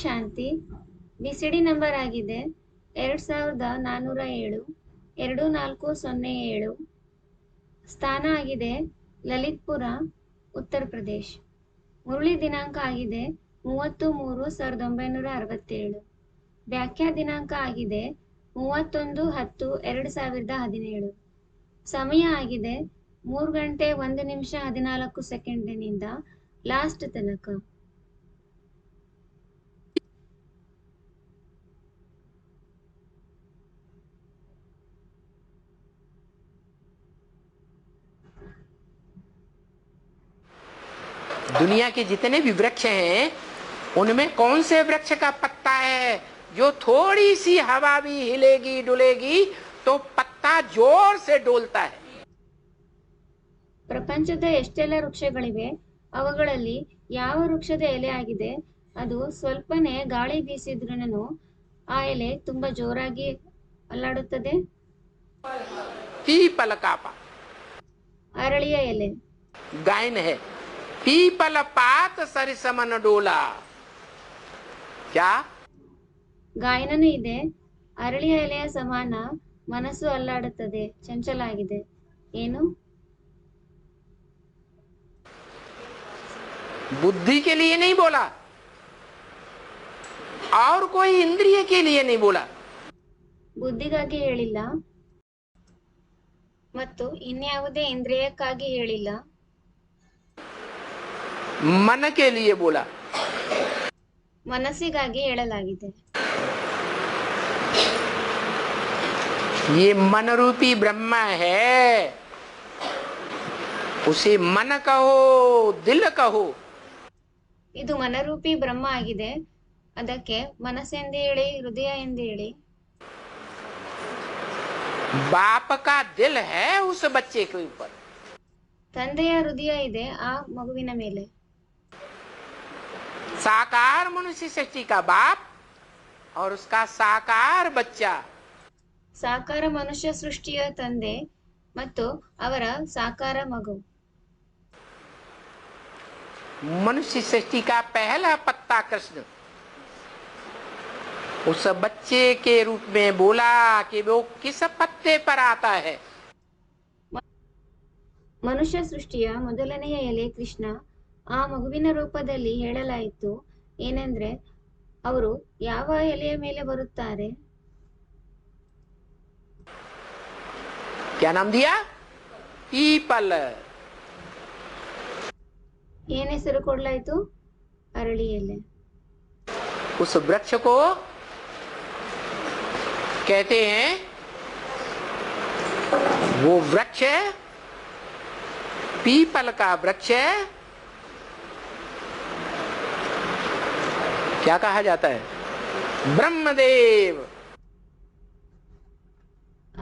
ಶಾಂತಿ. ಬಿಸಿಡಿ number ಆಗಿದೆ 2407 2407. ಸ್ಥಾನ ಆಗಿದೆ ಲಲಿತ್ಪುರ, ಉತ್ತರ ಪ್ರದೇಶ್. ಮುರಳಿ ದಿನಾಂಕ ಆಗಿದೆ 30/3/1967. ವ್ಯಾಖ್ಯಾ ದಿನಾಂಕ ಆಗಿದೆ 31/10/2017. ಸಮಯ ಆಗಿದೆ 3:01:14 ಲಾಸ್ಟ್ ತನಕ. दुनिया के जितने भी वृक्ष हैं उनमें कौन से वृक्ष का पत्ता है जो थोड़ी सी हवा भी हिलेगी डुलेगी तो पत्ता जोर से डोलता है? ಪ್ರಪಂಚದ ಎಷ್ಟೆಲ್ಲ ವೃಕ್ಷಗಳಿವೆ, ಅವುಗಳಲ್ಲಿ ಯಾವ ವೃಕ್ಷದ ಎಲೆ ಆಗಿದೆ ಅದು ಸ್ವಲ್ಪನೇ ಗಾಳಿ ಬೀಸಿದ್ರೂ ಆ ಎಲೆ ತುಂಬಾ ಜೋರಾಗಿ ಅಲ್ಲಾಡುತ್ತದೆ? पीपल का ಅರಳಿಯ ಎಲೆ. गायन है पीपल पात सरिसमन डोला. क्या? ಗಾಯನನೂ ಇದೆ. ಅರಳಿಯ ಎಲೆಯ ಸಮಾನ ಮನಸ್ಸು ಅಲ್ಲಾಡುತ್ತದೆ, ಚಂಚಲಾಗಿದೆ. ಏನು? बुद्धि के लिए नहीं बोला और कोई इंद्रिय के लिए नहीं बोला. ಬುದ್ಧಿಗಾಗಿ ಹೇಳಿಲ್ಲ ಮತ್ತು ಇನ್ಯಾವುದೇ ಇಂದ್ರಿಯಕ್ಕಾಗಿ ಹೇಳಿಲ್ಲ. मन के लिए बोला. ಮನಸ್ಸಿಗಾಗಿ ಹೇಳಲಾಗಿದೆ. ये मन रूपी ब्रह्म है, उसे मन कहो दिल कहो. ಇದು ಮನರೂಪಿ ಬ್ರಹ್ಮ ಆಗಿದೆ, ಅದಕ್ಕೆ ಮನಸ್ಸೆಂದು ಹೇಳಿ, ಹೃದಯ ಎಂದು ಹೇಳಿ. बाप का दिल है उस बच्चे के ऊपर. ತಂದೆಯ ಹೃದಯ ಇದೆ ಆ ಮಗುವಿನ ಮೇಲೆ. साकार मनुष्य सृष्टि का बाप और उसका साकार बच्चा. ಸಾಕಾರ ಮನುಷ್ಯ ಸೃಷ್ಟಿಯ ತಂದೆ ಮತ್ತು ಅವರ ಸಾಕಾರ ಮಗು. मनुष्य सृष्टि का पहला पत्ता कृष्ण उस बच्चे के रूप में बोला कि वो किस पत्ते पर आता है. ಮನುಷ್ಯ ಸೃಷ್ಟಿಯ ಮೊದಲನೆಯ ಎಲೆ ಕೃಷ್ಣ. ಆ ಮಗುವಿನ ರೂಪದಲ್ಲಿ ಹೇಳಲಾಯಿತು ಏನೆಂದ್ರೆ ಅವರು ಯಾವ ಎಲೆಯ ಮೇಲೆ ಬರುತ್ತಾರೆ. क्या नाम दिया? पीपल. ಏನ್ ಹೆಸರು ಕೊಡ್ಲಾಯ್ತು? ಅರಳಿ ಎಲೆ. उस वृक्ष को कहते हैं, वो वृक्ष पीपल का वृक्ष है. क्या कहा जाता है? ब्रह्मदेव.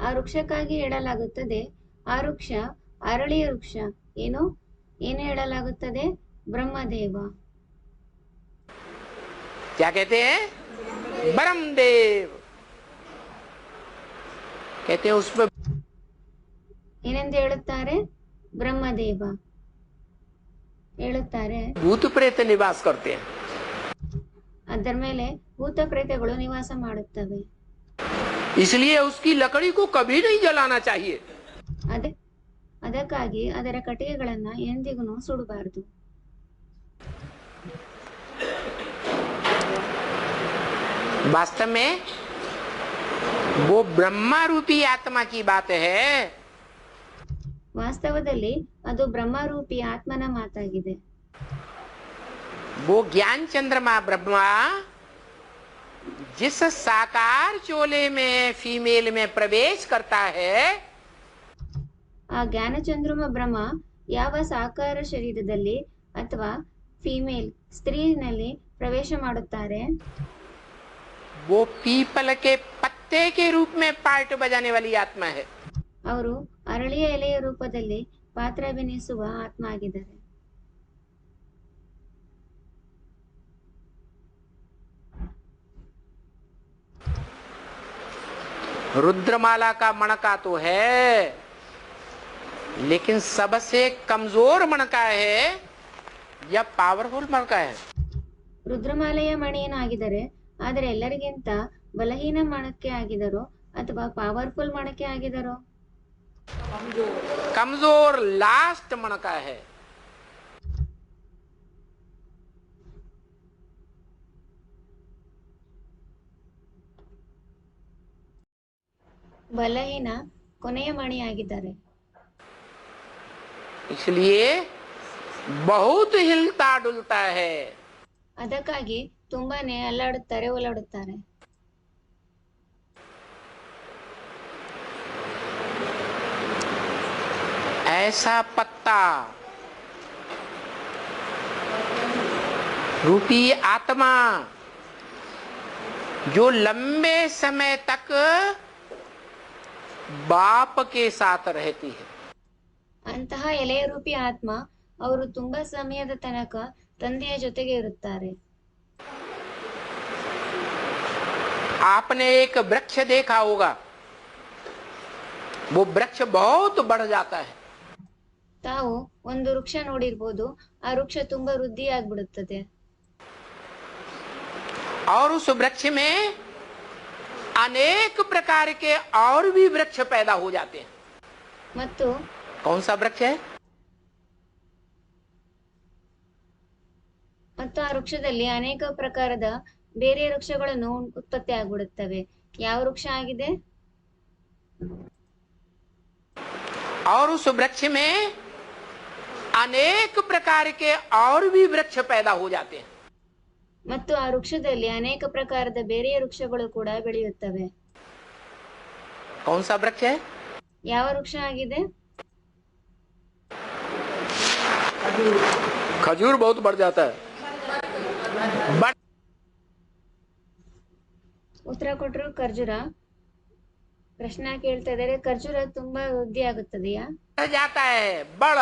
ಆ ವೃಕ್ಷಕ್ಕಾಗಿ ಹೇಳಲಾಗುತ್ತದೆ ಆ ವೃಕ್ಷ ಅರಳಿಯ ವೃಕ್ಷ. ಏನು ಏನು ಹೇಳಲಾಗುತ್ತದೆ? ಬ್ರಹ್ಮದೇವ. क्या कहते हैं? ब्रह्मदेव कहते हैं. उसमें ಏನೆಂದು ಹೇಳುತ್ತಾರೆ? ಬ್ರಹ್ಮದೇವ ಹೇಳುತ್ತಾರೆ. भूत प्रेत निवास करते हैं. ಅದರ ಮೇಲೆ ಭೂತ ಪ್ರೇತಗಳು ನಿವಾಸ ಮಾಡುತ್ತವೆ. इसलिए उसकी लकड़ी को कभी नहीं जलाना चाहिए. ಅದಕ್ಕಾಗಿ ಅದರ ಕಟ್ಟಿಗೆಗಳನ್ನ ಎಂದಿಗೂ ಸುಡಬಾರದು. वास्तव में वो ब्रह्मा रूपी आत्मा की बात है. ವಾಸ್ತವದಲ್ಲಿ ಅದು ಬ್ರಹ್ಮರೂಪಿ ಆತ್ಮನ ಮಾತಾಗಿದೆ. वो ज्ञान चंद्रमा ब्रह्मा जिस साकार चोले में फीमेल में प्रवेश करता है, ಆ ಜ್ಞಾನಚಂದ್ರಮ ಬ್ರಹ್ಮ ಯಾವ ಸಾಕಾರ ಶರೀರದಲ್ಲಿ ಅಥವಾ ಫೀಮೇಲ್ ಸ್ತ್ರೀನಲ್ಲಿ ಪ್ರವೇಶ ಮಾಡುತ್ತಾರೆ, वो पीपल के पत्ते के रूप में पार्ट बजाने वाली आत्मा है. ಅವರು ಅರಳಿಯ ಎಲೆಯ ರೂಪದಲ್ಲಿ ಪಾತ್ರ ಅಭಿನಯಿಸುವ ಆತ್ಮ ಆಗಿದ್ದಾರೆ. रुद्रमाला का मणका तो है, लेकिन सबसे कमजोर मणका है या पावरफुल मणका है? ರುದ್ರಮಾಲೆಯ ಮಣಿಯನ್ನು ಆಗಿದರೆ, ಆದರೆ ಎಲ್ಲರಿಗಿಂತ ಬಲಹೀನ ಮಣಕ್ಕೆ ಆಗಿದರೋ ಅಥವಾ ಪವರ್ಫುಲ್ ಮಣಕ್ಕೆ ಆಗಿದರೋ? कमजोर लास्ट मणका है। ಬಲಹೀನ ಕೊನೆಯ ಮಣಿಯಾಗಿದ್ದಾರೆ. इसलिए बहुत हिलता डुलता है। ಅದಕ್ಕಾಗಿ ತುಂಬಾನೇ ಅಲ್ಲಾಡುತ್ತಾರೆ, ಓಲಾಡುತ್ತಾರೆ. ऐसा पत्ता रूपी आत्मा जो लंबे समय तक बाप के साथ रहती है, ಅಂತಹ ಎಲೆಯ ರೂಪಿ ಆತ್ಮ ಅವರು ತುಂಬಾ ಸಮಯದ ತನಕ ತಂದೆಯ ಜೊತೆಗೆ ಇರುತ್ತಾರೆ. आपने एक वृक्ष देखा होगा, वो वृक्ष बहुत बढ़ जाता है। ತಾವು ಒಂದು ವೃಕ್ಷ ನೋಡಿರ್ಬೋದು, ಆ ವೃಕ್ಷ ತುಂಬಾ ವೃದ್ಧಿ ಆಗ್ಬಿಡುತ್ತದೆ. और उस वृक्ष में अनेक प्रकार के और भी वृक्ष पैदा हो जाते हैं। ಮತ್ತು कौन सा वृक्ष है? ಮತ್ತು ಆ ವೃಕ್ಷದಲ್ಲಿ ಅನೇಕ ಪ್ರಕಾರದ ಬೇರೆ ವೃಕ್ಷಗಳನ್ನು ಉತ್ಪತ್ತಿ ಆಗ್ಬಿಡುತ್ತವೆ. ಯಾವ ವೃಕ್ಷ ಆಗಿದೆ? और उस वृक्ष में अनेक प्रकार के और भी वृक्ष पैदा हो जाते हैं। ಮತ್ತು ಆ ವೃಕ್ಷದಲ್ಲಿ ಅನೇಕ ಪ್ರಕಾರದ ಬೇರೆ ವೃಕ್ಷಗಳು ಕೂಡ ಬೆಳೆಯುತ್ತವೆ. कौन सा वृक्ष है? ಯಾವ ವೃಕ್ಷ ಆಗಿದೆ? खजूर बहुत बढ़ जाता है। ಉತ್ತರ ಕೊಟ್ಟರು ಖರ್ಜೂರ. ಪ್ರಶ್ನೆ ಕೇಳ್ತಾ ಇದ್ದಾರೆ, ಖರ್ಜೂರ ತುಂಬಾ ವೃದ್ಧಿ ಆಗುತ್ತದೆಯಾ? बढ़ जाता है बड़,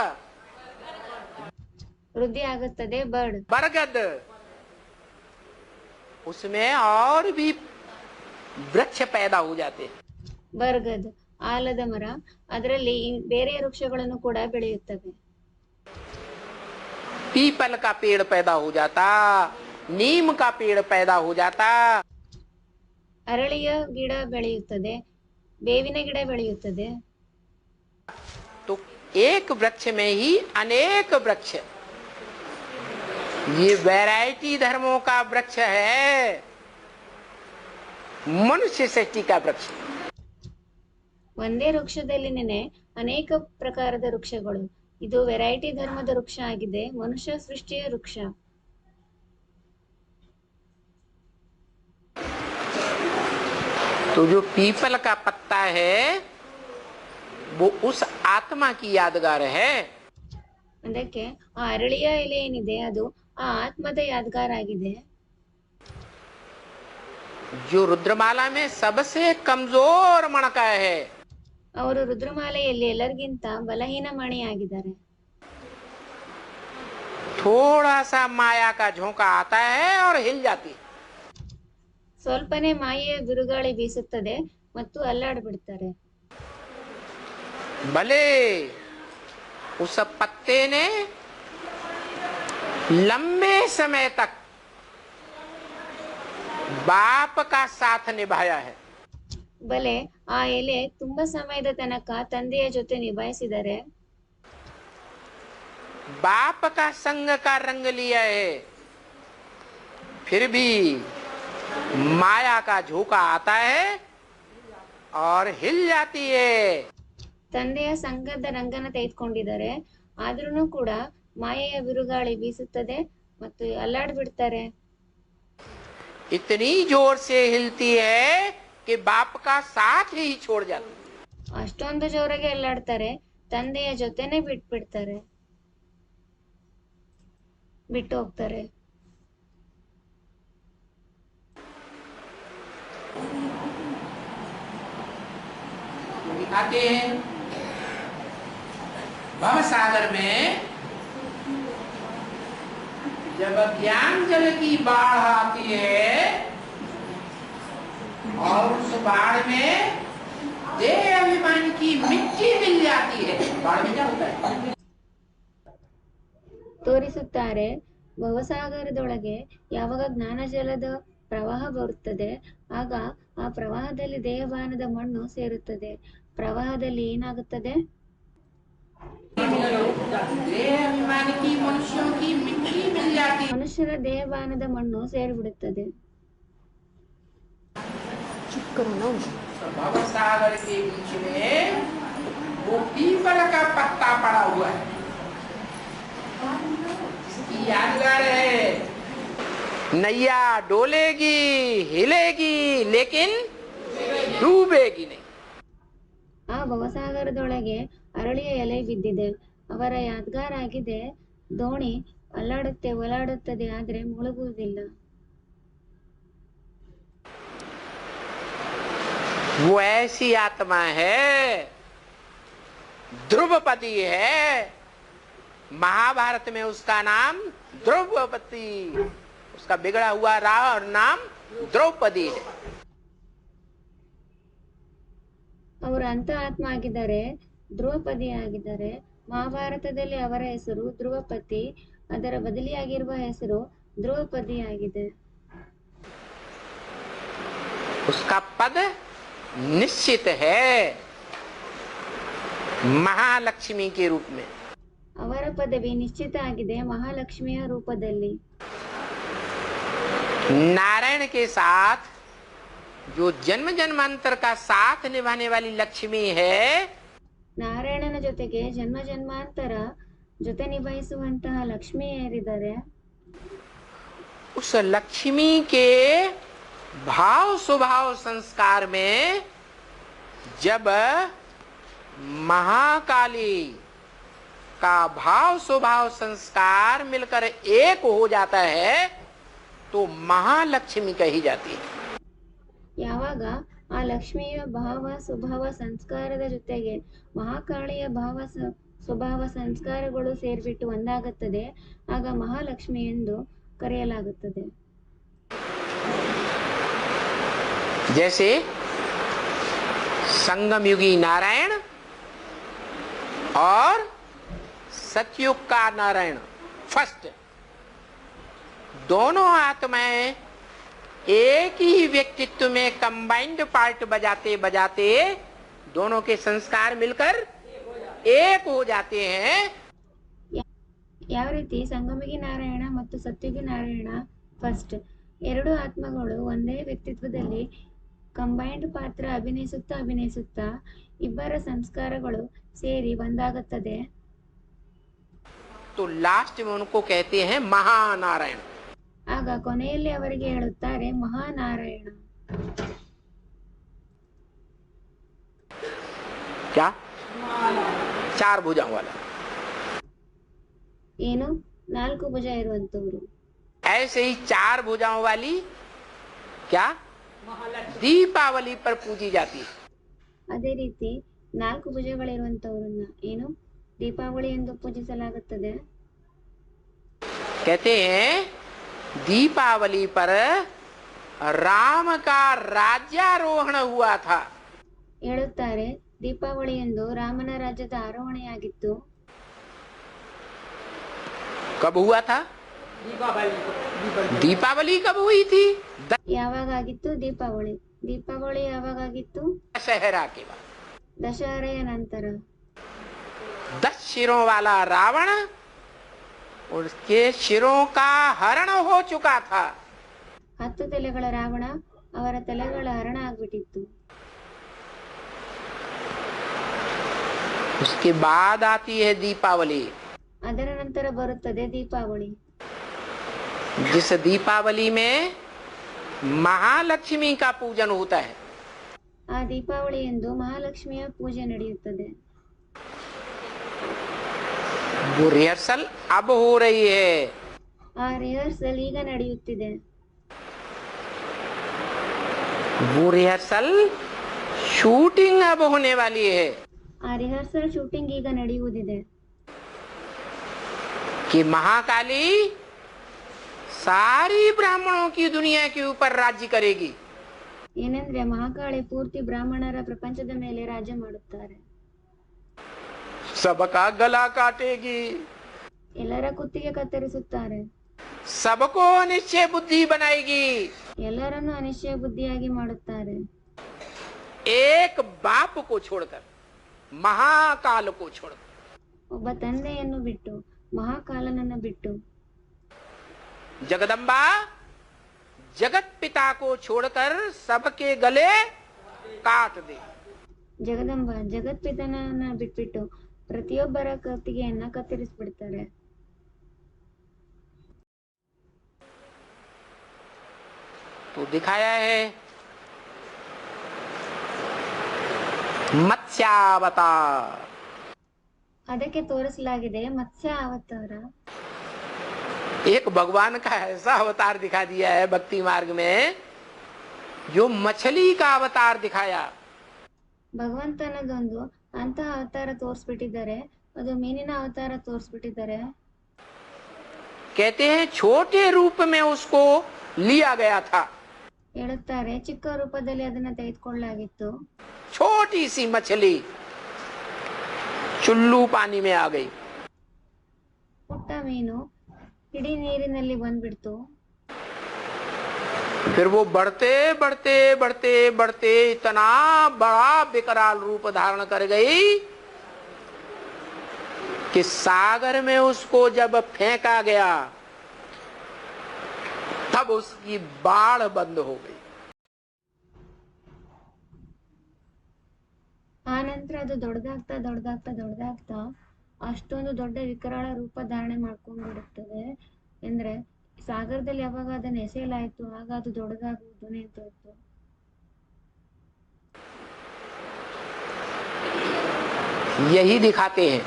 ವೃದ್ಧಿ ಆಗುತ್ತದೆ ಬರ್ಡ್. बरगद, उसमें और भी वृक्ष पैदा हो जाते हैं। ಬರ್ಗದ್, ಆಲದ ಮರ, ಅದರಲ್ಲಿ ಬೇರೆ ವೃಕ್ಷಗಳನ್ನು ಕೂಡ ಬೆಳೆಯುತ್ತವೆ. पीपल का पेड़ पैदा हो जाता, नीम का पेड़ पैदा हो जाता। ಅರಳಿಯ ಗಿಡ ಬೆಳೆಯುತ್ತದೆ, ಬೇವಿನ ಗಿಡ ಬೆಳೆಯುತ್ತದೆ. तो एक वृक्ष में ही अनेक वृक्ष, ये वैरायटी धर्मों का वृक्ष है, मनुष्य सृष्टि का वृक्ष। ಒಂದೇ ವೃಕ್ಷದಲ್ಲಿನೇ ಅನೇಕ ಪ್ರಕಾರದ ವೃಕ್ಷಗಳು. ಇದು ವೆರೈಟಿ ಧರ್ಮದ ವೃಕ್ಷ ಆಗಿದೆ, ಮನುಷ್ಯ ಸೃಷ್ಟಿಯ ವೃಕ್ಷ. तो जो पीपल का पत्ता है वो उस आत्मा की यादगार है। ಅದಕ್ಕೆ ಆ ಅರಳಿಯ ಎಲೆ ಏನಿದೆ ಅದು ಆ ಆತ್ಮದ ಯಾದಗಾರ ಆಗಿದೆ. जो रुद्रमाला में सबसे कमजोर मणका है, ಅವರು ರುದ್ರಮಾಲೆಯಲ್ಲಿ ಎಲ್ಲರಿಗಿಂತ ಬಲಹೀನ ಮಣಿಯಾಗಿದ್ದಾರೆ. थोड़ा सा माया का झोंका आता है और हिल जाती है। ಸ್ವಲ್ಪನೇ ಮಾಯೆಯ ಬಿರುಗಾಳಿ ಬೀಸುತ್ತದೆ ಮತ್ತು ಅಲ್ಲಾಡ್ಬಿಡ್ತಾರೆ. भले उस पत्ते ने लंबे समय तक बाप का साथ निभाया है, ಬಲೆ ಆ ಎಲೆ ತುಂಬಾ ಸಮಯದ ತನಕ ತಂದೆಯ ಜೊತೆ ನಿಭಾಯಿಸಿದರೆ, बाप का संग का रंग लिया है, फिर भी माया का झोंका आता है और हिल जाती है। ತಂದೆಯ ಸಂಘದ ರಂಗನ ತೆಗೆದುಕೊಂಡಿದ್ದಾರೆ, ಆದ್ರೂ ಕೂಡ ಮಾಯೆಯ ಬಿರುಗಾಳಿ ಬೀಸುತ್ತದೆ ಮತ್ತು ಅಲ್ಲಾಡ್ಬಿಡ್ತಾರೆ. इतनी जोर से हिलती है कि बाप का साथ ही छोड़ जाती है। ಅಷ್ಟೊಂದು ಜೋರಾಗಿ ಅಲ್ಲಾಡ್ತಾರೆ, ತಂದೆಯ ಜೊತೆನೆ ಬಿಟ್ಬಿಡ್ತಾರೆ, ಬಿಟ್ಟು ಹೋಗ್ತಾರೆ. दिखाते हैं भव सागर में जब ज्ञान जल की बाढ़ आती है और उस बाढ़ में देह अभिमान की मिट्टी मिल जाती है, बाढ़ में क्या होता है? ತೋರಿಸುತ್ತಾರೆ, ಭವಸಾಗರದೊಳಗೆ ಯಾವಾಗ ಜ್ಞಾನಜಲದ ಪ್ರವಾಹ ಬರುತ್ತದೆ, ಆಗ ಆ ಪ್ರವಾಹದಲ್ಲಿ ದೇಹಭಾನದ ಮಣ್ಣು ಸೇರುತ್ತದೆ. ಪ್ರವಾಹದಲ್ಲಿ ಏನಾಗುತ್ತದೆ? देहाभिमान की मनुष्यों की मिट्टी मिल जाती है। ಮನುಷ್ಯರ ದೇಹಭಾನದ ಮಣ್ಣು ಸೇರಿಬಿಡುತ್ತದೆ. भव सागर के बीच में वो पीपल का पत्ता पड़ा हुआ है, इसकी यादगार है। नैया डोलेगी हिलेगी लेकिन डूबेगी नहीं। ಆ ಭವಸಾಗರದೊಳಗೆ ಅರಳಿಯ ಎಲೆ ಬಿದ್ದಿದೆ, ಅವರ ಯಾದ್ಗಾರ್ ಆಗಿದೆ. ದೋಣಿ ಅಲ್ಲಾಡುತ್ತೆ, ಓಲಾಡುತ್ತದೆ, ಆದರೆ ಮುಳುಗುವುದಿಲ್ಲ. वो ऐसी आत्मा है, ध्रुवपति है। महाभारत में उसका नाम ध्रुवपति, उसका बिगड़ा हुआ नाम द्रौपदी है। ಅವರು ಅಂತ ಆತ್ಮ ಆಗಿದ್ದಾರೆ, ಧ್ರುವಪದಿ ಆಗಿದ್ದಾರೆ. ಮಹಾಭಾರತದಲ್ಲಿ ಅವರ ಹೆಸರು ಧ್ರುವಪತಿ, ಅದರ ಬದಲಿಯಾಗಿರುವ ಹೆಸರು ಧ್ರುವಪದಿ ಆಗಿದೆ. उसका पद निश्चित है महालक्ष्मी के रूप में। ಅವರ ಪದವಿ ನಿಶ್ಚಿತ ಆಗಿದೆ ಮಹಾಲಕ್ಷ್ಮಿಯ ರೂಪದಲ್ಲಿ. नारायण के साथ जो जन्म जन्मांतर का साथ निभाने वाली लक्ष्मी है, ನಾರಾಯಣನ ಜೊತೆಗೆ ಜನ್ಮ ಜನ್ಮಾಂತರ ಜೊತೆ ನಿಭಾಯಿಸುವಂತಹ ಲಕ್ಷ್ಮಿ ಯಾರಿದ್ದಾರೆ? उस लक्ष्मी के भाव स्वभाव संस्कार में जब महाकाली का भाव स्वभाव संस्कार मिलकर एक हो जाता है तो महालक्ष्मी कही जाती है। ಯಾವಾಗ ಆ ಲಕ್ಷ್ಮಿಯ ಭಾವ ಸ್ವಭಾವ ಸಂಸ್ಕಾರದ ಜೊತೆಗೆ ಮಹಾಕಾಳಿಯ ಭಾವ ಸ್ವಭಾವ ಸಂಸ್ಕಾರಗಳು ಸೇರ್ಬಿಟ್ಟು ಒಂದಾಗುತ್ತದೆ, ಆಗ ಮಹಾಲಕ್ಷ್ಮಿ ಎಂದು ಕರೆಯಲಾಗುತ್ತದೆ. जैसे संगम युगी नारायण और सतयुग का नारायण फर्स्ट, दोनों आत्माएं एक ही व्यक्तित्व में कंबाइंड पार्ट बजाते बजाते दोनों के संस्कार मिलकर एक हो जाते हैं। ಯಾವ ರೀತಿ ಸಂಗಮಿಗಿ ನಾರಾಯಣ ಮತ್ತು ಸತ್ಯುಗಿ ನಾರಾಯಣ ಫಸ್ಟ್, ಎರಡು ಆತ್ಮಗಳು ಒಂದೇ ವ್ಯಕ್ತಿತ್ವದಲ್ಲಿ ಕಂಬೈನ್ಡ್ ಪಾತ್ರ ಅಭಿನಯಿಸುತ್ತಾ ಇಬ್ಬರ ಸಂಸ್ಕಾರಗಳು ಸೇರಿ ಒಂದಾಗುತ್ತದೆ. तो लास्ट में उनको कहते हैं महानारायण। ಆಗ ಕೊನೆಯಲ್ಲಿ ಅವರಿಗೆ ಹೇಳುತ್ತಾರೆ ಮಹಾನಾರಾಯಣ. क्या? चार भुजाओं वाला। ಏನು? ನಾಲ್ಕು ಭುಜ ಇರುವಂತವರು. ऐसे ही चार भुजाओं वाली क्या दीपावली पर पूजी जाती है। ಅದೇ ರೀತಿ ನಾಲ್ಕು ಭುಜಗಳಿರುವಂತವರನ್ನ ಏನು ದೀಪಾವಳಿ ಎಂದು ಪೂಜಿಸಲಾಗುತ್ತದೆ. कहते हैं दीपावली पर राम का राज्यारोहण हुआ था। ಹೇಳುತ್ತಾರೆ ದೀಪಾವಳಿ ಎಂದು ರಾಮನ ರಾಜ್ಯದ ಆರೋಹಣೆಯಾಗಿತ್ತು. कब हुआ था? दीपावली कब हुई थी? ಯಾವಾಗಾಗಿತ್ತು ದೀಪಾವಳಿ? ದೀಪಾವಳಿ ಯಾವಾಗಾಗಿತ್ತು? दशहरा के बाद। ದಶಹರೆಯ ನಂತರ. 10 शिरों वाला रावण उसके शिरों का हरण हो चुका था। 10 ತಲೆಗಳ ರಾವಣ ಅವರ ತಲೆಗಳ ಹರಣ ಆಗ್ಬಿಟ್ಟಿತ್ತು. उसके बाद आती है दीपावली। ಅದರ ನಂತರ ಬರುತ್ತದೆ ದೀಪಾವಳಿ. जिस दीपावली में महालक्ष्मी का पूजन होता है। ಆ ದೀಪಾವಳಿ ಎಂದು ಮಹಾಲಕ್ಷ್ಮಿಯ ಪೂಜೆ ನಡೆಯುತ್ತದೆ. वो रिहर्सल अब हो रही है। ಆ ರಿಹರ್ಸಲ್ ಈಗ ನಡೆಯುತ್ತಿದೆ. वो रिहर्सल शूटिंग अब होने वाली है। ಆ ರಿಹರ್ಸಲ್ ಶೂಟಿಂಗ್ ಈಗ ನಡೆಯುವುದಿದೆ. कि महाकाली सारी ब्राह्मणों की दुनिया के ऊपर राज्य करेगी। ಏನಂದ್ರೆ ಮಹಾಕಾಳಿ ಪೂರ್ತಿ ಬ್ರಾಹ್ಮಣರ ಪ್ರಪಂಚದ ಮೇಲೆ ರಾಜ್ಯ ಮಾಡುತ್ತಾರೆ. सबका गला काटेगी। ಎಲ್ಲರ ಕುತ್ತಿಗೆ ಕತ್ತರಿಸುತ್ತಾರೆ. सबको अनिश्चय बुद्धि बनाएगी। ಎಲ್ಲರನ್ನೂ ಅನಿಶ್ಚಯ ಬುದ್ಧಿಯಾಗಿ ಮಾಡುತ್ತಾರೆ. एक बाप को छोड़कर, महाकाल को छोड़कर, ಒಬ್ಬ ತಂದೆಯನ್ನು ಬಿಟ್ಟು, ಮಹಾಕಾಲನನ್ನು ಬಿಟ್ಟು, जगदम्बा जगत पिता को छोड़कर सबके गले काट दे। ಜಗದಂಬ ಜಗತ್ಪಿತನನ್ನ ಬಿಟ್ಬಿಟ್ಟು ಪ್ರತಿಯೊಬ್ಬರ ಕತ್ತಿಗೆಯನ್ನ ಕತ್ತರಿಸ್ಬಿಡ್ತಾರೆ. तो दिखाया है मत्स्यावतार। ಅದಕ್ಕೆ ತೋರಿಸಲಾಗಿದೆ ಮತ್ಸ್ಯ ಅವತಾರ. एक भगवान का ऐसा अवतार दिखा दिया है भक्ति मार्ग में, जो मछली का अवतार दिखाया। ಭಗವಂತನದೊಂದು ಅಂತಹ ಅವತಾರ ತೋರಿಸ್ಬಿಟ್ಟಿದ್ದಾರೆ, ಅದು ಮೀನಿನ ಅವತಾರ ತೋರಿಸ್ಬಿಟ್ಟಿದ್ದಾರೆ. कहते हैं छोटे रूप में उसको लिया गया था। ಹೇಳುತ್ತಾರೆ ಚಿಕ್ಕ ರೂಪದಲ್ಲಿ ಅದನ್ನ ತೆಗೆದುಕೊಳ್ಳಲಾಗಿತ್ತು. छोटी सी मछली चुल्लू पानी में आ गई। ಪುಟ್ಟ ಮೀನು ಇಡೀ ನೀರಿನಲ್ಲಿ ಬಂದ್ಬಿಡ್ತು. फिर वो बढ़ते बढ़ते बढ़ते बढ़ते इतना बड़ा विकराल रूप धारण कर गई कि सागर में उसको जब फेंका गया तब उसकी बाढ़ बंद हो गई। ಆ ನಂತರ ಅದು ದೊಡ್ಡದಾಗ್ತಾ ದೊಡ್ಡದಾಗ್ತಾ ದೊಡ್ಡದಾಗ್ತಾ ಅಷ್ಟೊಂದು ದೊಡ್ಡ ವಿಕರಾಳ ರೂಪ ಧಾರಣೆ ಮಾಡ್ಕೊಂಡು ಬಿಡುತ್ತದೆ. ಅಂದ್ರೆ ಸಾಗರದಲ್ಲಿ ಯಾವಾಗ ಅದನ್ನ ಎಸೆಯಲಾಯ್ತು ಆಗ ಅದು ದೊಡ್ಡದಾಗುವುದು ನಿಂತೋಯ್ತು. यही दिखाते हैं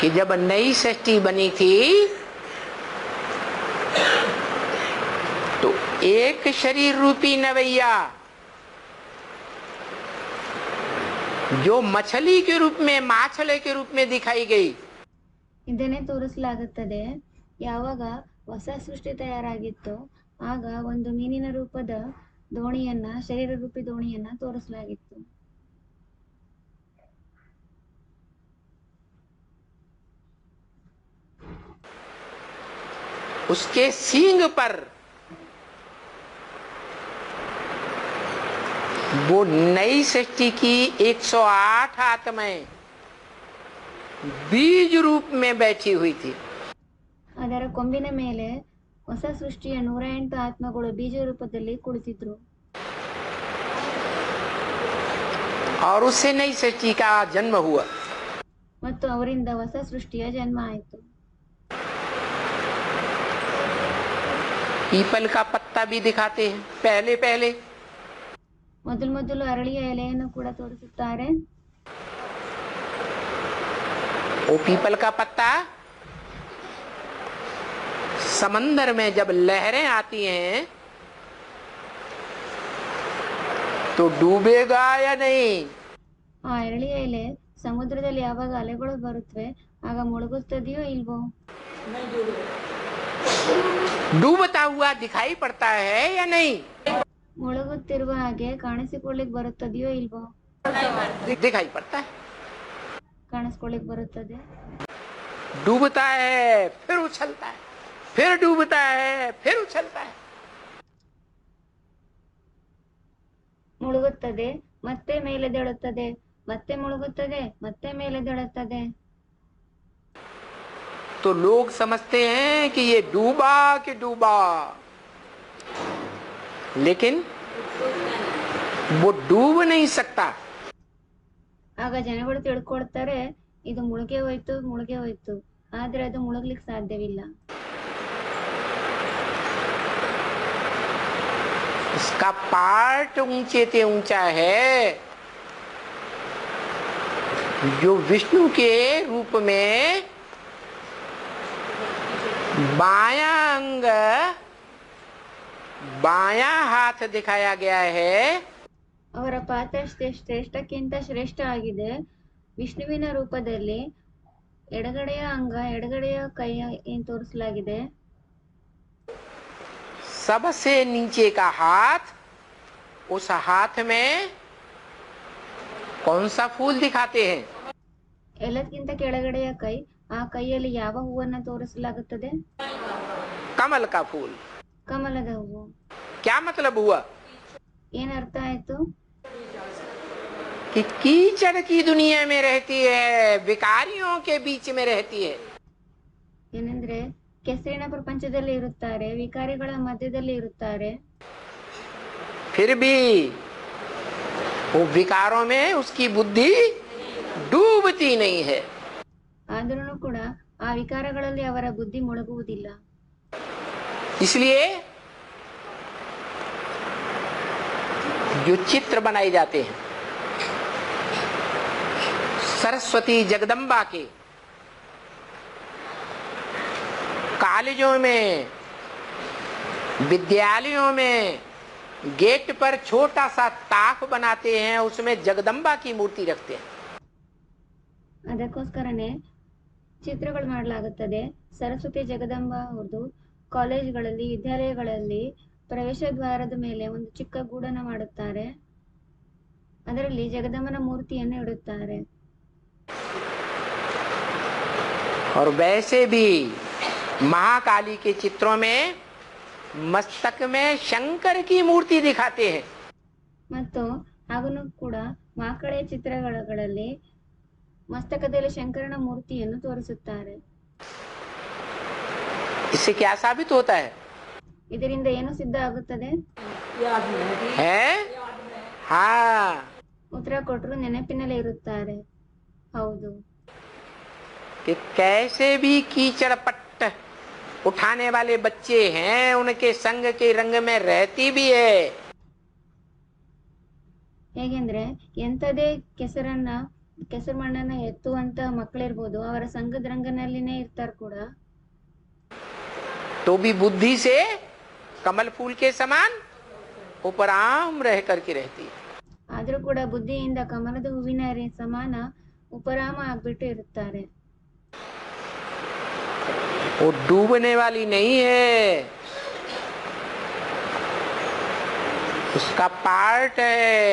कि जब नई सृष्टि बनी थी तो एक शरीर रूपी नवैया जो मछली के रूप में, माछले के रूप में दिखाई गई, ಇದನ್ನೇ ತೋರಿಸಲಾಗುತ್ತದೆ. ಯಾವಾಗ ಹೊಸ ಸೃಷ್ಟಿ ತಯಾರಾಗಿತ್ತು ಆಗ ಒಂದು ಮೀನಿನ ರೂಪದ ದೋಣಿಯನ್ನ, ಶರೀರ ರೂಪಿ ದೋಣಿಯನ್ನ ತೋರಿಸಲಾಗಿತ್ತು. उसके सींग पर वो नई सृष्टि की 108 आत्माएं बीज रूप में बैठी हुई थी। ಅದರ ಕೊಂಬಿನ ಮೇಲೆ ಹೊಸ ಸೃಷ್ಟಿಯ 108 ಆತ್ಮಗಳು ಬೀಜ ರೂಪದಲ್ಲಿ ಕುಳಿತಿದ್ರು. और उससे नई सृष्टि का जन्म हुआ। ಮತ್ತು ಅವರಿಂದ ಹೊಸ ಸೃಷ್ಟಿಯ ಜನ್ಮ ಆಯಿತು. पीपल का पत्ता भी दिखाते हैं पहले पहले। ಮೊದಲು ಮೊದಲು ಅರಳಿಯ ಎಲೆಯನ್ನು ಕೂಡ ತೋರಿಸುತ್ತಾರೆ. वो पीपल का पत्ता समंदर में जब लहरें आती हैं तो डूबेगा या नहीं? ಆ ಅರಳಿಯ ಎಲೆ ಸಮುದ್ರದಲ್ಲಿ ಯಾವಾಗ ಅಲೆಗಳು ಬರುತ್ತವೆ ಆಗ ಮುಳುಗುತ್ತದೆಯೋ ಇಲ್ವೋ? डूबता हुआ दिखाई पड़ता है या नहीं? ಮುಳುಗುತ್ತಿರುವ ಹಾಗೆ ಕಾಣಿಸಿಕೊಳ್ಳಿಕ್ ಬರುತ್ತದೆಯೋ ಇಲ್ವೋ? दिखाई पड़ता है। ಕಾಣಿಸ್ಕೊಳ್ಳಿಕ್ ಬರುತ್ತದೆ. डूबता है फिर उछलता है, फिर डूबता है फिर उछलता है। ಮುಳುಗುತ್ತದೆ, ಮತ್ತೆ ಮೇಲೆದೇಳುತ್ತದೆ, ಮತ್ತೆ ಮುಳುಗುತ್ತದೆ, ಮತ್ತೆ ಮೇಲೆದೇಳುತ್ತದೆ. तो लोग समझते हैं कि ये डूबा कि डूबा, लेकिन वो डूब नहीं सकता। ಆಗ ಜನಗಳು ತಿಳ್ಕೊಳ್ತಾರೆ ಇದು ಮುಳುಗೆ ಹೋಯ್ತು, ಆದ್ರೆ ಅದು ಮುಳುಗ್ಲಿಕ್ಕೆ ಸಾಧ್ಯವಿಲ್ಲ. इसका पार्ट ऊंचे से ऊंचा है, जो विष्णु के रूप में बायां अंग, बायां हाथ दिखाया गया है। ಅವರ ಪಾತ್ರ ಶ್ರೇಷ್ಠಕ್ಕಿಂತ ಶ್ರೇಷ್ಠ ಆಗಿದೆ. ವಿಷ್ಣುವಿನ ರೂಪದಲ್ಲಿ ಎಡಗಡೆಯ ಅಂಗ, ಎಡಗಡೆಯ ಕೈ ಏನ್ ತೋರಿಸಲಾಗಿದೆ. सबसे नीचे का हाथ, उस हाथ में कौन सा फूल दिखाते हैं? ಎಲ್ಲದಕ್ಕಿಂತ ಕೆಳಗಡೆಯ ಕೈ, ಆ ಕೈಯಲ್ಲಿ ಯಾವ ಹೂವನ್ನ ತೋರಿಸಲಾಗುತ್ತದೆ? कमल का फूल। ಕಮಲದ ಹೂವು। क्या मतलब हुआ ಏನ್ ಅರ್ಥ ಆಯ್ತು? कि कीचड़ की दुनिया में रहती है, विकारियों के बीच में रहती है। ಏನಂದ್ರೆ ಕೆಸರಿನ ಪ್ರಪಂಚದಲ್ಲಿ ಇರುತ್ತಾರೆ, ವಿಕಾರಿಗಳ ಮಧ್ಯದಲ್ಲಿ ಇರುತ್ತಾರೆ. फिर भी वो विकारों में उसकी बुद्धि डूबती नहीं है। ಆದ್ರೂ ಕೂಡ ಆ ವಿಕಾರಗಳಲ್ಲಿ ಅವರ ಬುದ್ಧಿ ಮುಳುಗುವುದಿಲ್ಲ. इसलिए जो चित्र बनाए जाते हैं सरस्वती जगदम्बा के कॉलेजों में, विद्यालयों में गेट पर छोटा सा ताक बनाते हैं, उसमें जगदम्बा की मूर्ति रखते हैं। ಅದಕ್ಕೋಸ್ಕರನೇ ಚಿತ್ರಗಳು ಮಾಡಲಾಗುತ್ತದೆ. ಸರಸ್ವತಿ ಜಗದಂಬಾ ಅವ್ರದ್ದು ಕಾಲೇಜ್ಗಳಲ್ಲಿ, ವಿದ್ಯಾಲಯಗಳಲ್ಲಿ ಪ್ರವೇಶ ದ್ವಾರದ ಮೇಲೆ ಒಂದು ಚಿಕ್ಕ ಗೂಡನ್ನು ಮಾಡುತ್ತಾರೆ. ಅದರಲ್ಲಿ ಜಗದಂಬನ ಮೂರ್ತಿಯನ್ನು ಇಡುತ್ತಾರೆ. और वैसे भी महाकाली के चित्रों में मस्तक में शंकर की मूर्ति दिखाते हैं। ಮತ್ತು ಹಾಗೂ ಕೂಡ ಮಹಾಕಾಳಿಯ ಚಿತ್ರಗಳಲ್ಲಿ ಮಸ್ತಕದಲ್ಲಿ ಶಂಕರನ ಮೂರ್ತಿಯನ್ನು ತೋರಿಸುತ್ತಾರೆ. इससे क्या साबित होता है? ಇದರಿಂದ ಏನು ಸಿದ್ಧ ಆಗುತ್ತದೆ? है? हाँ, ಉತ್ತರ ಕೊಟ್ಟರು ನೆನಪಿನಲ್ಲಿ ಇರುತ್ತಾರೆ. ಹೌದು. कि कैसे भी कीचड़ पट्ट उठाने वाले बच्चे हैं, उनके संग के रंग में रहती भी है। ಹೇಗೆಂದ್ರೆ ಎಂಥದೇ ಕೆಸರು ಮಣ್ಣನ್ನ ಎತ್ತುವಂತ ಮಕ್ಕಳಿರ್ಬೋದು, ಅವರ ಸಂಘದ ರಂಗನಲ್ಲಿನೇ ಇರ್ತಾರೆ ಕೂಡ. तो भी बुद्धि से कमल फूल के समान उपराम रह करके रहती है। ಆದ್ರೂ ಕೂಡ ಬುದ್ಧಿಯಿಂದ ಕಮಲದ ಹೂವಿನ ಸಮಾನ ಉಪರಾಮ ಆಗ್ಬಿಟ್ಟು ಇರುತ್ತಾರೆ. वो डूबने वाली नहीं है, उसका पार्ट है।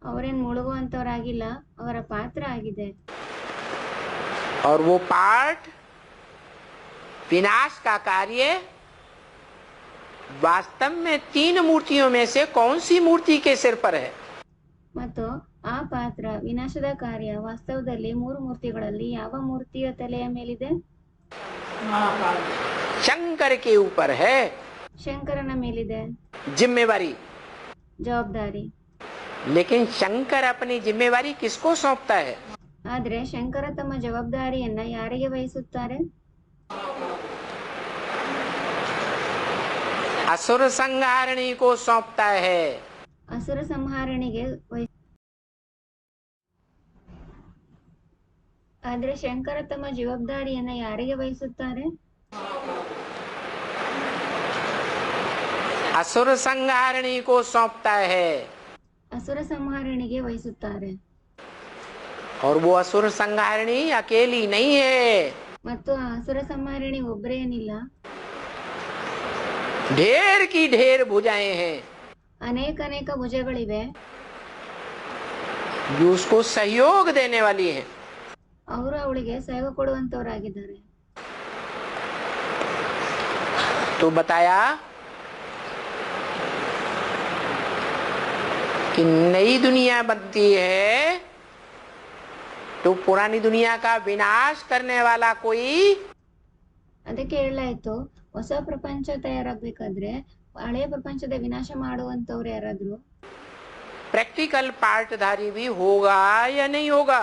ಅವರೇನ್ ಮುಳುಗುವಂತವರಾಗಿಲ್ಲ, ಅವರ ಪಾತ್ರ ಆಗಿದೆ. और वो पार्ट विनाश का कार्य वास्तव में 3 मूर्तियों में से कौन सी मूर्ति के सिर पर है? ಮತ್ತು ಆ ಪಾತ್ರ ವಿನಾಶದ ಕಾರ್ಯ ವಾಸ್ತವದಲ್ಲಿ 3 ಮೂರ್ತಿಗಳಲ್ಲಿ ಯಾವ ಮೂರ್ತಿಯ ತಲೆಯ ಮೇಲಿದೆ? शंकर के ऊपर है। ಶಂಕರನ ಮೇಲಿದೆ जिम्मेवारी। ಜವಾಬ್ದಾರಿ. लेकिन शंकर अपनी जिम्मेवारी किसको सौंपता है? ಆದ್ರೆ ಶಂಕರ ತಮ್ಮ ಜವಾಬ್ದಾರಿಯನ್ನ ಯಾರಿಗೆ ವಹಿಸುತ್ತಾರೆ? असुर संहारणी को सौंपता है। ಅಸುರ ಸಂಹಾರಣಿಗೆ ಆದ್ರೆ ಶಂಕರ ತಮ್ಮ ಜವಾಬ್ದಾರಿಯನ್ನ ಯಾರಿಗೆ ವಹಿಸುತ್ತಾರೆ? असुर संहारणी को सौंपता है। ಅಸುರ ಸಂಹಾರಣಿಗೆ ವಹಿಸುತ್ತಾರೆ. और वो असुर संहारणी अकेली नहीं है। ಮತ್ತು ಆ ಅಸುರ ಸಂಹಾರಣಿ ಒಬ್ಬರೇನಿಲ್ಲ, ढेर की ढेर भुजाएं हैं ಅನೇಕ ಭುಜಗಳಿವೆ. जो उसको सहयोग देने वाली हैं। ಅವರು ಅವಳಿಗೆ ಸಹಯೋಗ ಕೊಡುವಂತವರಾಗಿದ್ದಾರೆ. तो बताया कि नई दुनिया बनती है तो पुरानी दुनिया का विनाश करने वाला कोई ಅದಕ್ಕೆ ಹೇಳಲಾಯ್ತು, ಹೊಸ ಪ್ರಪಂಚ ತಯಾರಾಗಬೇಕಾದ್ರೆ ಹಳೆಯ ಪ್ರಪಂಚದ ವಿನಾಶ ಮಾಡುವಂತವ್ರು ಯಾರಾದ್ರೂ प्रैक्टिकल पार्टधारी भी होगा या नहीं होगा?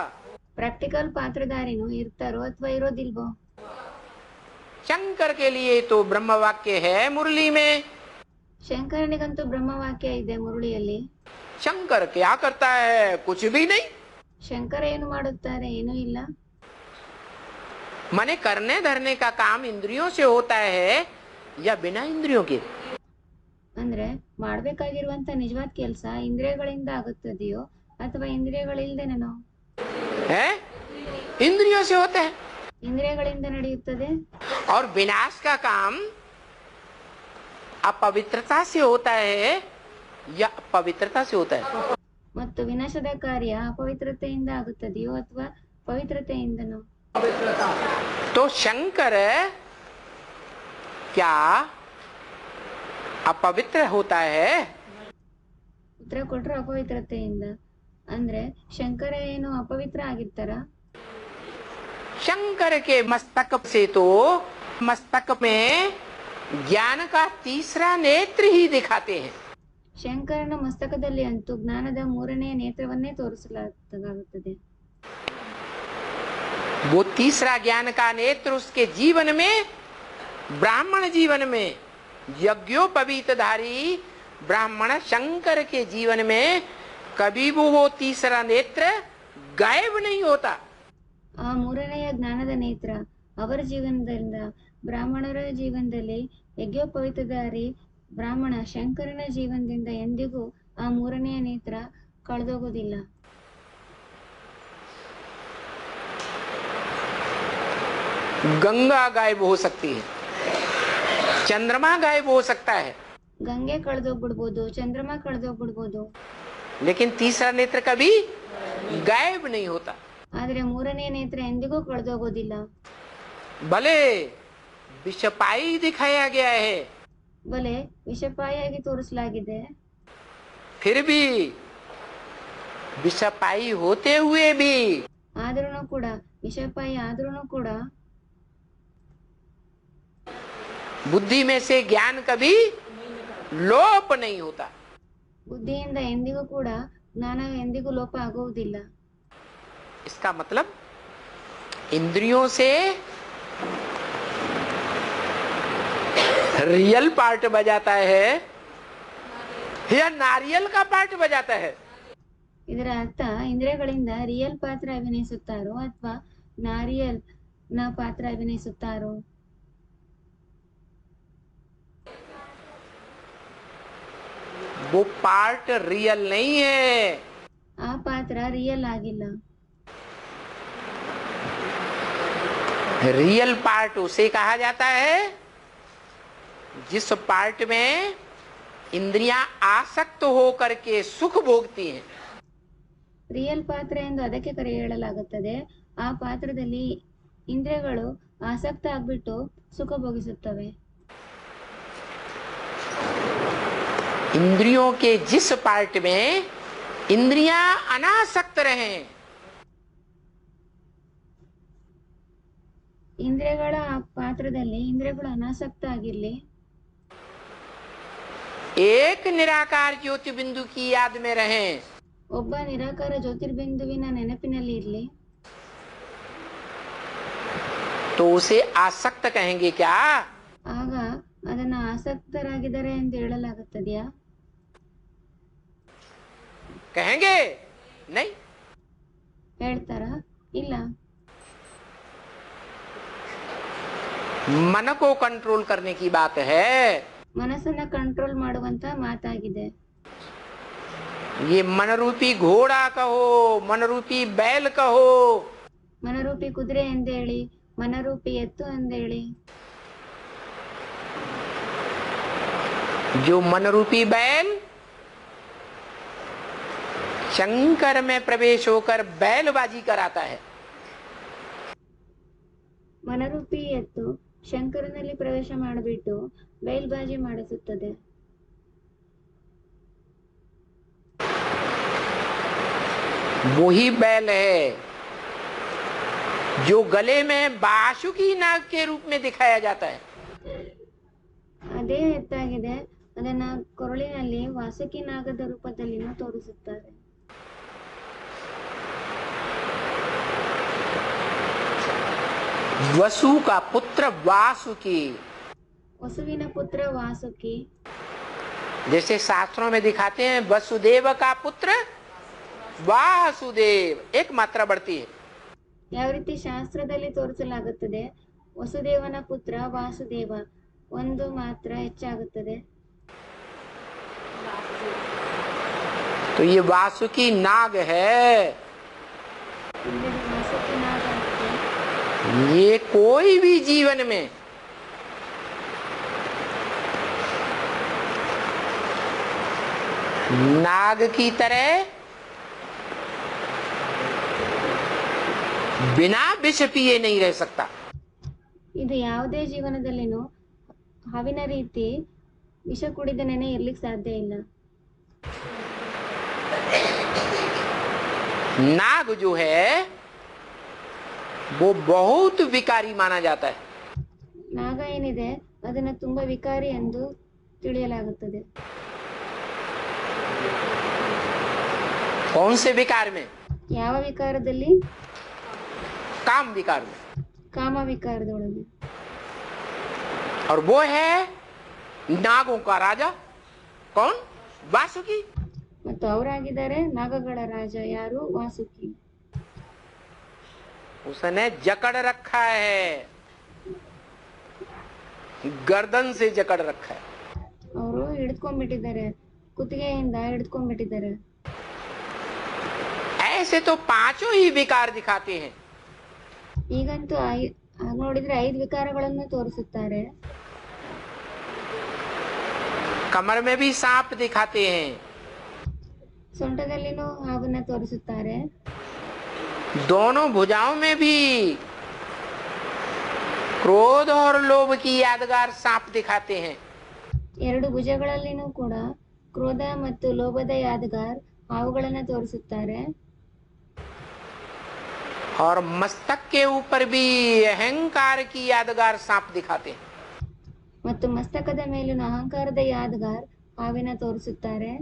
ಪ್ರಾಕ್ಟಿಕಲ್ ಪಾತ್ರಧಾರಿನೂ ಇರ್ತಾರೋ ಅಥವಾ ಇರೋದಿಲ್ವೋ? शंकर के लिए तो ब्रह्म वाक्य है मुरली में। ಶಂಕರನಿಗಂತೂ ಬ್ರಹ್ಮವಾಕ್ಯ ಇದೆ ಮುರುಳಿಯಲ್ಲಿ. शंकर क्या करता है? कुछ भी नहीं। ಶಂಕರ ಏನು ಮಾಡುತ್ತಾರೆ? ಏನೂ ಇಲ್ಲ. माने करने धरने का काम इंद्रियों से होता है या बिना इंद्रियों के? ಅಂದ್ರೆ ಮಾಡ್ಬೇಕಾಗಿರುವಂತ ನಿಜವಾದ ಕೆಲಸ ಇಂದ್ರಿಯಗಳಿಂದ ಆಗುತ್ತದೆಯೋ ಅಥವಾ ಇಂದ್ರಿಯಗಳಿಲ್ದೇನೋ? है इंद्रियों से होता है। ಇಂದ್ರಿಯಗಳಿಂದ ನಡೆಯುತ್ತದೆ. और विनाश का काम अपवित्रता से होता है या पवित्रता से होता है? ಮತ್ತು ವಿನಾಶದ ಕಾರ್ಯ ಅಪವಿತ್ರತೆಯಿಂದ ಆಗುತ್ತದೆಯೋ ಅಥವಾ ಪವಿತ್ರತೆಯಿಂದನೋ? तो शंकर क्या अपवित्र होता है? ಉತ್ತರ ಕೊಟ್ರು ಅಪವಿತ್ರತೆಯಿಂದ. ಅಂದ್ರೆ ಶಂಕರ ಏನು ಅಪವಿತ್ರ ಆಗಿರ್ತಾರ? शंकर के मस्तक से तो मस्तक में ज्ञान का तीसरा नेत्र ही दिखाते हैं. ಶಂಕರನ ಮಸ್ತಕದಲ್ಲಿ ಅಂತೂ ಜ್ಞಾನದ ಮೂರನೆಯ ನೇತ್ರವನ್ನೇ ತೋರಿಸಲಾಗುತ್ತದೆ. वो तीसरा ज्ञान का नेत्र उसके जीवन में, ब्राह्मण जीवन में, यज्ञोपवीतधारी ब्राह्मण शंकर के जीवन में कभी वो तीसरा नेत्र गायब नहीं होता. ಆ ಮೂರನೆಯ ಜ್ಞಾನದ ನೇತ್ರ ಅವರ ಜೀವನದಿಂದ, ಬ್ರಾಹ್ಮಣರ ಜೀವನದಲ್ಲಿ ಯಜ್ಞೋಪವೀತಧಾರಿ ಬ್ರಾಹ್ಮಣ ಶಂಕರನ ಜೀವನದಿಂದ ಎಂದಿಗೂ ಆ ಮೂರನೆಯ ನೇತ್ರ ಕಳೆದೋಗೋದಿಲ್ಲ. गंगा गायब हो सकती है, चंद्रमा गायब हो सकता है, ಗಂಗೆ ಕಳೆದೋಗ್ಬಿಡ್ಬೋದು, ಚಂದ್ರಮ ಕಳೆದೋಗ್ಬಿಡ್ಬೋದು, लेकिन तीसरा नेत्र कभी गायब नहीं होता. ಆದ್ರೆ ಮೂರನೆಯ ನೇತ್ರ ಎಂದಿಗೂ ಕಳೆದೋಗೋದಿಲ್ಲ. भले विषपाई दिखाया गया है, ಬಲೆ ವಿಷಪಾಯಿಯಾಗಿ ತೋರಿಸಲಾಗಿದೆ, फिर भी विषपाई होते हुए भी ಆದ್ರೂ ಕೂಡ, ವಿಷಪಾಯಿ ಆದ್ರೂ ಕೂಡ बुद्धि में से ज्ञान कभी लोप नहीं होता. ಬುದ್ಧಿಯಿಂದ ಎಂದಿಗೂ ಕೂಡ ಜ್ಞಾನ ಎಂದಿಗೂ ಲೋಪ ಆಗುವುದಿಲ್ಲ. इसका मतलब इंद्रियों से रियल पार्ट बजाता है या नारियल का पार्ट बजाता है? ಇದರ ಅರ್ಥ ಇಂದ್ರಿಯಗಳಿಂದ ರಿಯಲ್ ಪಾತ್ರ ಅಭಿನಯಿಸುತ್ತಾರೋ ಅಥವಾ ನಾರಿಯಲ್ ನ ಪಾತ್ರ ಅಭಿನಯಿಸುತ್ತಾರೋ? वो पार्ट रियल नहीं है. ಆ ಪಾತ್ರ ರಿಯಲ್ ಆಗಿಲ್ಲ. रियल पार्ट उसे कहा जाता है जिस पार्ट में इंद्रियां आसक्त होकर के सुख भोगती हैं. ರಿಯಲ್ ಪಾತ್ರ ಎಂದು ಅದಕ್ಕೆ ಕರೆ ಹೇಳಲಾಗುತ್ತದೆ. ಆ ಪಾತ್ರದಲ್ಲಿ ಇಂದ್ರಿಯಗಳು ಆಸಕ್ತ ಆಗ್ಬಿಟ್ಟು ಸುಖ ಭೋಗಿಸುತ್ತವೆ. इंद्रियों के जिस पार्ट में इंद्रियां अनासक्त रहें, ಇಂದ್ರಿಯಗಳ ಆ ಪಾತ್ರದಲ್ಲಿ ಇಂದ್ರಿಯಗಳು ಅನಾಸಕ್ತ ಆಗಿರ್ಲಿ, एक निराकार ज्योति बिंदु की याद में रहें, ಒಬ್ಬ ನಿರಾಕಾರ ಜ್ಯೋತಿರ್ಬಿಂದುವಿನ ನೆನಪಿನಲ್ಲಿ ಇರ್ಲಿ, तो उसे आसक्त कहेंगे क्या? ಆಗ ಅದನ್ನ ಆಸಕ್ತರಾಗಿದ್ದಾರೆ ಎಂದು ಹೇಳಲಾಗುತ್ತದೆಯಾ? कहेंगे नहीं. ಹೇಳ್ತಾರ? ಇಲ್ಲ. मन को कंट्रोल करने की बात है. ಮನಸ್ಸನ್ನ ಕಂಟ್ರೋಲ್ ಮಾಡುವಂತ ಮಾತಾಗಿದೆ. ये मन रूपी घोड़ा कहो, मन रूपी बैल कहो, ಮನರೂಪಿ ಕುದುರೆ ಎಂದೇಳಿ, ಮನರೂಪಿ ಎತ್ತು ಎಂದೇಳಿ, जो मन रूपी बैल शंकर में प्रवेश होकर बैलबाजी कराता है, ಮನರೂಪಿ ಎತ್ತು ಶಂಕರನಲ್ಲಿ ಪ್ರವೇಶ ಮಾಡಿಬಿಟ್ಟು ಬಯಲ್ಬಾಜಿ ಮಾಡಿಸುತ್ತದೆ. वही बैल है जो गले में बासुकी नाग के रूप में दिखाया जाता है. ಅದೇ ಎತ್ತಾಗಿದೆ, ಅದನ್ನ ಕೊರಳಿನಲ್ಲಿ ವಾಸುಕಿ ನಾಗದ ರೂಪದಲ್ಲಿನೂ ತೋರಿಸುತ್ತಾರೆ. वसु का पुत्र वासुकी, ವಸುವಿನ ಪುತ್ರ ವಾಸುಕಿ, जैसे शास्त्रों में दिखाते हैं वसुदेव का पुत्र वासुदेव, एक मात्रा बढ़ती है. ಯಾವ ರೀತಿ ಶಾಸ್ತ್ರದಲ್ಲಿ ತೋರಿಸಲಾಗುತ್ತದೆ, ವಸುದೇವನ ಪುತ್ರ ವಾಸುದೇವ, ಒಂದು ಮಾತ್ರ ಹೆಚ್ಚಾಗುತ್ತದೆ. तो ये वासुकी नाग है. ಇಲ್ಲಿ ವಾಸುಕಿ ನಾಗ ಆಗುತ್ತೆ. ये कोई भी जीवन में नाग की तरह बिना विष पिए नहीं रह सकता। ಇದು ಯಾವುದೇ ಜೀವನದಲ್ಲಿನೂ ಹಾವಿನ ರೀತಿ ವಿಷ ಕುಡಿದ ನೆನೆ ಇರ್ಲಿಕ್ಕೆ ಸಾಧ್ಯ ಇಲ್ಲ. नाग जो है वो बहुत विकारी माना जाता है। ನಾಗ ಏನಿದೆ ಅದನ್ನ ತುಂಬಾ ವಿಕಾರಿ ಎಂದು ತಿಳಿಯಲಾಗುತ್ತದೆ. कौन से विकार में? ಯಾವ ವಿಕಾರದಲ್ಲಿ? काम विकार में। ಕಾಮ ವಿಕಾರದೊಳಗೆ. और वो है नागों का राजा कौन? वासुकी। ಮತ್ತು ಅವರಾಗಿದ್ದಾರೆ ನಾಗಗಳ ರಾಜ ಯಾರು? ವಾಸುಕಿ. उसने जकड़ रखा है, गर्दन से जकड़ रखा है। ಅವರು ಹಿಡಿದುಕೊಂಡ್ಬಿಟ್ಟಿದ್ದಾರೆ, ಕುತ್ತಿಗೆಯಿಂದ ಹಿಡಿದುಕೊಂಡ್ಬಿಟ್ಟಿದ್ದಾರೆ. ऐसे तो पांचों ही विकार दिखाते हैं। ಈಗಂತೂ ನೋಡಿದ್ರೆ 5 ವಿಕಾರಗಳನ್ನು ತೋರಿಸುತ್ತಾರೆ. कमर में भी सांप दिखाते हैं, ಸೊಂಟದಲ್ಲಿನೂ ಹಾವನ್ನ ತೋರಿಸುತ್ತಾರೆ. दोनों भुजाओं में भी क्रोध और लोभ की यादगार सांप दिखाते हैं। ಎರಡು ಭುಜಗಳಲ್ಲಿನೂ ಕೂಡ ಕ್ರೋಧ ಮತ್ತು ಲೋಭದ ಯಾದಗಾರ್ ಹಾವುಗಳನ್ನ ತೋರಿಸುತ್ತಾರೆ. और मस्तक के ऊपर भी अहंकार की यादगार सांप दिखाते हैं। ಮತ್ತು ಮಸ್ತಕದ ಮೇಲಿನ ಅಹಂಕಾರದ ಯಾದಗಾರ್ ಹಾವಿನ ತೋರಿಸುತ್ತಾರೆ.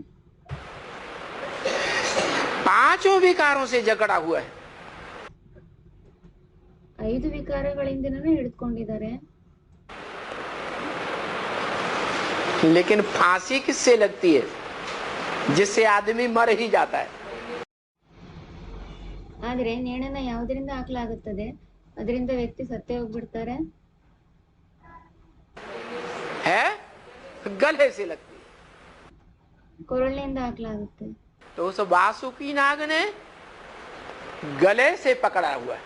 पांचों विकारों से जकड़ा हुआ है। 5 ವಿಕಾರಗಳಿಂದನೂ ಹಿಡಿದುಕೊಂಡಿದ್ದಾರೆ. लेकिन फांसी किससे लगती है? जिससे आदमी मर ही जाता है। ಆದ್ರೆ ನೇಣನ್ನ ಯಾವುದರಿಂದ ಹಾಕಲಾಗುತ್ತದೆ? ಅದರಿಂದ ವ್ಯಕ್ತಿ ಸತ್ತೇ ಹೋಗ್ಬಿಡ್ತಾರೆ. है गले से लगती है। ಕೊರಳಿನಿಂದ ಹಾಕಲಾಗುತ್ತೆ. तो उस वासुकी नाग ने गले से पकड़ा हुआ है।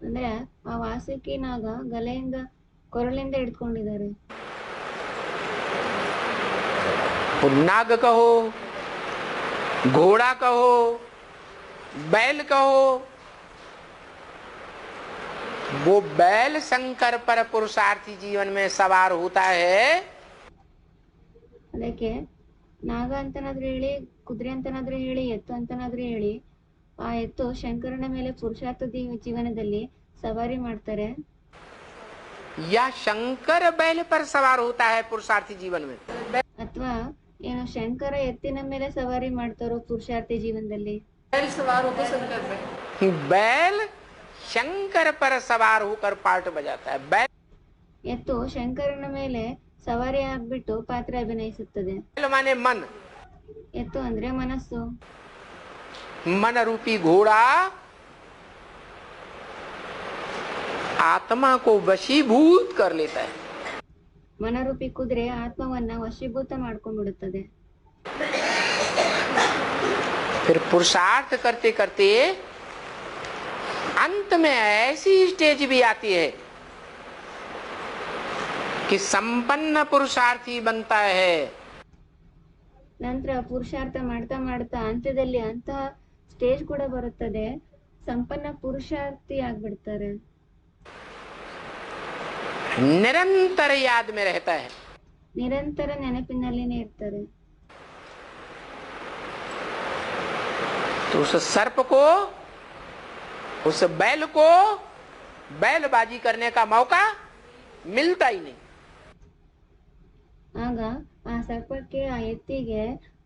ಅಂದ್ರೆ ಆ ವಾಸುಕಿ ನಾಗ ಗಲೆಯಿಂದ ಕೊರಳಿಂದ ಹಿಡ್ಕೊಂಡಿದ್ದಾರೆ. नाग कहो, घोड़ा कहो, बैल कहो, वो बैल शंकर पर पुरुषार्थी जीवन में सवार होता है। ಅದಕ್ಕೆ ನಾಗ ಅಂತನಾದ್ರೂ ಹೇಳಿ, ಕುದುರೆ ಅಂತನಾದ್ರೂ ಹೇಳಿ, ಎತ್ತು ಅಂತನಾದ್ರೂ ಹೇಳಿ, ಆ ಎತ್ತು ಶಂಕರನ ಮೇಲೆ ಪುರುಷಾರ್ಥ ಜೀವನದಲ್ಲಿ ಸವಾರಿ ಮಾಡ್ತಾರೆ. या शंकर बैल पर सवार होता है पुरुषार्थी जीवन में। ಅಥವಾ ಏನು ಶಂಕರ ಎತ್ತಿನ ಮೇಲೆ ಸವಾರಿ ಮಾಡ್ತಾರೋ ಪುರುಷಾರ್ಥಿ ಜೀವನದಲ್ಲಿ. बैल शंकर पर सवार होकर पार्ट बजाता है। बैल ಎತ್ತು ಶಂಕರನ ಮೇಲೆ ಸವಾರಿ ಆಗ್ಬಿಟ್ಟು ಪಾತ್ರ ಅಭಿನಯಿಸುತ್ತದೆ. माने मन, ಎತ್ತು ಅಂದ್ರೆ ಮನಸ್ಸು. मन रूपी घोड़ा आत्मा को वशीभूत कर लेता है। ಮನರೂಪಿ ಕುದುರೆ ಆತ್ಮವನ್ನ ವಶೀಭೂತ ಮಾಡ್ಕೊಂಡ್ಬಿಡುತ್ತದೆ. फिर पुरुषार्थ करते करते अंत में ऐसी स्टेज भी आती है कि संपन्न पुरुषार्थी बनता है। ನಂತರ ಪುರುಷಾರ್ಥ ಮಾಡ್ತಾ ಮಾಡ್ತಾ ಅಂತ್ಯದಲ್ಲಿ ಅಂತಹ ಸ್ಟೇಜ್ ಕೂಡ ಬರುತ್ತದೆ, ಸಂಪನ್ನ ಪುರುಷಾರ್ಥಿ ಆಗ್ಬಿಡ್ತಾರೆ. निरंतर याद में रहता है। ನಿರಂತರ ನೆನಪಿನಲ್ಲಿನೇ ಇರ್ತಾರೆ. तो उस सर्प को, उस बैल को बैलबाजी करने का मौका मिलता ही नहीं। ಆಗ ಆ ಸರ್ಪಕ್ಕೆ, ಆ ಎತ್ತಿಗೆ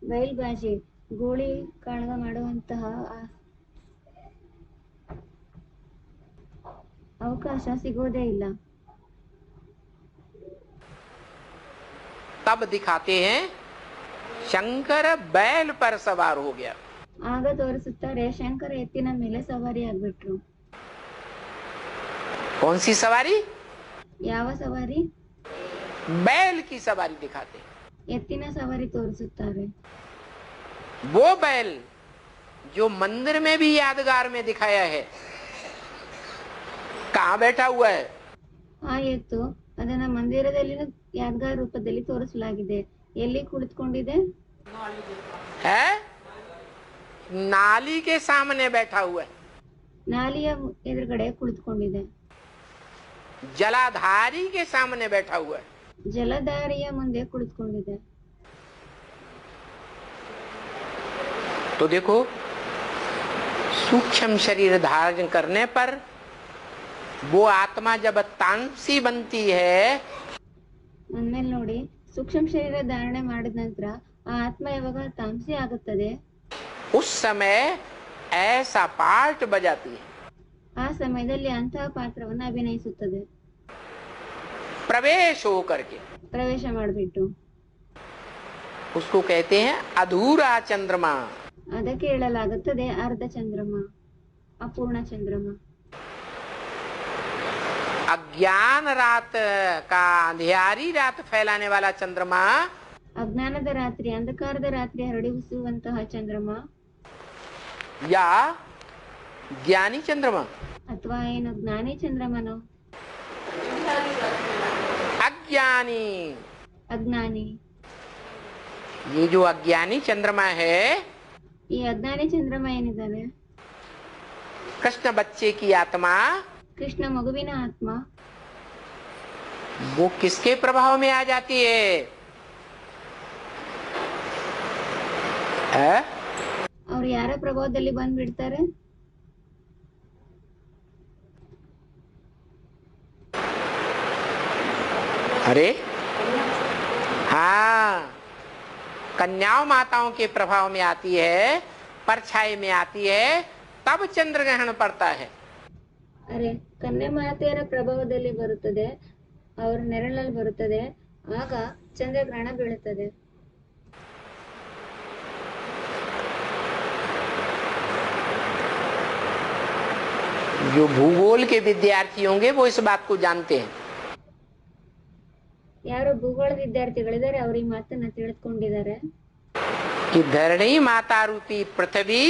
ಬಯಲ್ಬಾಜಿ ಗೋಳಿ ಕಾಳಗ ಮಾಡುವಂತಹ ಅವಕಾಶ ಸಿಗೋದೇ ಇಲ್ಲ. तब दिखाते हैं शंकर बैल पर सवार हो गया। ಆಗ ತೋರಿಸುತ್ತಾರೆ ಶಂಕರ ಎತ್ತಿನ ಮೇಲೆ ಸವಾರಿ ಆಗ್ಬಿಟ್ರು. कौन सी सवारी? ಯಾವ ಸವಾರಿ? बैल की सवारी दिखाते हैं। ಎತ್ತಿನ ಸವಾರಿ ತೋರಿಸುತ್ತಾರೆ. वो बैल जो मंदिर में भी यादगार में दिखाया है, कहाँ बैठा हुआ है? ಆ ಎತ್ತು ಅದನ್ನ ಮಂದಿರದಲ್ಲಿನ ಯಾದಗಾರ ರೂಪದಲ್ಲಿ ತೋರಿಸಲಾಗಿದೆ. ಎಲ್ಲಿ ಕುಳಿತುಕೊಂಡಿದೆ? है नाली के सामने बैठा हुआ है। ನಾಲಿಯ ಎದುರುಗಡೆ ಕುಳಿತುಕೊಂಡಿದೆ. जलाधारी के सामने बैठा हुआ है. ಜಲಧಾರಿಯ ಮುಂದೆ ಕುಳಿತುಕೊಂಡಿದೆ. तो देखो, सूक्ष्म शरीर धारण करने पर वो आत्मा जब तामसी बनती है, ಅಂದ್ಮೇಲೆ ನೋಡಿ, ಸೂಕ್ಷ್ಮ ಶರೀರ ಧಾರಣೆ ಮಾಡಿದ ನಂತರ ಆ ಆತ್ಮ ಯಾವಾಗ ತಾಮಸಿ ಆಗುತ್ತದೆ, उस समय ऐसा पार्ट बजाती है. ಆ ಸಮಯದಲ್ಲಿ ಅಂತಹ ಪಾತ್ರವನ್ನು ಅಭಿನಯಿಸುತ್ತದೆ. प्रवेश होकर के ಪ್ರವೇಶ ಮಾಡಿಬಿಟ್ಟು उसको कहते हैं अधूरा चंद्रमा. ಅದಕ್ಕೆ ಹೇಳಲಾಗುತ್ತದೆ ಅರ್ಧ ಚಂದ್ರಮ, ಅಪೂರ್ಣ ಚಂದ್ರಮ. अज्ञान रात का अंधियारी रात फैलाने वाला चंद्रमा, ಅಜ್ಞಾನದ ರಾತ್ರಿ, ಅಂಧಕಾರದ ರಾತ್ರಿ ಹರಡಿಸುವಂತಹ ಚಂದ್ರಮ, या ज्ञानी चंद्रमा. ಅಥವಾ ಏನು ಜ್ಞಾನಿ ಚಂದ್ರಮನೋ अज्ञानी, ಅಜ್ಞಾನಿ. ये जो अज्ञानी चंद्रमा है, ಈ ಅಜ್ಞಾನಿ ಚಂದ್ರಮ ಏನಿದ್ದಾನೆ, कृष्ण बच्चे की आत्मा, ಕೃಷ್ಣ ಮಗುವಿನ ಆತ್ಮ, वो किसके प्रभाव में आ जाती है? ಅವ್ರು ಯಾರ ಪ್ರಭಾವದಲ್ಲಿ ಬಂದ್ಬಿಡ್ತಾರೆ? अरे हाँ, कन्याओं माताओं के प्रभाव में आती है, परछाई में आती है, तब चंद्र ग्रहण पड़ता है. ಅರೆ, ಕನ್ಯಾ ಮಾತೆಯರ ಪ್ರಭಾವದಲ್ಲಿ ಬರುತ್ತದೆ, ಅವ್ರ ನೆರಳಲ್ಲಿ ಬರುತ್ತದೆ, ಆಗ ಚಂದ್ರಗ್ರಹಣ ಬೀಳುತ್ತದೆ. जो भूगोल के विद्यार्थी होंगे वो इस बात को जानते हैं. ಯಾರು ಭೂಗೋಳ ವಿದ್ಯಾರ್ಥಿಗಳಿದ್ದಾರೆ ಅವ್ರು ಈ ಮಾತನ್ನ ತಿಳಿದುಕೊಂಡಿದ್ದಾರೆ. कि धरणी माता रूपी पृथ्वी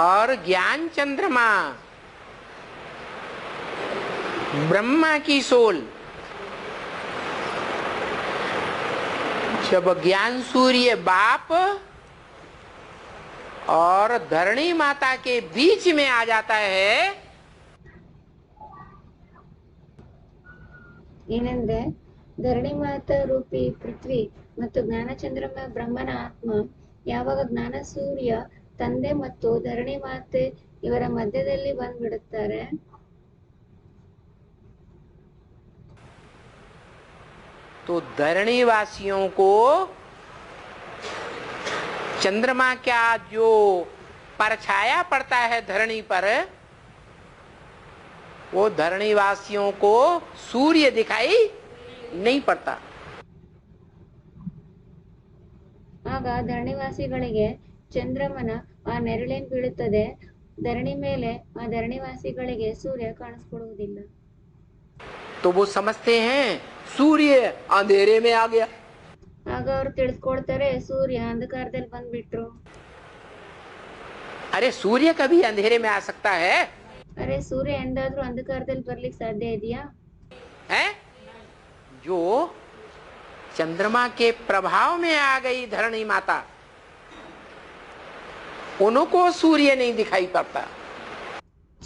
और ज्ञान चंद्रमा, ब्रह्मा की सोल, जब ज्ञान सूर्य बाप और धरणी माता के बीच में आ जाता है, ಏನಂದ್ರೆ ಧರಣಿ ಮಾತಾ ರೂಪಿ ಪೃಥ್ವಿ ಮತ್ತು ಜ್ಞಾನ ಚಂದ್ರಮ ಬ್ರಹ್ಮನ ಆತ್ಮ ಯಾವಾಗ ಜ್ಞಾನ ಸೂರ್ಯ ತಂದೆ ಮತ್ತು ಧರಣಿ ಮಾತೆ ಇವರ ಮಧ್ಯದಲ್ಲಿ ಬಂದ್ಬಿಡುತ್ತಾರೆ, तो धरणी वासियों को चंद्रमा का जो परछाया पड़ता है धरणी पर, वो धरणी वासियों को सूर्य दिखाई नहीं पड़ता. ಆಗ ಧರಣಿವಾಸಿಗಳಿಗೆ ಚಂದ್ರಮನ ಆ ನೆರಳೇನ್ ಬೀಳುತ್ತದೆ ಧರಣಿ ಮೇಲೆ, ಆ ಧರಣಿವಾಸಿಗಳಿಗೆ ಸೂರ್ಯ ಕಾಣಿಸ್ಕೊಡುವುದಿಲ್ಲ. तो वो समझते हैं सूर्य अंधेरे में आ गया. ಆಗ ಅವ್ರು ತಿಳಿದುಕೊಳ್ತಾರೆ ಸೂರ್ಯ ಅಂಧಕಾರದಲ್ಲಿ ಬಂದ್ಬಿಟ್ರು. अरे सूर्य कभी अंधेरे में आ सकता है? ಅರೆ, ಸೂರ್ಯ ಎಂದಾದ್ರೂ ಅಂಧಕಾರದಲ್ಲಿ ಬರ್ಲಿಕ್ಕೆ ಸಾಧ್ಯ ಇದೆಯಾ? है? जो चंद्रमा के प्रभाव में आ गई धरणी माता, उनको सूर्य नहीं दिखाई पड़ता.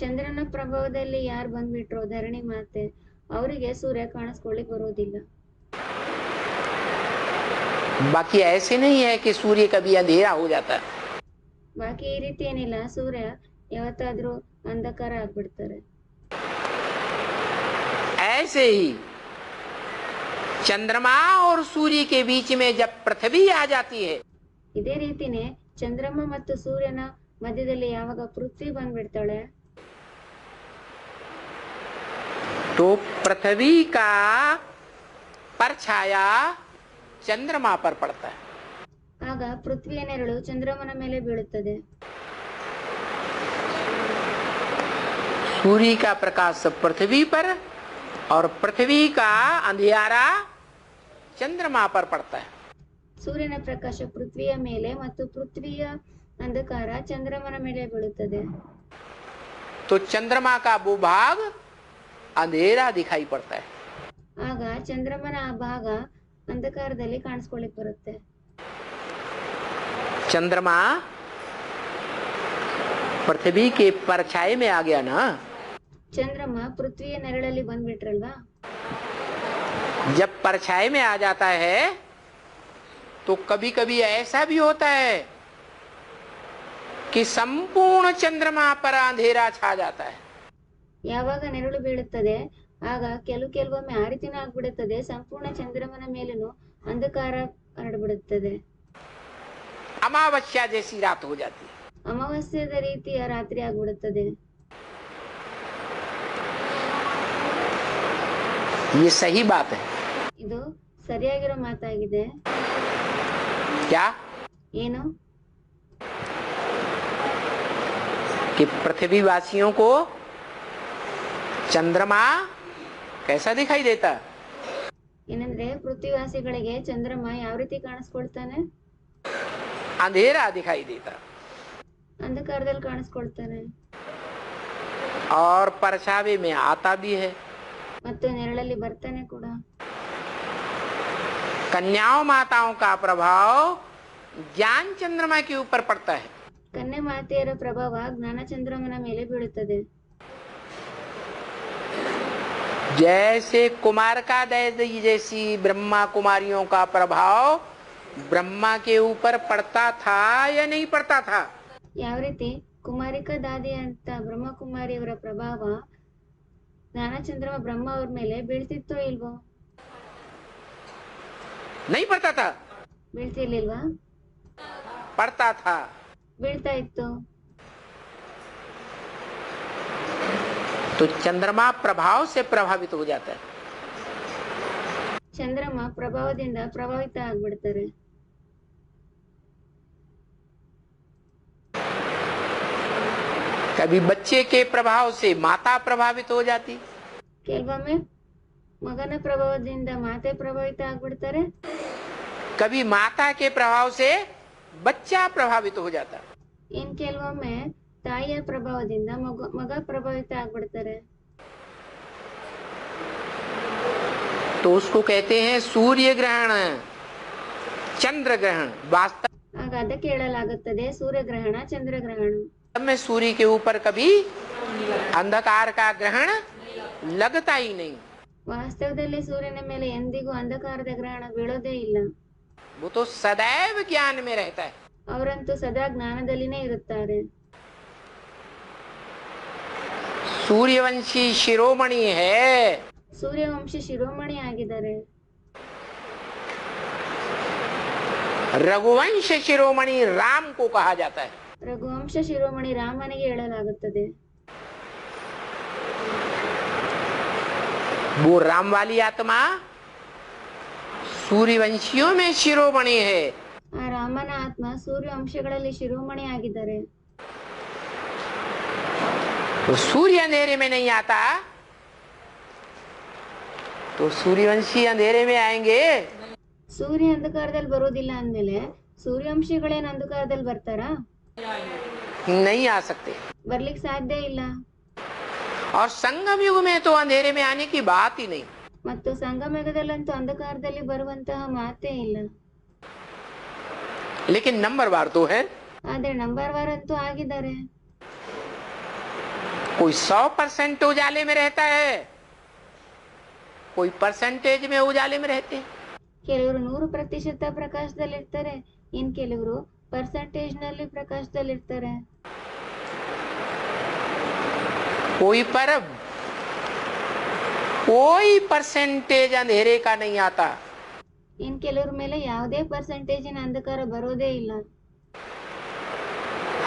ಚಂದ್ರನ ಪ್ರಭಾವದಲ್ಲಿ ಯಾರು ಬಂದ್ಬಿಟ್ರೋ ಧರಣಿ ಮಾತೆ, ಅವರಿಗೆ ಸೂರ್ಯ ಕಾಣಿಸ್ಕೊಳ್ಳಿಕ್ ಬರೋದಿಲ್ಲ. बाकी ऐसे नहीं है कि सूर्य कभी अंधेरा हो जाता है. ಬಾಕಿ ಈ ರೀತಿ ಏನಿಲ್ಲ, ಸೂರ್ಯ ಯಾವತ್ತಾದ್ರೂ ಅಂಧಕಾರ ಆಗ್ಬಿಡ್ತಾರೆ. ऐसे ही चंद्रमा और सूर्य के बीच में जब पृथ्वी आ जाती है, ಇದೇ ರೀತಿನೇ ಚಂದ್ರಮ ಮತ್ತು ಸೂರ್ಯನ ಮಧ್ಯದಲ್ಲಿ ಯಾವಾಗ ಪೃಥ್ವಿ ಬಂದ್ಬಿಡ್ತಾಳೆ, तो पृथ्वी का परछाया चंद्रमा पर पड़ता है. ಆಗ ಪೃಥ್ವಿಯ ನೆರಳು ಚಂದ್ರಮನ ಮೇಲೆ ಬೀಳುತ್ತದೆ. सूर्य का प्रकाश पृथ्वी पर और पृथ्वी का अंधियारा चंद्रमा पर पड़ता है. ಸೂರ್ಯನ ಪ್ರಕಾಶ ಪೃಥ್ವಿಯ ಮೇಲೆ ಮತ್ತು ಪೃಥ್ವಿಯ ಅಂಧಕಾರ ಚಂದ್ರಮನ ಮೇಲೆ ಬೀಳುತ್ತದೆ. तो चंद्रमा का वो भाग अंधेरा दिखाई पड़ता है. ಆಗ ಚಂದ್ರಮನ ಆ ಭಾಗ ಅಂಧಕಾರದಲ್ಲಿ ಕಾಣಿಸ್ಕೊಳ್ಳಿಕ್ ಬರುತ್ತೆ. चंद्रमा पृथ्वी के परछाई में आ गया ना। ಚಂದ್ರಮ ಪೃಥ್ವಿಯ ನೆರಳಲ್ಲಿ ಬಂದ್ಬಿಟ್ರಲ್ವಾ. जब परछाई में आ जाता है तो कभी कभी ऐसा भी होता है कि संपूर्ण चंद्रमा पर अंधेरा छा जाता है. ಯಾವಾಗ ನೆರಳು ಬೀಳುತ್ತದೆ ಆಗ ಕೆಲವೊಮ್ಮೆ ಆ ರೀತಿನೂ ಆಗ್ಬಿಡುತ್ತದೆ, ಸಂಪೂर्ण ಚಂದ್ರಮನ ಮೇಲೂ ಅಂಧಕಾರ ಹರಡ್ಬಿಡುತ್ತದೆ. अमावस्या जैसी रात हो जाती है. ಅಮಾವಾಸ್ಯದ ರೀತಿಯ ರಾತ್ರಿ ಆಗ್ಬಿಡುತ್ತದೆ. ये सही बात है. ಇದು ಸರಿಯಾಗಿರೋ ಮಾತಾಗಿದೆ. क्या? ಏನು? कि पृथ्वीवासियों को चंद्रमा कैसा दिखाई देता? ಏನಂದ್ರೆ ಪೃಥ್ವಿವಾಸಿಗಳಿಗೆ ಚಂದ್ರಮ ಯಾವ ರೀತಿ ಕಾಣಿಸ್ಕೊಳ್ತಾನೆ? अंधेरा दिखाई देता. ಅಂಧಕಾರದಲ್ಲಿ ಕಾಣಿಸ್ಕೊಳ್ತಾನೆ. और परछावे में आता भी है. ಮತ್ತು ನೆರಳಲ್ಲಿ ಬರ್ತಾನೆ ಕೂಡ. कन्याओं माताओं का प्रभाव ज्ञान चंद्रमा के ऊपर पड़ता है. ಕನ್ಯಾ ಮಾತೆಯರ ಪ್ರಭಾವ ಜ್ಞಾನ ಚಂದ್ರಮನ ಮೇಲೆ ಬೀಳುತ್ತದೆ. जैसे कुमार का दैदी जैसी ब्रह्मा कुमारियों का प्रभाव ब्रह्मा के ऊपर पड़ता था या नहीं पड़ता था? ಯಾವ ರೀತಿ ಕುಮಾರಿಕಾ ದಾದಿ ಅಂತ ಬ್ರಹ್ಮಕುಮಾರಿಯವರ ಪ್ರಭಾವ ಜ್ಞಾನ ಚಂದ್ರಮ ಬ್ರಹ್ಮ ಅವ್ರ ಮೇಲೆ ಬೀಳ್ತಿತ್ತೋ ಇಲ್ವೋ? नहीं पड़ता था. ಬೀಳ್ತಿರ್ಲಿಲ್ವಾ? पड़ता था. ಬೀಳ್ತಾ ಇತ್ತು. तो चंद्रमा प्रभाव से प्रभावित हो जाता है. ಚಂದ್ರಮ ಪ್ರಭಾವದಿಂದ ಪ್ರಭಾವಿತ ಆಗ್ಬಿಡ್ತಾರೆ. कभी बच्चे के प्रभाव से माता प्रभावित हो जाती. ಕೆಲವೊಮ್ಮೆ ಮಗನ ಪ್ರಭಾವದಿಂದ ಮಾತೆ ಪ್ರಭಾವಿತ ಆಗ್ಬಿಡ್ತಾರೆ. कभी माता के प्रभाव से बच्चा प्रभावित हो जाता. ಇನ್ ಕೆಲವೊಮ್ಮೆ ತಾಯಿಯ ಪ್ರಭಾವದಿಂದ ಮಗ ಪ್ರಭಾವಿತ ಆಗ್ಬಿಡ್ತಾರೆ. तो उसको कहते हैं सूर्य ग्रहण, चंद्र ग्रहण. वास्तव ಆಗ ಅದಕ್ಕೆ ಹೇಳಲಾಗುತ್ತದೆ ಸೂರ್ಯಗ್ರಹಣ, ಚಂದ್ರಗ್ರಹಣ. में सूर्य के ऊपर कभी अंधकार का ग्रहण लगता ही नहीं. ವಾಸ್ತವದಲ್ಲಿ ಸೂರ್ಯನ ಮೇಲೆ ಎಂದಿಗೂ ಅಂಧಕಾರದ ಗ್ರಹಣ ಬೀಳೋದೇ ಇಲ್ಲ. वो तो सदैव ज्ञान में रहता है. ಅವರಂತೂ ಸದಾ ಜ್ಞಾನದಲ್ಲಿನೇ ಇರುತ್ತಾರೆ. सूर्यवंशी शिरोमणि है. ಸೂರ್ಯವಂಶಿ ಶಿರೋಮಣಿ ಆಗಿದ್ದಾರೆ. रघुवंश शिरोमणि राम को कहा जाता है. ರಘುವಂಶ ಶಿರೋಮಣಿ ರಾಮನಿಗೆ ಹೇಳಲಾಗುತ್ತದೆ. वो राम वाली आत्मा सूर्यवंशियों में शिरोमणि है. ಆ ರಾಮನ ಆತ್ಮ ಸೂರ್ಯವಂಶಗಳಲ್ಲಿ ಶಿರೋಮಣಿ ಆಗಿದ್ದಾರೆ. तो सूर्य अंधेरे में नहीं आता तो सूर्यवंशी अंधेरे में आएंगे? ಸೂರ್ಯ ಅಂಧಕಾರದಲ್ಲಿ ಬರೋದಿಲ್ಲ ಅಂದ್ಮೇಲೆ ಸೂರ್ಯವಂಶಿಗಳೇನು ಅಂಧಕಾರದಲ್ಲಿ ಬರ್ತಾರಾ? नहीं आ सकते. ಬರ್ಲಿಕ್ಕೆ ಸಾಧ್ಯ ಇಲ್ಲ. और संगम युग में तो अंधेरे में आने की बात ही नहीं. ಮತ್ತು ಸಂಗಮಯುಗದಲ್ಲಂತೂ अंधकारದಲ್ಲಿ ಬರುವಂತಹ ಮಾತೇ ಇಲ್ಲ. लेकिन नंबर वार तो है. ಆದ್ರೆ ನಂಬರ್ ವಾರ್ ಅಂತೂ ಆಗಿದ್ದಾರೆ. कोई 100% उजाले में रहता है, कोई परसेंटेज में उजाले में रहते हैं. ಕೆಲವರು 100% ಪ್ರಕಾಶದಲ್ಲಿರ್ತಾರೆ, ಇನ್ ಕೆಲವರು ಪರ್ಸೆಂಟೇಜ್ ನಲ್ಲಿ ಪ್ರಕಾಶದಲ್ಲಿರ್ತಾರೆ. कोई पर कोई परसेंटेज अंधेरे का नहीं आता. ಇನ್ ಕೆಲವ್ರ ಮೇಲೆ ಯಾವುದೇ ಪರ್ಸೆಂಟೇಜಿನ ಅಂಧಕಾರ ಬರೋದೇ ಇಲ್ಲ.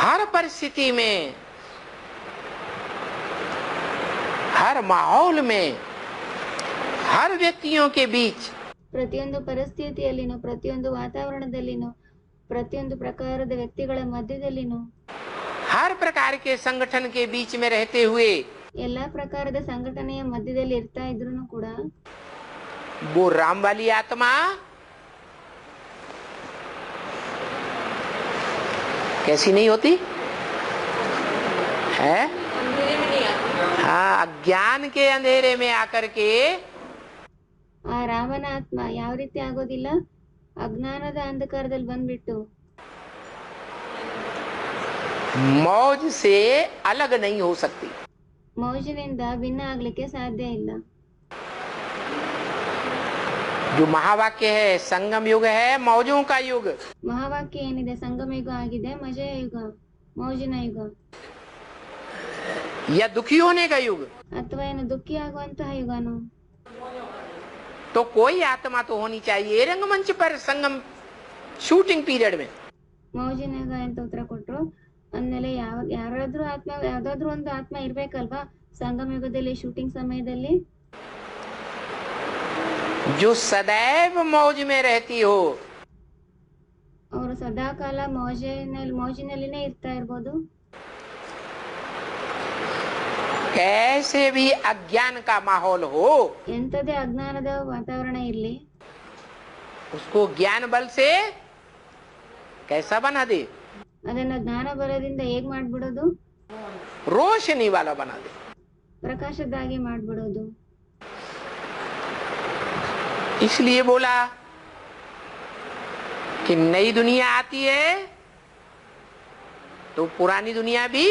हर परिस्थिति में, हर माहौल में, हर व्यक्तियों के बीच ಪ್ರತಿಯೊಂದು ಪರಿಸ್ಥಿತಿಯಲ್ಲಿನೂ, ಪ್ರತಿಯೊಂದು ವಾತಾವರಣದಲ್ಲಿನೂ, ಪ್ರತಿಯೊಂದು ಪ್ರಕಾರದ ವ್ಯಕ್ತಿಗಳ ಮಧ್ಯದಲ್ಲಿನೂ, हर प्रकार के संगठन के बीच में रहते हुए ಎಲ್ಲಾ ಪ್ರಕಾರದ ಸಂಘಟನೆಯ ಮಧ್ಯದಲ್ಲಿ ಇರ್ತಾ ಇದ್ರೂ ಕೂಡ वो राम वाली आत्मा कैसी नहीं होती है? हाँ, अज्ञान के अंधेरे में आकर के ಆ ರಾಮನ ಆತ್ಮ ಯಾವ ರೀತಿ ಆಗೋದಿಲ್ಲ, ಅಜ್ಞಾನದ ಅಂಧಕಾರದಲ್ಲಿ ಬಂದ್ಬಿಟ್ಟು मौज से अलग नहीं हो सकती। ಮೌಜಿನಿಂದ ಭಿನ್ನ ಆಗ್ಲಿಕ್ಕೆ ಸಾಧ್ಯ ಇಲ್ಲ. जो महावाक्य है संगम युग है मौजों का युग, ಮಹಾವಾಕ್ಯ ಏನಿದೆ ಸಂಗಮ ಯುಗ ಆಗಿದೆ, ಮಜೆಯ ಯುಗ, ಮೌಜಿನ ಯುಗ, या दुखी होने का युग। ಅಥವಾ ಏನು ದುಃಖಿ ಆಗುವಂತಹ ಯುಗನು. तो कोई आत्मा तो होनी चाहिए रंगमंच पर संगम शूटिंग पीरियड में। ಮೌಜಿನ ಯುಗ ಅಂತ ಉತ್ತರ ಕೊಟ್ರು. ಅಂದ್ಮೇಲೆ ಯಾರಾದ್ರೂ ಆತ್ಮ, ಯಾವ್ದಾದ್ರು ಒಂದು ಆತ್ಮ ಇರ್ಬೇಕಲ್ವಾ ಸಂಗಮ ಯುಗದಲ್ಲಿ, ಶೂಟಿಂಗ್ ಸಮಯದಲ್ಲಿ. जो सदैव मौज में रहती हो, ಅವರು ಸದಾ ಕಾಲ ಮೌಜಿನಲ್ಲಿನೇ ಇರ್ತಾ ಇರ್ಬೋದು. कैसे भी अज्ञान का माहौल हो, ಎಂತದೇ ಅಜ್ಞಾನದ ವಾತಾವರಣ ಇರ್ಲಿ, उसको ज्ञान बल से कैसा बना दे, ಅದನ್ನ ಜ್ಞಾನ ಬಲದಿಂದ ಹೇಗ್ ಮಾಡ್ಬಿಡೋದು, रोशनी वाला बना दे। ಪ್ರಕಾಶದಾಗಿ ಮಾಡ್ಬಿಡೋದು. इसलिए बोला कि नई दुनिया आती है तो पुरानी दुनिया भी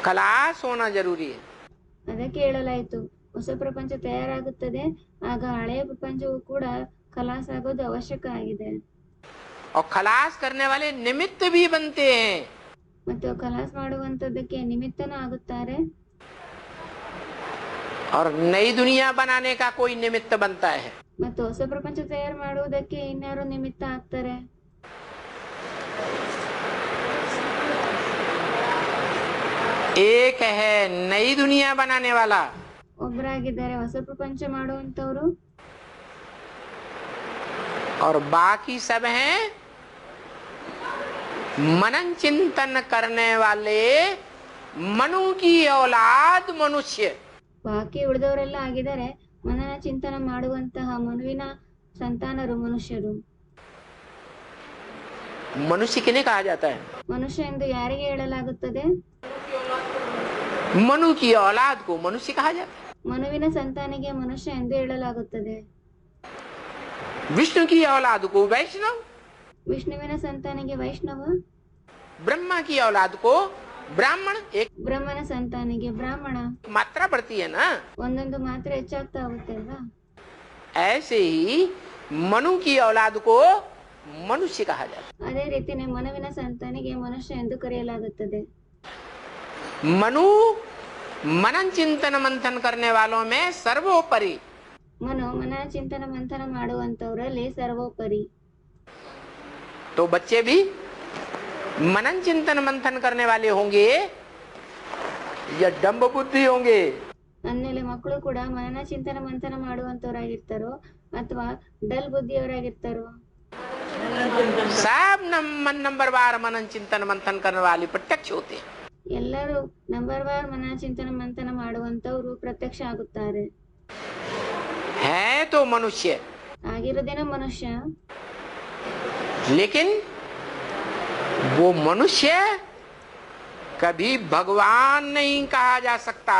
खलास होना जरूरी है। ಅದಕ್ಕೆ ಹೇಳಲಾಯ್ತು, ಹೊಸ ಪ್ರಪಂಚ ತಯಾರಾಗುತ್ತದೆ, ಆಗ ಹಳೆಯ ಪ್ರಪಂಚವು ಕೂಡ ಖಲಾಸ್ ಆಗೋದು ಅವಶ್ಯಕ ಆಗಿದೆ. और खलास करने वाले निमित्त भी बनते हैं। ಮತ್ತು ಖಲಾಸ್ ಮಾಡುವಂತದ್ದಕ್ಕೆ ನಿಮಿತ್ತನೂ ಆಗುತ್ತಾರೆ. और नई दुनिया बनाने का कोई निमित्त बनता है। ಮತ್ತು ಹೊಸ ಪ್ರಪಂಚ ತಯಾರು ಮಾಡುವುದಕ್ಕೆ ಇನ್ಯಾರು ನಿಮಿತ್ತ ಆಗ್ತಾರೆ. एक है नई दुनिया बनाने वाला, ಒಬ್ಬರಾಗಿದ್ದಾರೆ ಹೊಸ ಪ್ರಪಂಚ ಮಾಡುವಂತವ್ರು, और बाकी सब हैं मनन चिंतन करने वाले मनु की औलाद मनुष्य। ಬಾಕಿ ಉಳಿದವರೆಲ್ಲ ಆಗಿದ್ದಾರೆ ಮನನ ಚಿಂತನ ಮಾಡುವಂತಹ ಮನುವಿನ ಸಂತಾನರು, ಮನುಷ್ಯರು. मनुष्य किन्हें कहा जाता है? ಮನುಷ್ಯ ಎಂದು ಯಾರಿಗೆ ಹೇಳಲಾಗುತ್ತದೆ? मनु की औलाद को मनुष्य कहा जाता है। ಮನುವಿನ ಸಂತಾನಿಗೆ ಮನುಷ್ಯ ಎಂದು ಹೇಳಲಾಗುತ್ತದೆ. विष्णु की औलाद को वैष्णव, ವಿಷ್ಣುವಿನ ಸಂತಾನಿಗೆ ವೈಷ್ಣವ, ब्रह्मा की औलाद को ब्राह्मण। एक ಬ್ರಹ್ಮನ ಸಂತಾನಿಗೆ ಬ್ರಾಹ್ಮಣ. मात्रा बढ़ती है ना, ಒಂದೊಂದು ಮಾತ್ರ ಹೆಚ್ಚಾಗ್ತಾ ಹೋಗುತ್ತೆ ಅಲ್ವಾ? ऐसे ही मनु की औलाद को मनुष्य कहा जाता है। ಅದೇ ರೀತಿನೇ ಮನುವಿನ ಸಂತಾನಿಗೆ ಮನುಷ್ಯ ಎಂದು ಕರೆಯಲಾಗುತ್ತದೆ. मनु मनन चिंतन मंथन करने वालों में सर्वोपरि, ಮನು ಮನನ ಚಿಂತನ ಮಂಥನ ಮಾಡುವಂತವರಲ್ಲಿ ಸರ್ವೋಪರಿ. तो बच्चे भी मनन चिंतन मंथन करने वाले होंगे या डम्ब बुद्धि होंगे? ಅಂದಮೇಲೆ ಮಕ್ಕಳು ಕೂಡ ಮನನ ಚಿಂತನ ಮಂಥನ ಮಾಡುವಂತವರಾಗಿರ್ತಾರೋ ಅಥವಾ ಡಲ್ ಬುದ್ಧಿಯವರಾಗಿರ್ತಾರೋ? सब नंबरवार मनन चिंतन मंथन करने वाले प्रत्यक्ष होते हैं। ಎಲ್ಲರೂ ನಂಬರ್ ವಾರ್ ಮನನ ಚಿಂತನ ಮಂಥನ ಮಾಡುವಂತವ್ರು ಪ್ರತ್ಯಕ್ಷ ಆಗುತ್ತಾರೆ. है तो मनुष्य, ಆಗಿರೋದೇನೋ ಮನುಷ್ಯ, लेकिन वो मनुष्य कभी भगवान नहीं कहा जा सकता।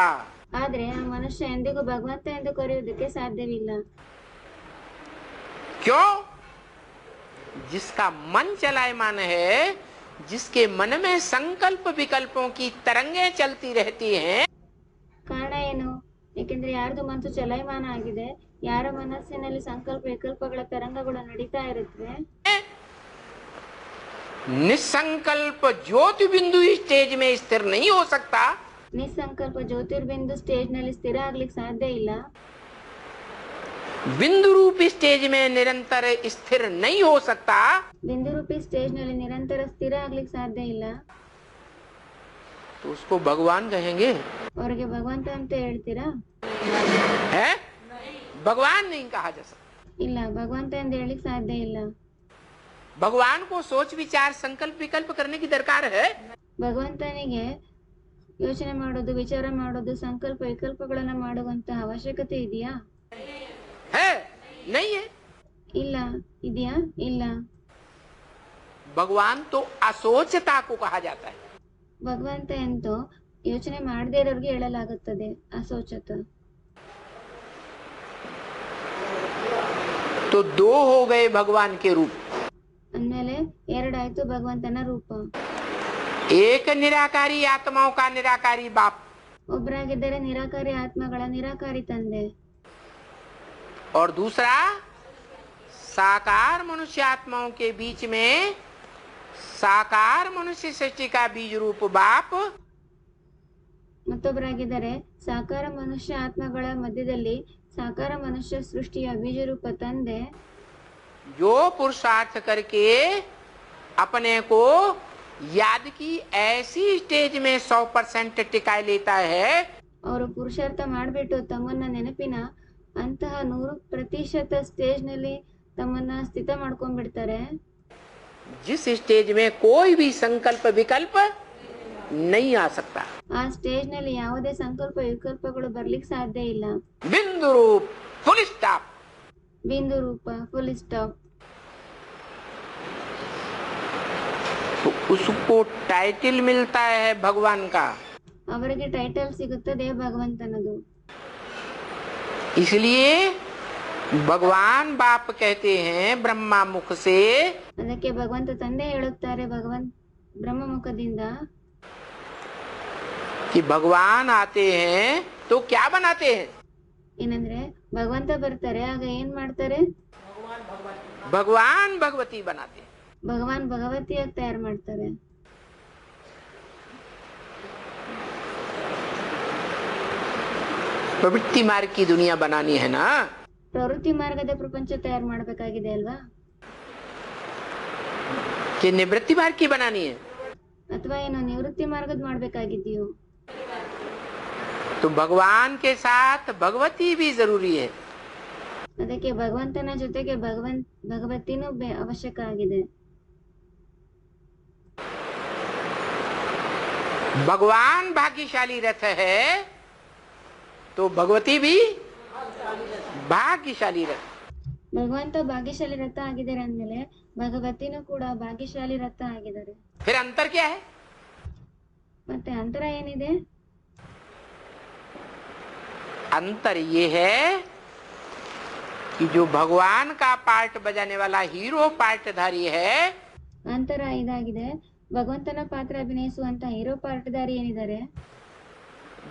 ಆದ್ರೆ ಆ ಮನುಷ್ಯ ಎಂದಿಗೂ ಭಗವಂತ ಎಂದು ಕರೆಯುವುದಕ್ಕೆ ಸಾಧ್ಯವಿಲ್ಲ. क्यों? जिसका मन चलायमान है, जिसके मन में संकल्प विकल्पों की तरंगें चलती रहती हैं, ಕಾರಣ ಏನು? ಏಕೆಂದ್ರೆ ಯಾರ್ದು ಮನಸ್ಸು ಚಲಯಮಾನ ಆಗಿದೆ, ಯಾರ ಮನಸ್ಸಿನಲ್ಲಿ ಸಂಕಲ್ಪ ವಿಕಲ್ಪಗಳ ತರಂಗಗಳು ನಡೀತಾ ಇರುತ್ತವೆ, निसंकल्प ज्योति बिंदु स्टेज में स्थिर नहीं हो सकता। ನಿಸ್ಸಂಕಲ್ಪ ಜ್ಯೋತಿರ್ಬಿಂದು ಸ್ಟೇಜ್ ನಲ್ಲಿ ಸ್ಥಿರ ಆಗ್ಲಿಕ್ಕೆ ಸಾಧ್ಯ ಇಲ್ಲ. बिंदु रूपी स्टेज में निरंतर स्थिर नहीं हो सकता। ಬಿಂದು ರೂಪಿ ಸ್ಟೇಜ್ ನಲ್ಲಿ ನಿರಂತರ ಸ್ಥಿರ ಆಗ್ಲಿಕ್ಕೆ ಸಾಧ್ಯ ಇಲ್ಲ. तो उसको भगवान कहेंगे? ಅವ್ರಿಗೆ ಭಗವಂತ ಅಂತ ಹೇಳ್ತೀರಾ? है? भगवान नहीं कहा जा सकता। ಇಲ್ಲ, ಭಗವಂತ ಎಂದು ಹೇಳಿಕ್ ಸಾಧ್ಯ ಇಲ್ಲ. भगवान को सोच विचार संकल्प विकल्प करने की दरकार है। ಭಗವಂತನಿಗೆ ಯೋಚನೆ ಮಾಡೋದು, ವಿಚಾರ ಮಾಡೋದು, ಸಂಕಲ್ಪ ವಿಕಲ್ಪಗಳನ್ನ ಮಾಡುವಂತಹ ಅವಶ್ಯಕತೆ ಇದೆಯಾ? है? नहीं है। ಇಲ್ಲ. ಇದೆಯಾ? ಇಲ್ಲ. भगवान तो असोचता को कहा जाता है। ಭಗವಂತ ಎಂದು ಯೋಚನೆ ಮಾಡದೇ ಇರೋರಿಗೆ ಹೇಳಲಾಗುತ್ತದೆ ಅಸೋಚತ. तो दो हो गए भगवान के रूप। ಅಂದ್ಮೇಲೆ ಎರಡಾಯ್ತು ಭಗವಂತನ ರೂಪ। एक निराकारी आत्माओं का निराकारी बाप ಒಬ್ಬರಾಗಿದ್ದರೆ ನಿರಾಕಾರಿ ಆತ್ಮಗಳ ನಿರಾಕಾರಿ ತಂದೆ, और दूसरा साकार मनुष्य आत्माओं के बीच में साकार मनुष्य सृष्टि का बीज रूप बाप, ಮತ್ತೊಬ್ಬರಾಗಿದ್ದರೆ ಸಾಕಾರ ಮನುಷ್ಯ ಆತ್ಮಗಳ ಮಧ್ಯದಲ್ಲಿ ಸಾಕಾರ ಮನುಷ್ಯ ಸೃಷ್ಟಿಯ ಬೀಜರೂಪ ತಂದೆ, जो पुरुषार्थ करके अपने को याद की ऐसी स्टेज में 100% टिकाए लेता है, ಅವರು ಪುರುಷಾರ್ಥ ಮಾಡಿಬಿಟ್ಟು ತಮ್ಮನ್ನ ನೆನಪಿನ ಅಂತಹ 100% ಸ್ಟೇಜ್ ನಲ್ಲಿ ತಮ್ಮನ್ನ ಸ್ಥಿತ ಮಾಡ್ಕೊಂಡ್ಬಿಡ್ತಾರೆ. जिस स्टेज में कोई भी संकल्प विकल्प नहीं आ सकता, ಆ ಸ್ಟೇಜ್ ನಲ್ಲಿ ಯಾವುದೇ ಸಂಕಲ್ಪ ವಿಕಲ್ಪಗಳು ಬರ್ಲಿಕ್ಕೆ ಸಾಧ್ಯ ಇಲ್ಲ. बिंदु रूप फुल स्टॉप, ಬಿಂದು ರೂಪ ಫುಲ್ ಸ್ಟಾಪ್. तो उसको टाइटल मिलता है भगवान का, ಅವರಿಗೆ ಟೈಟಲ್ ಸಿಗುತ್ತದೆ ಭಗವಂತನದು. इसलिए भगवान बाप कहते हैं ब्रह्मा मुख से ಅದಕ್ಕೆ ಭಗವಂತ ತಂದೆ ಹೇಳುತ್ತಾರೆ ಬ್ರಹ್ಮ ಮುಖದಿಂದ, कि भगवान आते हैं तो क्या बनाते हैं, ಏನಂದ್ರೆ ಭಗವಂತ ಬರ್ತಾರೆ ಆಗ ಏನ್ ಮಾಡ್ತಾರೆ, भगवान भगवती बनाते हैं. ಭಗವಾನ್ ಭಗವತಿಯಾಗಿ ತಯಾರು ಮಾಡ್ತಾರೆ. प्रवृत्ति मार्ग की दुनिया बनानी है ना, ಪ್ರವೃತ್ತಿ ಮಾರ್ಗದ ಪ್ರಪಂಚ ತಯಾರು ಮಾಡಬೇಕಾಗಿದೆ ಅಲ್ವಾ, कि निवृत्ति मार्ग की बनानी है. ಅಥವಾ ಏನು ನಿವೃತ್ತಿ ಮಾರ್ಗದ ಮಾಡ್ಬೇಕಾಗಿದೆಯೋ. तो भगवान के साथ भगवती भी जरूरी है. ಅದಕ್ಕೆ ಭಗವಂತನ ಜೊತೆಗೆ ಭಗವತಿನೂ ಅವಶ್ಯಕ ಆಗಿದೆ. भगवान भाग्यशाली रथ है तो भगवती भी भाग्यशाली रथ. ಭಗವಂತ ಭಾಗ್ಯಶಾಲಿ ರಥ ಆಗಿದ್ದಾರೆ ಅಂದ್ಮೇಲೆ ಭಗವತಿನೂ ಕೂಡ ಭಾಗ್ಯಶಾಲಿ ರಥ ಆಗಿದ್ದಾರೆ. फिर अंतर क्या है, ಮತ್ತೆ ಅಂತರ ಏನಿದೆ, अंतर ये है कि जो भगवान का पार्ट बजाने वाला हीरो पार्टधारी है, ಅಂತರ ಇದಾಗಿದೆ, ಭಗವಂತನ ಪಾತ್ರ ಅಭಿನಯಿಸುವಂತ ಹೀರೋ ಪಾತ್ರಧಾರಿ ಏನಿದ್ದಾರೆ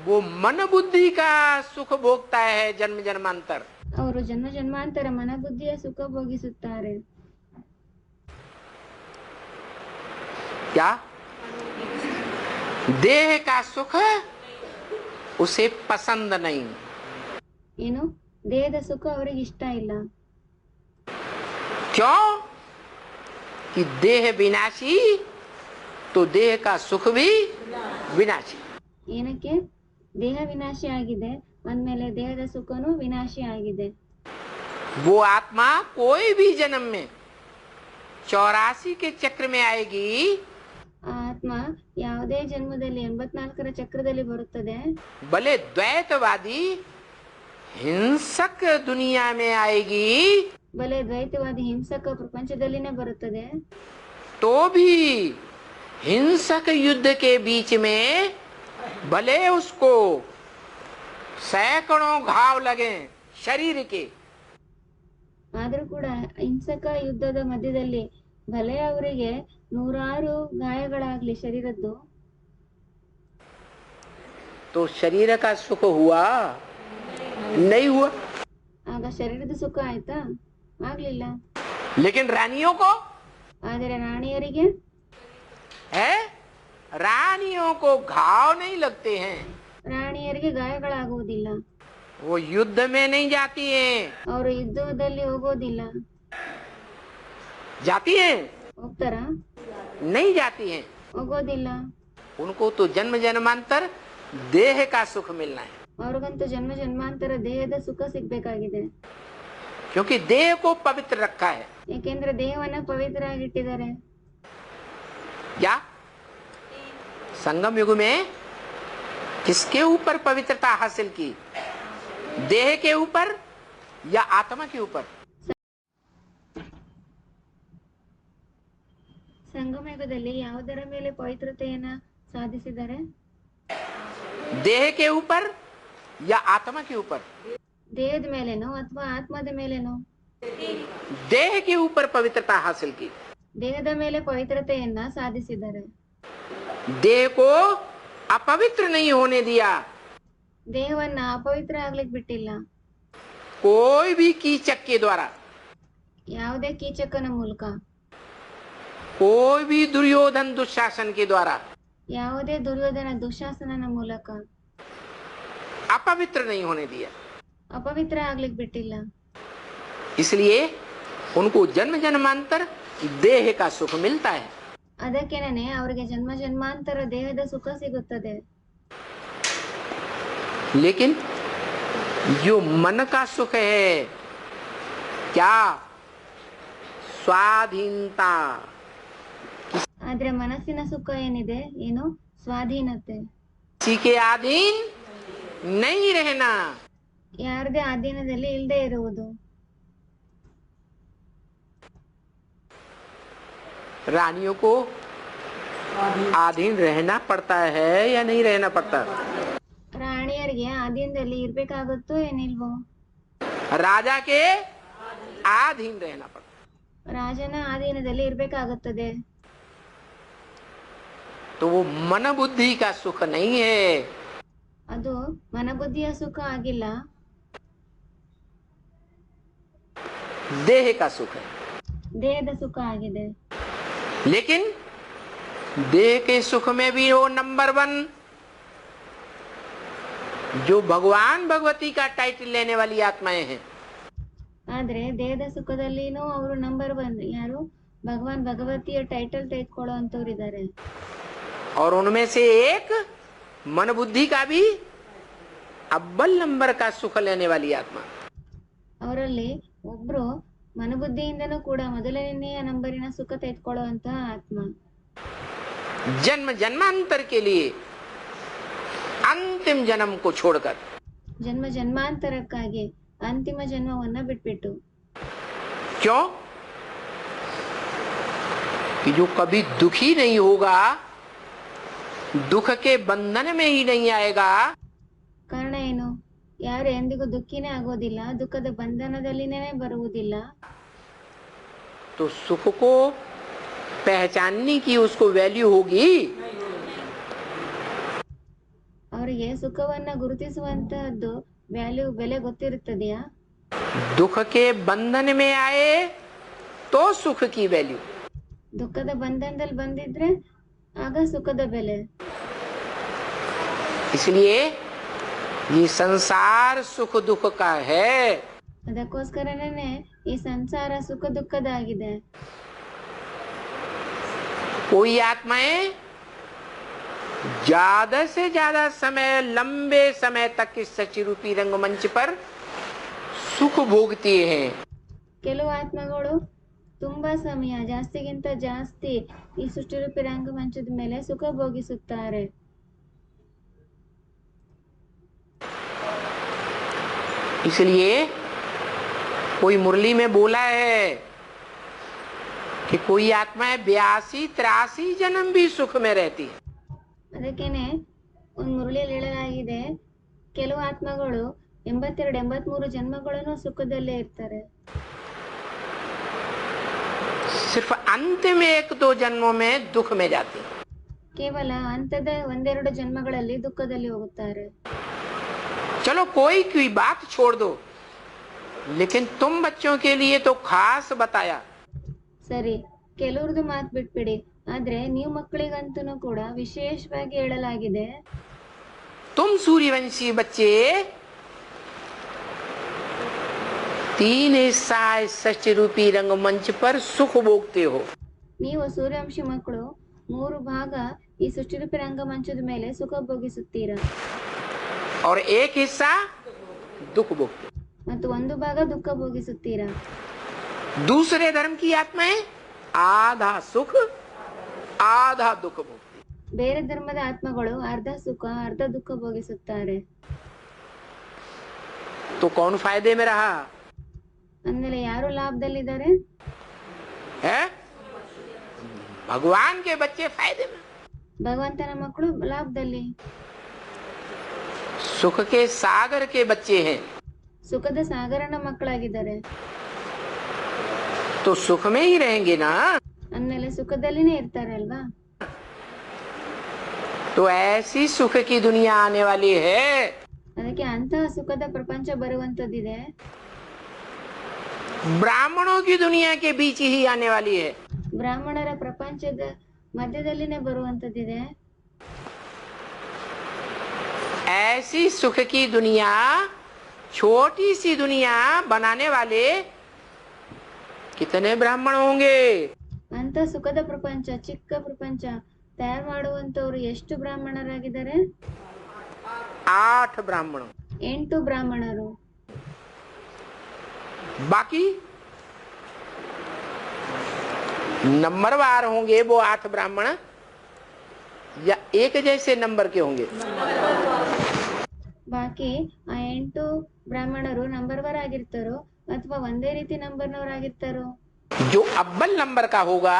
वो मन बुद्धि का सुख भोगता है जन्म जन्मांतर. ಅವರು ಜನ್ಮ ಜನ್ಮಾಂತರ ಮನಬುದ್ಧಿಯ ಸುಖ ಭೋಗಿಸುತ್ತಾರೆ. क्या देह का सुख उसे पसंद नहीं, ಏನು ದೇಹದ ಸುಖ ಅವರಿಗೆ ಇಷ್ಟ ಇಲ್ಲ. क्यों कि देह विनाशी तो देह का सुख भी विनाशी. ಏನಕ್ಕೆ, ದೇಹ ವಿನಾಶಿ ಆಗಿದೆ ಅಂದ್ಮೇಲೆ ದೇಹದ ಸುಖನೂ ವಿನಾಶಿ ಆಗಿದೆ. वो आत्मा कोई भी जन्म में 84 के चक्र में आएगी, ಆ ಆತ್ಮ ಯಾವುದೇ ಜನ್ಮದಲ್ಲಿ 84ರ ಚಕ್ರದಲ್ಲಿ ಬರುತ್ತದೆ, भले द्वैतवादी हिंसक दुनिया में आएगी ಬಲೆ ದ್ವೈತವಾದಿ ಹಿಂಸಕ ಪ್ರಪಂಚದಲ್ಲಿನೇ ಬರುತ್ತದೆ, तो भी हिंसक युद्ध के बीच में भले उसको सैकड़ों घाव लगे शरीर के, ಆದ್ರೂ ಕೂಡ ಹಿಂಸಕ ಯುದ್ಧದ ಮಧ್ಯದಲ್ಲಿ ಭಲೆ ಅವರಿಗೆ 100 ಗಾಯಗಳಾಗ್ಲಿ ಶರೀರದ್ದು, तो शरीर का सुख हुआ नहीं हुआ. ಆಗ ಶರೀರದ ಸುಖ ಆಯ್ತಾ, ಆಗ್ಲಿಲ್ಲ. लेकिन रानियों को ಆದರೆ ರಾಣಿಯರಿಗೆ है, रानियों को घाव नहीं लगते हैं, ರಾಣಿಯರಿಗೆ ಗಾಯಗಳಾಗುವುದಿಲ್ಲ, वो युद्ध में नहीं जाती हैं. ಅವರು ಯುದ್ಧದಲ್ಲಿ ಹೋಗೋದಿಲ್ಲ. जाती हैं ಹೋಗ್ತಾರ, नहीं जाती हैं. ಹೋಗೋದಿಲ್ಲ. उनको तो जन्म जन्मांतर देह का सुख मिलना है, ಅವ್ರಿಗಂತೂ ಜನ್ಮ ಜನ್ಮಾಂತರ ದೇಹದ ಸುಖ ಸಿಗ್ಬೇಕಾಗಿದೆ. क्योंकि देह को पवित्र रखा है. ಯಾಕೆಂದ್ರೆ ದೇಹವನ್ನ ಪವಿತ್ರ ಆಗಿಟ್ಟಿದ್ದಾರೆ. क्या संगम युग में किसके ऊपर पवित्रता हासिल की, देह के ऊपर या आत्मा के ऊपर? ಸಂಗಮಯುಗದಲ್ಲಿ ಯಾವುದರ ಮೇಲೆ ಪವಿತ್ರತೆಯನ್ನ ಸಾಧಿಸಿದ್ದಾರೆ, देह के ऊपर या आत्मा के ऊपर? ದೇಹದ ಮೇಲೇನೋ ಅಥವಾ ಆತ್ಮದ ಮೇಲೇನೋ? देह के ऊपर पवित्रता हासिल की. ದೇಹದ ಮೇಲೆ ಪವಿತ್ರತೆಯನ್ನ ಸಾಧಿಸಿದ್ದಾರೆ. देह को अपवित्र नहीं होने दिया, ದೇಹವನ್ನ ಅಪವಿತ್ರ ಆಗ್ಲಿಕ್ ಬಿಟ್ಟಿಲ್ಲ. कोई भी कीचक के द्वारा, ಯಾವುದೇ ಕೀಚಕನ ಮೂಲಕ, कोई भी दुर्योधन दुशासन के द्वारा ಯಾವುದೇ ದುರ್ಯೋಧನ ದುಶಾಸನನ ಮೂಲಕ अपवित्र नहीं होने दिया। ಅಪವಿತ್ರ ಆಗ್ಲಿಕ್ ಬಿಟ್ಟಿಲ್ಲ. इसलिए उनको जन्म जन्मांतर देह का सुख मिलता है। ಅದಕ್ಕೇನೆ ಅವರಿಗೆ ಜನ್ಮ ಜನ್ಮಾಂತರ ದೇಹದ ಸುಖ ಸಿಗುತ್ತದೆ. लेकिन जो मन का सुख है, क्या? स्वाधीनता। ಆದ್ರೆ ಮನಸ್ಸಿನ ಸುಖ ಏನಿದೆ, ಏನು? ಸ್ವಾಧೀನತೆ. किसी के अधीन नहीं रहना, ಯಾರದೇ ಅಧೀನದಲ್ಲಿ ಇಲ್ಲದೆ ಇರುವುದು. रानियों को अधीन रहना पड़ता है या नहीं रहना पड़ता? ರಾಣಿಯರಿಗೆ ಅಧೀನದಲ್ಲಿ ಇರ್ಬೇಕಾಗುತ್ತೋ ಏನಿಲ್ವೋ? राजा के अधीन रहना पड़ता। ರಾಜನ ಅಧೀನದಲ್ಲಿ ಇರ್ಬೇಕಾಗುತ್ತದೆ. तो वो मन बुद्धि का सुख नहीं है, ಅದು ಮನಬುದ್ಧಿಯ ಸುಖ ಆಗಿಲ್ಲ, देह का सुख है। ದೇಹದ ಸುಖ ಆಗಿದೆ. लेकिन देह के सुख में भी वो नंबर 1 जो भगवान भगवती का टाइटल लेने वाली आत्माएं हैं। ಆದ್ರೆ ದೇಹದ ಸುಖದಲ್ಲಿನೂ ಅವರು ನಂಬರ್ 1. ಯಾರು? ಭಗವಾನ್ ಭಗವತಿಯ ಟೈಟಲ್ ತೆಗೆದುಕೊಳ್ಳೋ ಅಂತವ್ರು ಇದ್ದಾರೆ. और उनमें से एक मन बुद्धि का भी अव्वल नंबर का सुख लेने वाली आत्मा। ಅವರಲ್ಲಿ ಒಬ್ರು ಮನಬುದ್ಧಿಯಿಂದನೂ ಕೂಡ ಮೊದಲನೆಯ ನಂಬರಿನ ಸುಖ ತೆಗೆದುಕೊಳ್ಳೋ ಅಂತಹ ಆತ್ಮ. जन्म जन्मांतर के लिए अंतिम जन्म को छोड़कर, ಜನ್ಮ ಜನ್ಮಾಂತರಕ್ಕಾಗಿ ಅಂತಿಮ ಜನ್ಮವನ್ನ ಬಿಟ್ಬಿಟ್ಟು. क्यों? कि जो कभी दुखी नहीं होगा, दुख के बंधन में ही नहीं आएगा, ಕಾರಣ ಏನು? ಯಾರು ಎಂದಿಗೂ ದುಃಖಿನೇ ಆಗೋದಿಲ್ಲ, ದುಃಖದ ಬಂಧನದಲ್ಲಿನೇ ಬರುವುದಿಲ್ಲ. तो सुख को पहचानने की उसको वैल्यू होगी। ಅವರಿಗೆ ಸುಖವನ್ನ ಗುರುತಿಸುವಂತಹದ್ದು ವ್ಯಾಲ್ಯೂ, ಬೆಲೆ ಗೊತ್ತಿರುತ್ತದೆಯಾ? दुख के बंधन में आए तो सुख की वैल्यू। ದುಃಖದ ಬಂಧನದಲ್ಲಿ ಬಂದಿದ್ರೆ ಆಗ ಸುಖದ ಬೆಲೆ. इसलिए ये संसार सुख दुख का है। ಅದಕ್ಕೋಸ್ಕರನೇ ಈ ಸಂಸಾರ ಸುಖ ದುಃಖದಾಗಿದೆ. कोई आत्माएं ज्यादा से ज्यादा समय, लंबे समय तक इस सच्ची रूपी रंगमंच पर सुख भोगती हैं। ಕೆಲವು ಆತ್ಮಗಳು ತುಂಬಾ ಸಮಯ, ಜಾಸ್ತಿಗಿಂತ ಜಾಸ್ತಿ ಈ ಸೃಷ್ಟಿರೂಪಿ ರಂಗಮಂಚದ ಮೇಲೆ ಸುಖ ಭೋಗಿಸುತ್ತಾರೆ. इसलिए कोई मुरली में बोला है कि कोई आत्माएं 82-83 जन्म भी सुख में रहती है। ಅದಕ್ಕೇನೆ ಒಂದು ಮುರಳಿಯಲ್ಲಿ ಹೇಳಲಾಗಿದೆ, ಕೆಲವು ಆತ್ಮಗಳು 82-83 ಜನ್ಮಗಳನ್ನು ಸುಖದಲ್ಲೇ ಇರ್ತಾರೆ. सिर्फ अंतिम 1-2 जन्मों में दुख में जाती है। ಕೇವಲ ಅಂತದ 1-2 ಜನ್ಮಗಳಲ್ಲಿ ದುಃಖದಲ್ಲಿ ಹೋಗುತ್ತಾರೆ. चलो कोई की बात छोड़ दो, लेकिन तुम बच्चों के लिए तो खास बताया। ಸರಿ, ಕೆಲವ್ರದ್ದು ಮಾತು ಬಿಟ್ಬಿಡಿ, ಆದ್ರೆ ನೀವು ಮಕ್ಕಳಿಗಂತೂ ಕೂಡ ವಿಶೇಷವಾಗಿ ಹೇಳಲಾಗಿದೆ, तुम सूर्यवंशी बच्चे 3 हिस्सा इस सच्ची रूपी रंगमंच पर सुख भोगते हो। ನೀವು ಸೂರ್ಯವಂಶಿ ಮಕ್ಕಳು 3 ಭಾಗ ಈ ಸೃಷ್ಟಿರೂಪಿ ರಂಗಮಂಚದ ಮೇಲೆ ಸುಖ ಭೋಗಿಸುತ್ತೀರಾ, और 1 हिस्सा दुख भोगते। ಮತ್ತು 1 ಭಾಗ ದುಃಖ ಭೋಗಿಸುತ್ತೀರಾ. दूसरे धर्म की आत्माएं आधा सुख आधा दुख भोगती। ಬೇರೆ ಧರ್ಮದ ಆತ್ಮಗಳು ಅರ್ಧ ಸುಖ ಅರ್ಧ ದುಃಖ ಭೋಗಿಸುತ್ತಾರೆ. तो कौन फायदे में रहा ಅಂದಮೇಲೆ ಯಾರು ಲಾಭದಲ್ಲಿದ್ದಾರೆ? है? भगवान के बच्चे फायदे में, ಭಗವಂತನ ಮಕ್ಕಳು ಲಾಭದಲ್ಲಿ. सुख के सागर के बच्चे हैं, ಸುಖದ ಸಾಗರನ ಮಕ್ಕಳಾಗಿದ್ದಾರೆ. तो सुख में ही रहेंगे ना। ಅಂದಮೇಲೆ ಸುಖದಲ್ಲಿನೇ ಇರ್ತಾರೆ ಅಲ್ವಾ? तो ऐसी सुख की दुनिया आने वाली है ಅದಕ್ಕೆ ಅಂತಹ ಸುಖದ ಪ್ರಪಂಚ ಬರುವಂತದ್ದಿದೆ, ब्राह्मणों की दुनिया के बीच ही आने वाली है। ಬ್ರಾಹ್ಮಣರ ಪ್ರಪಂಚದ ಮಧ್ಯದಲ್ಲಿನೇ ಬರುವಂತದ್ದಿದೆ। ऐसी सुख की दुनिया, छोटी सी दुनिया बनाने वाले कितने ब्राह्मण होंगे? ಅಂತ ಸುಖದ ಪ್ರಪಂಚ, ಚಿಕ್ಕ ಪ್ರಪಂಚ ತಯಾರು ಮಾಡುವಂತವ್ರು ಎಷ್ಟು ಬ್ರಾಹ್ಮಣರಾಗಿದ್ದಾರೆ? 8 ब्राह्मण। 8 ಬ್ರಾಹ್ಮಣರು। बाकी नंबरवार होंगे वो 8 ब्राह्मण, या एक जैसे नंबर के होंगे? ಬಾಕಿ ಆ 8 ಬ್ರಾಹ್ಮಣರು ನಂಬರ್ವರ್ ಆಗಿರ್ತಾರೋ ಅಥವಾ ಒಂದೇ ರೀತಿ ನಂಬರ್ನವರಾಗಿರ್ತಾರೋ? जो अव्वल नंबर का होगा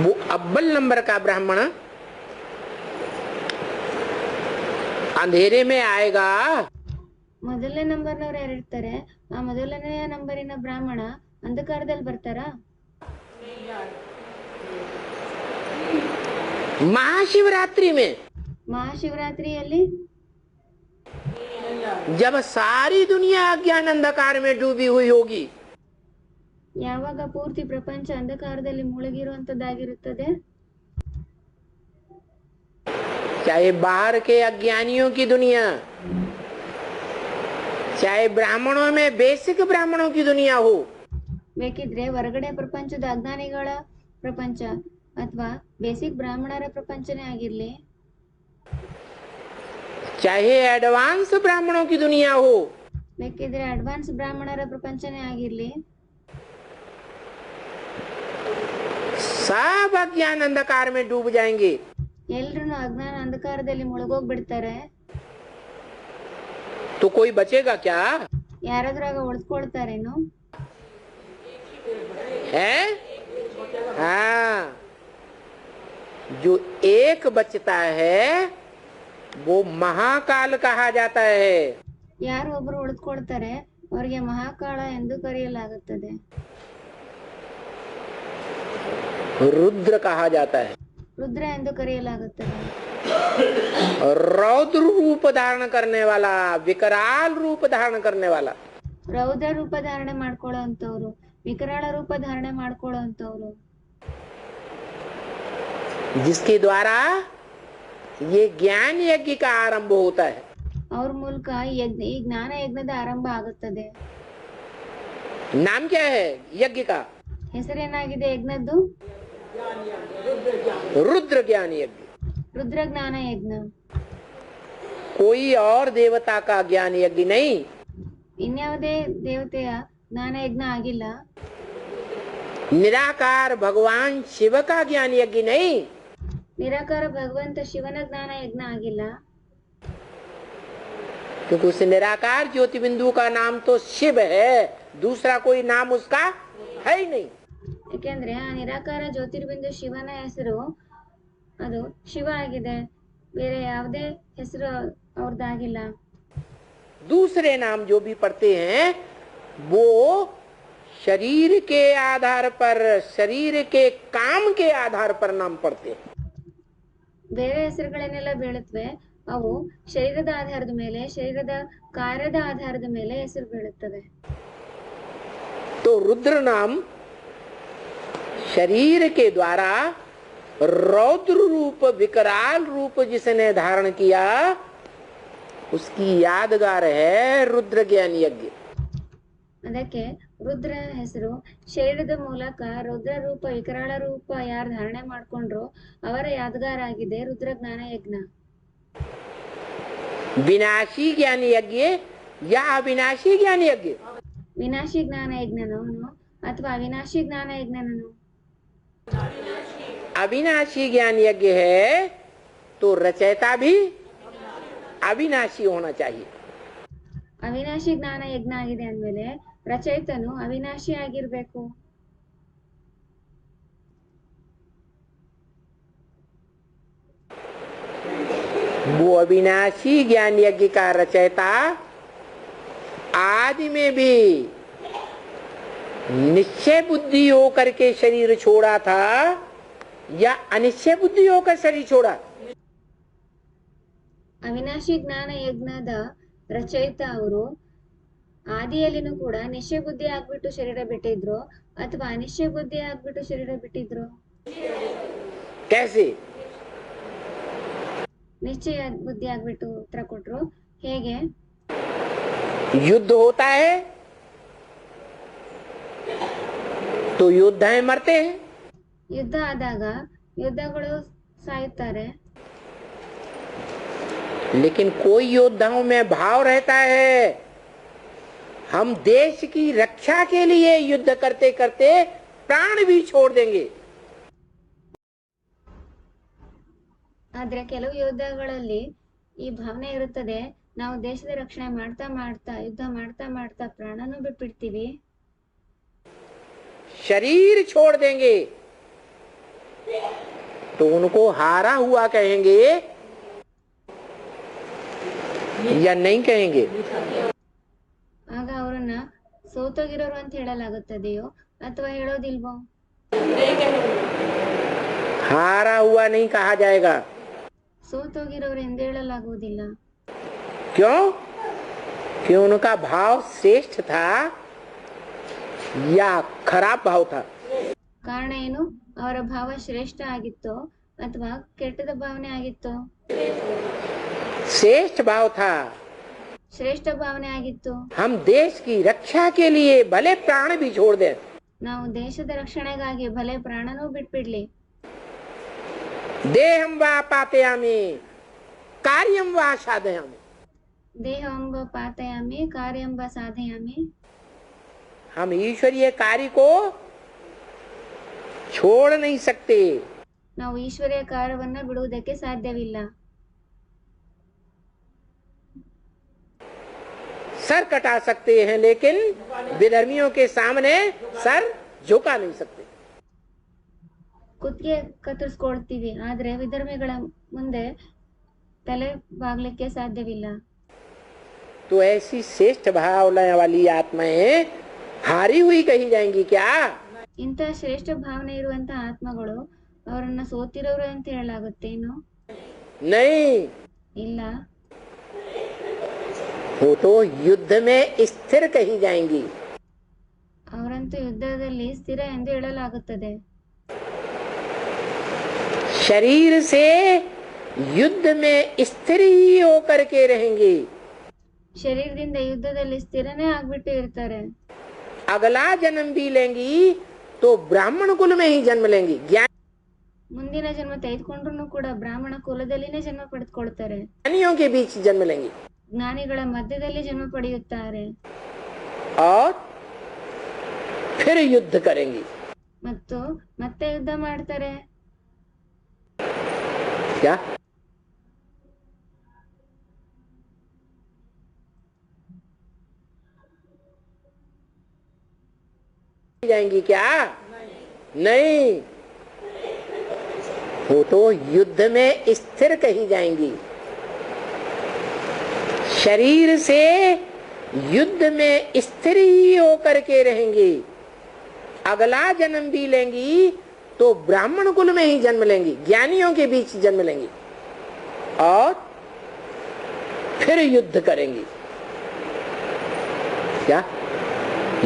वो अव्वल नंबर का ब्राह्मण अंधेरे में आएगा। ಮೊದಲನೇ ನಂಬರ್ನವ್ರು ಯಾರಿರ್ತಾರೆ, ಆ ಮೊದಲನೆಯ ನಂಬರಿನ ಬ್ರಾಹ್ಮಣ ಅಂಧಕಾರದಲ್ಲಿ ಬರ್ತಾರಾ? महाशिवरात्रि में, ಮಹಾಶಿವರಾತ್ರಿಯಲ್ಲಿ जब सारी दुनिया अज्ञान अंधकार में डूबी हुई होगी, ಯಾವಾಗ ಪೂರ್ತಿ ಪ್ರಪಂಚ ಅಂಧಕಾರದಲ್ಲಿ ಮುಳುಗಿರುವಂತದ್ದಾಗಿರುತ್ತದೆ, चाहे बाहर के अज्ञानियों की दुनिया, चाहे ब्राह्मणों में बेसिक ब्राह्मणों की दुनिया हो, ಬೇಕಿದ್ರೆ ಹೊರಗಡೆ ಪ್ರಪಂಚದ ಅಜ್ಞಾನಿಗಳ ಪ್ರಪಂಚ ಅಥವಾ ಬೇಸಿಕ್ ಬ್ರಾಹ್ಮಣರ ಪ್ರಪಂಚನೇ ಆಗಿರ್ಲಿ, चाहे एडवांस ब्राह्मणों की दुनिया हो, ಬೇಕಿದ್ರೆ ಅಡ್ವಾನ್ಸ್ ಬ್ರಾಹ್ಮಣರ ಪ್ರಪಂಚನೇ ಆಗಿರ್ಲಿ, सब अज्ञान अंधकार में डूब जाएंगे। ಎಲ್ರು ಅಜ್ಞಾನ ಅಂಧಕಾರದಲ್ಲಿ ಮುಳುಗೋಗ್ಬಿಡ್ತಾರೆ। तो कोई बचेगा क्या? ಯಾರಾದ್ರಾಗ ಉಳಿಸ್ಕೊಳ್ತಾರೇನು? है? हाँ, जो एक बचता है वो महाकाल कहा जाता है। ಯಾರು ಒಬ್ರು ಉಳಿದುಕೊಳ್ತಾರೆ ಅವರಿಗೆ ಮಹಾಕಾಳ ಎಂದು ಕರೆಯಲಾಗುತ್ತದೆ, रुद्र कहा जाता है। ರುದ್ರ ಎಂದು ಕರೆಯಲಾಗುತ್ತದೆ। रौद्र रूप धारण करने वाला, विकराल रूप धारण करने वाला, ರೌದ್ರ ರೂಪ ಧಾರಣೆ ಮಾಡ್ಕೊಳ್ಳೋ ಅಂತವ್ರು, ವಿಕರಾಳ ರೂಪ ಧಾರಣೆ ಮಾಡ್ಕೊಳ್ಳೋ ಅಂತವ್ರು, जिसके द्वारा ये ज्ञान यज्ञ का आरंभ होता है। ಅವ್ರ ಮೂಲಕ ಈ ಜ್ಞಾನ ಯಜ್ಞದ ಆರಂಭ ಆಗುತ್ತದೆ। नाम क्या है यज्ञ का? ಹೆಸರೇನಾಗಿದೆ ಯಜ್ಞದ್ದು? रुद्र ज्ञान यज्ञ। ರುದ್ರ ಜ್ಞಾನ ಯಜ್ಞ। कोई और देवता का ज्ञान यज्ञ नहीं, ಇನ್ಯಾವುದೇ ದೇವತೆಯ ಜ್ಞಾನ ಯಜ್ಞ ಆಗಿಲ್ಲ, निराकार भगवान शिव का ज्ञान यज्ञ नहीं, ನಿರಾಕಾರ ಭಗವಂತ ಶಿವನ ಜ್ಞಾನ ಯಜ್ಞ ಆಗಿಲ್ಲ, क्योंकि उस निराकार ज्योति बिंदु का नाम तो शिव है, दूसरा कोई नाम उसका है ही नहीं। ಯಾಕೆಂದ್ರೆ ಆ ನಿರಾಕಾರ ಜ್ಯೋತಿರ್ಬಿಂದು ಶಿವನ ಹೆಸರು ಅದು ಶಿವ ಆಗಿದೆ, ಬೇರೆ ಯಾವುದೇ ಹೆಸರು ಅವ್ರದ್ದಾಗಿಲ್ಲ। दूसरे नाम जो भी पढ़ते हैं वो शरीर के आधार पर, शरीर के काम के आधार पर नाम पढ़ते हैं। ಬೇರೆ ಹೆಸರುಗಳನ್ನೆಲ್ಲ ಬೀಳುತ್ತವೆ, ಅವು ಶರೀರದ ಆಧಾರದ ಮೇಲೆ, ಶರೀರದ ಕಾರ್ಯದ ಆಧಾರದ ಮೇಲೆ ಹೆಸರು ಬೀಳುತ್ತವೆ। तो रुद्र नाम शरीर के द्वारा रौद्र रूप, विकराल रूप जिसने धारण किया उसकी यादगार है रुद्र ज्ञान यज्ञ। ಅದಕ್ಕೆ ರುದ್ರ ಹೆಸರು ಶರೀರದ ಮೂಲಕ ರುದ್ರ ರೂಪ, ವಿಕರಾಳ ರೂಪ ಯಾರು ಧಾರಣೆ ಮಾಡ್ಕೊಂಡ್ರು ಅವರ ಯಾದಗಾರ ಆಗಿದೆ ರುದ್ರ ಜ್ಞಾನ ಯಜ್ಞ। विनाशी ज्ञान यज्ञ या अविनाशी ज्ञान यज्ञ? ವಿನಾಶಿ ಜ್ಞಾನ ಯಜ್ಞನೋ ಅಥವಾ ಅವಿನಾಶಿ ಜ್ಞಾನ ಯಜ್ಞನೋ? अविनाशी ज्ञान यज्ञ है तो रचयिता भी अविनाशी होना चाहिए। ಅವಿನಾಶಿ ಜ್ಞಾನ ಯಜ್ಞ ಆಗಿದೆ ಅಂದ್ಮೇಲೆ ರಚಯಿತನು ಅವಿನಾಶಿ ಆಗಿರ್ಬೇಕು। वो अविनाशी ज्ञान यज्ञ का रचयिता आदि में भी निश्चय बुद्धि होकर के शरीर छोड़ा था या अनिश्चय बुद्धि होकर शरीर छोड़ा? ಅವಿನಾಶಿ ಜ್ಞಾನ ಯಜ್ಞದ ರಚಯಿತ ಅವರು ಆದಿಯಲ್ಲಿನೂ ಕೂಡ ನಿಶ್ಚಯ ಬುದ್ಧಿ ಆಗ್ಬಿಟ್ಟು ಶರೀರ ಬಿಟ್ಟಿದ್ರು ಅಥವಾ ಅನಿಶ್ಚಯ ಬುದ್ಧಿ ಆಗ್ಬಿಟ್ಟು ಶರೀರ ಬಿಟ್ಟಿದ್ರು? कैसे? ನಿಶ್ಚಯ ಬುದ್ಧಿ ಆಗ್ಬಿಟ್ಟು ಉತ್ತರ ಕೊಟ್ರು. ಹೇಗೆ? युद्ध होता है तो योद्धाएं मरते हैं, ಯುದ್ಧ ಆದಾಗ ಯುದ್ಧಗಳು ಸಾಯುತ್ತಾರೆ. लेकिन कोई योद्धाओं में भाव रहता है हम देश की रक्षा के लिए युद्ध करते करते प्राण भी छोड़ देंगे. ಆದ್ರೆ ಕೆಲವು ಯುದ್ಧಗಳಲ್ಲಿ ಈ ಭಾವನೆ ಇರುತ್ತದೆ, ನಾವು ದೇಶದ ರಕ್ಷಣೆ ಮಾಡ್ತಾ ಮಾಡ್ತಾ ಯುದ್ಧ ಮಾಡ್ತಾ ಮಾಡ್ತಾ ಪ್ರಾಣನೂ ಬಿಟ್ಬಿಡ್ತೀವಿ, शरीर छोड़ देंगे, तो उनको हारा हुआ कहेंगे या नहीं कहेंगे? ಆಗ ಅವರನ್ನ ಸೋತೋಗಿರೋರು ಅಂತ ಹೇಳಲಾಗುತ್ತದೆಯೋ ಅಥವಾ ಹೇಳೋದಿಲ್ವೋ? हारा हुआ नहीं कहा जाएगा. ಸೋತೋಗಿರೋರು ಎಂದು ಹೇಳಲಾಗುವುದಿಲ್ಲ. क्यों? कि उनका भाव श्रेष्ठ था या खराब भाव था? ಕಾರಣ ಏನು? ಅವರ ಭಾವ ಶ್ರೇಷ್ಠ ಆಗಿತ್ತೋ ಅಥವಾ ಕೆಟ್ಟದ ಭಾವನೆ ಆಗಿತ್ತೋ? श्रेष्ठ भाव था. ಶ್ರೇಷ್ಠ ಭಾವನೆ ಆಗಿತ್ತು. हम देश की रक्षा के लिए भले प्राण भी छोड़ दें, ನಾವು ದೇಶದ ರಕ್ಷಣೆಗಾಗಿ ಭಲೆ ಪ್ರಾಣನೂ ಬಿಟ್ಬಿಡ್ಲಿ, देहं वा पातयामि कार्यं वा साधयामि, ದೇಹವೆಂಬ ಪಾತಯಾಮಿ ಕಾರ್ಯೆಂಬ ಸಾಧಯಾಮಿ, हम ईश्वरीय कार्य को छोड़ नहीं सकते. ನಾವು ಈಶ್ವರ್ಯ ಕಾರ್ಯವನ್ನ ಬಿಡುವುದಕ್ಕೆ ಸಾಧ್ಯವಿಲ್ಲ. सर कटा सकते हैं लेकिन विधर्मियों के सामने सर झुका नहीं सकते. ಕುತ್ತಿಗೆ ಕತ್ತರಿಸ್ಕೊಳ್ತೀವಿ, ಆದ್ರೆ ವಿಧರ್ಮಿಗಳ ಮುಂದೆ ತಲೆ ಬಾಗ್ಲಿಕ್ಕೆ ಸಾಧ್ಯವಿಲ್ಲ. तो ऐसी श्रेष्ठ भावना वाली आत्माएं हारी हुई कही जाएंगी क्या? ಇಂಥ ಶ್ರೇಷ್ಠ ಭಾವನೆ ಇರುವಂತಹ ಆತ್ಮಗಳು ಅವರನ್ನ ಸೋತಿರೋರು ಅಂತ ಹೇಳಲಾಗುತ್ತೇನು? नहीं, ಇಲ್ಲ, वो तो युद्ध में स्थिर कही जाएंगी. ಅವರಂತೂ ಯುದ್ಧದಲ್ಲಿ ಸ್ಥಿರ ಎಂದು ಹೇಳಲಾಗುತ್ತದೆ. शरीर से युद्ध में स्थिर ही होकर के रहेंगे. ಶರೀರದಿಂದ ಯುದ್ಧದಲ್ಲಿ ಸ್ಥಿರನೇ ಆಗ್ಬಿಟ್ಟು ಇರ್ತಾರೆ. अगला जन्म भी लेंगी तो ब्राह्मण कुल में ही जन्म लेंगी. ಮುಂದಿನ ಜನ್ಮ ತೆಗೆದುಕೊಂಡ್ರು ಕೂಡ ಬ್ರಾಹ್ಮಣ ಕುಲದಲ್ಲಿನೇ ಜನ್ಮ ಪಡೆದುಕೊಳ್ತಾರೆ. ज्ञानियों के बीच जन्म लेंगी ಜ್ಞಾನಿಗಳ ಮಧ್ಯದಲ್ಲಿ ಜನ್ಮ ಪಡೆಯುತ್ತಾರೆ और फिर युद्ध करेंगी. ಮತ್ತು ಮತ್ತೆ ಯುದ್ಧ ಮಾಡ್ತಾರೆ. क्या? जाएंगी क्या? नहीं, वो तो युद्ध में स्थिर कही जाएंगी. शरीर से युद्ध में स्थिर ही होकर के रहेंगी. अगला जन्म भी लेंगी तो ब्राह्मण कुल में ही जन्म लेंगी, ज्ञानियों के बीच जन्म लेंगी और फिर युद्ध करेंगी. क्या?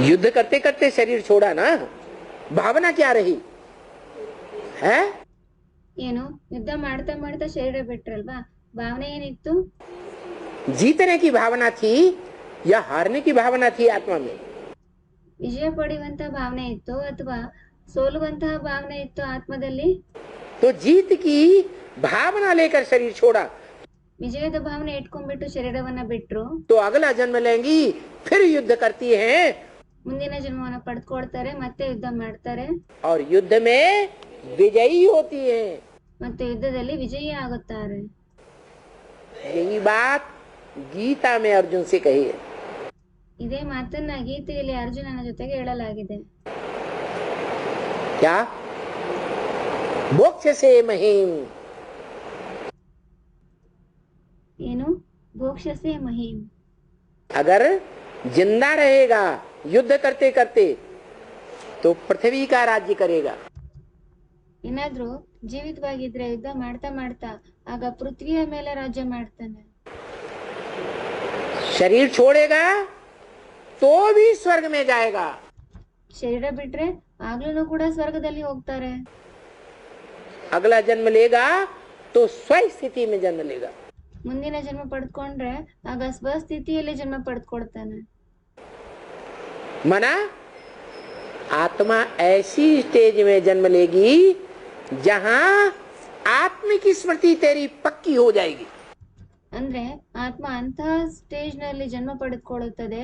युद्ध करते करते शरीर छोड़ा ना, भावना क्या रही है? ಏನು ಯುದ್ಧ ಮಾಡ್ತಾ ಮಾಡ್ತಾ ಶರೀರ ಬಿಟ್ರಲ್ವಾ, ಭಾವನೆ ಏನಿತ್ತು? जीतने की भावना थी या हारने की भावना थी आत्मा में? ವಿಜಯ ಪಡೆಯುವಂತಹ ಭಾವನೆ ಇತ್ತು ಅಥವಾ ಸೋಲುವಂತಹ ಭಾವನೆ ಇತ್ತು ಆತ್ಮದಲ್ಲಿ? तो जीत की भावना लेकर शरीर छोड़ा ವಿಜಯದ ಭಾವನೆ ಇಟ್ಕೊಂಡ್ಬಿಟ್ಟು ಶರೀರವನ್ನ ಬಿಟ್ರು. तो अगला जन्म लेंगी फिर युद्ध करती हैं ಮುಂದಿನ ಜನ್ಮವನ್ನ ಪಡೆದುಕೊಳ್ತಾರೆ, ಮತ್ತೆ ಯುದ್ಧ ಮಾಡ್ತಾರೆ और युद्ध में विजयी होती हैं. ಮತ್ತೆ ಯುದ್ಧದಲ್ಲಿ ವಿಜಯಿ ಆಗುತ್ತಾರೆ. यही बात गीता में अर्जुन से कही है. ಇದೇ ಮಾತನ್ನ ಗೀತೆಯಲ್ಲಿ ಅರ್ಜುನನ ಜೊತೆಗೆ ಹೇಳಲಾಗಿದೆ. क्या? मोक्ष से महीम. ಏನು? ಭೋಕ್ಷಸೆ ಮಹಿಂ. अगर जिंदा रहेगा युद्ध करते करते तो पृथ्वी का राज्य करेगा। ಏನಾದ್ರೂ ಜೀವಿತವಾಗಿದ್ರೆ ಯುದ್ಧ ಮಾಡ್ತಾ ಮಾಡ್ತಾ ಆಗ ಪೃಥ್ವಿಯ ಮೇಲೆ ರಾಜ್ಯ ಮಾಡ್ತಾನೆ. शरीर छोड़ेगा तो भी स्वर्ग में जाएगा। ಶರೀರ ಬಿಟ್ರೆ ಆಗ್ಲೂ ಕೂಡ ಸ್ವರ್ಗದಲ್ಲಿ ಹೋಗ್ತಾರೆ. अगला जन्म लेगा तो स्व स्थिति में जन्म लेगा। ಮುಂದಿನ ಜನ್ಮ ಪಡೆದುಕೊಂಡ್ರೆ ಆಗ ಸ್ವಸ್ಥಿತಿಯಲ್ಲಿ ಜನ್ಮ ಪಡೆದುಕೊಳ್ತಾನೆ. मना आत्मा ऐसी स्टेज में जन्म लेगी जहां आत्मिक स्मृति तेरी पक्की हो जाएगी। ಅಂದ್ರೆ ಆತ್ಮ ಅಂತಹ ಸ್ಟೇಜ್ ನಲ್ಲಿ ಜನ್ಮ ಪಡೆದುಕೊಳ್ಳುತ್ತದೆ.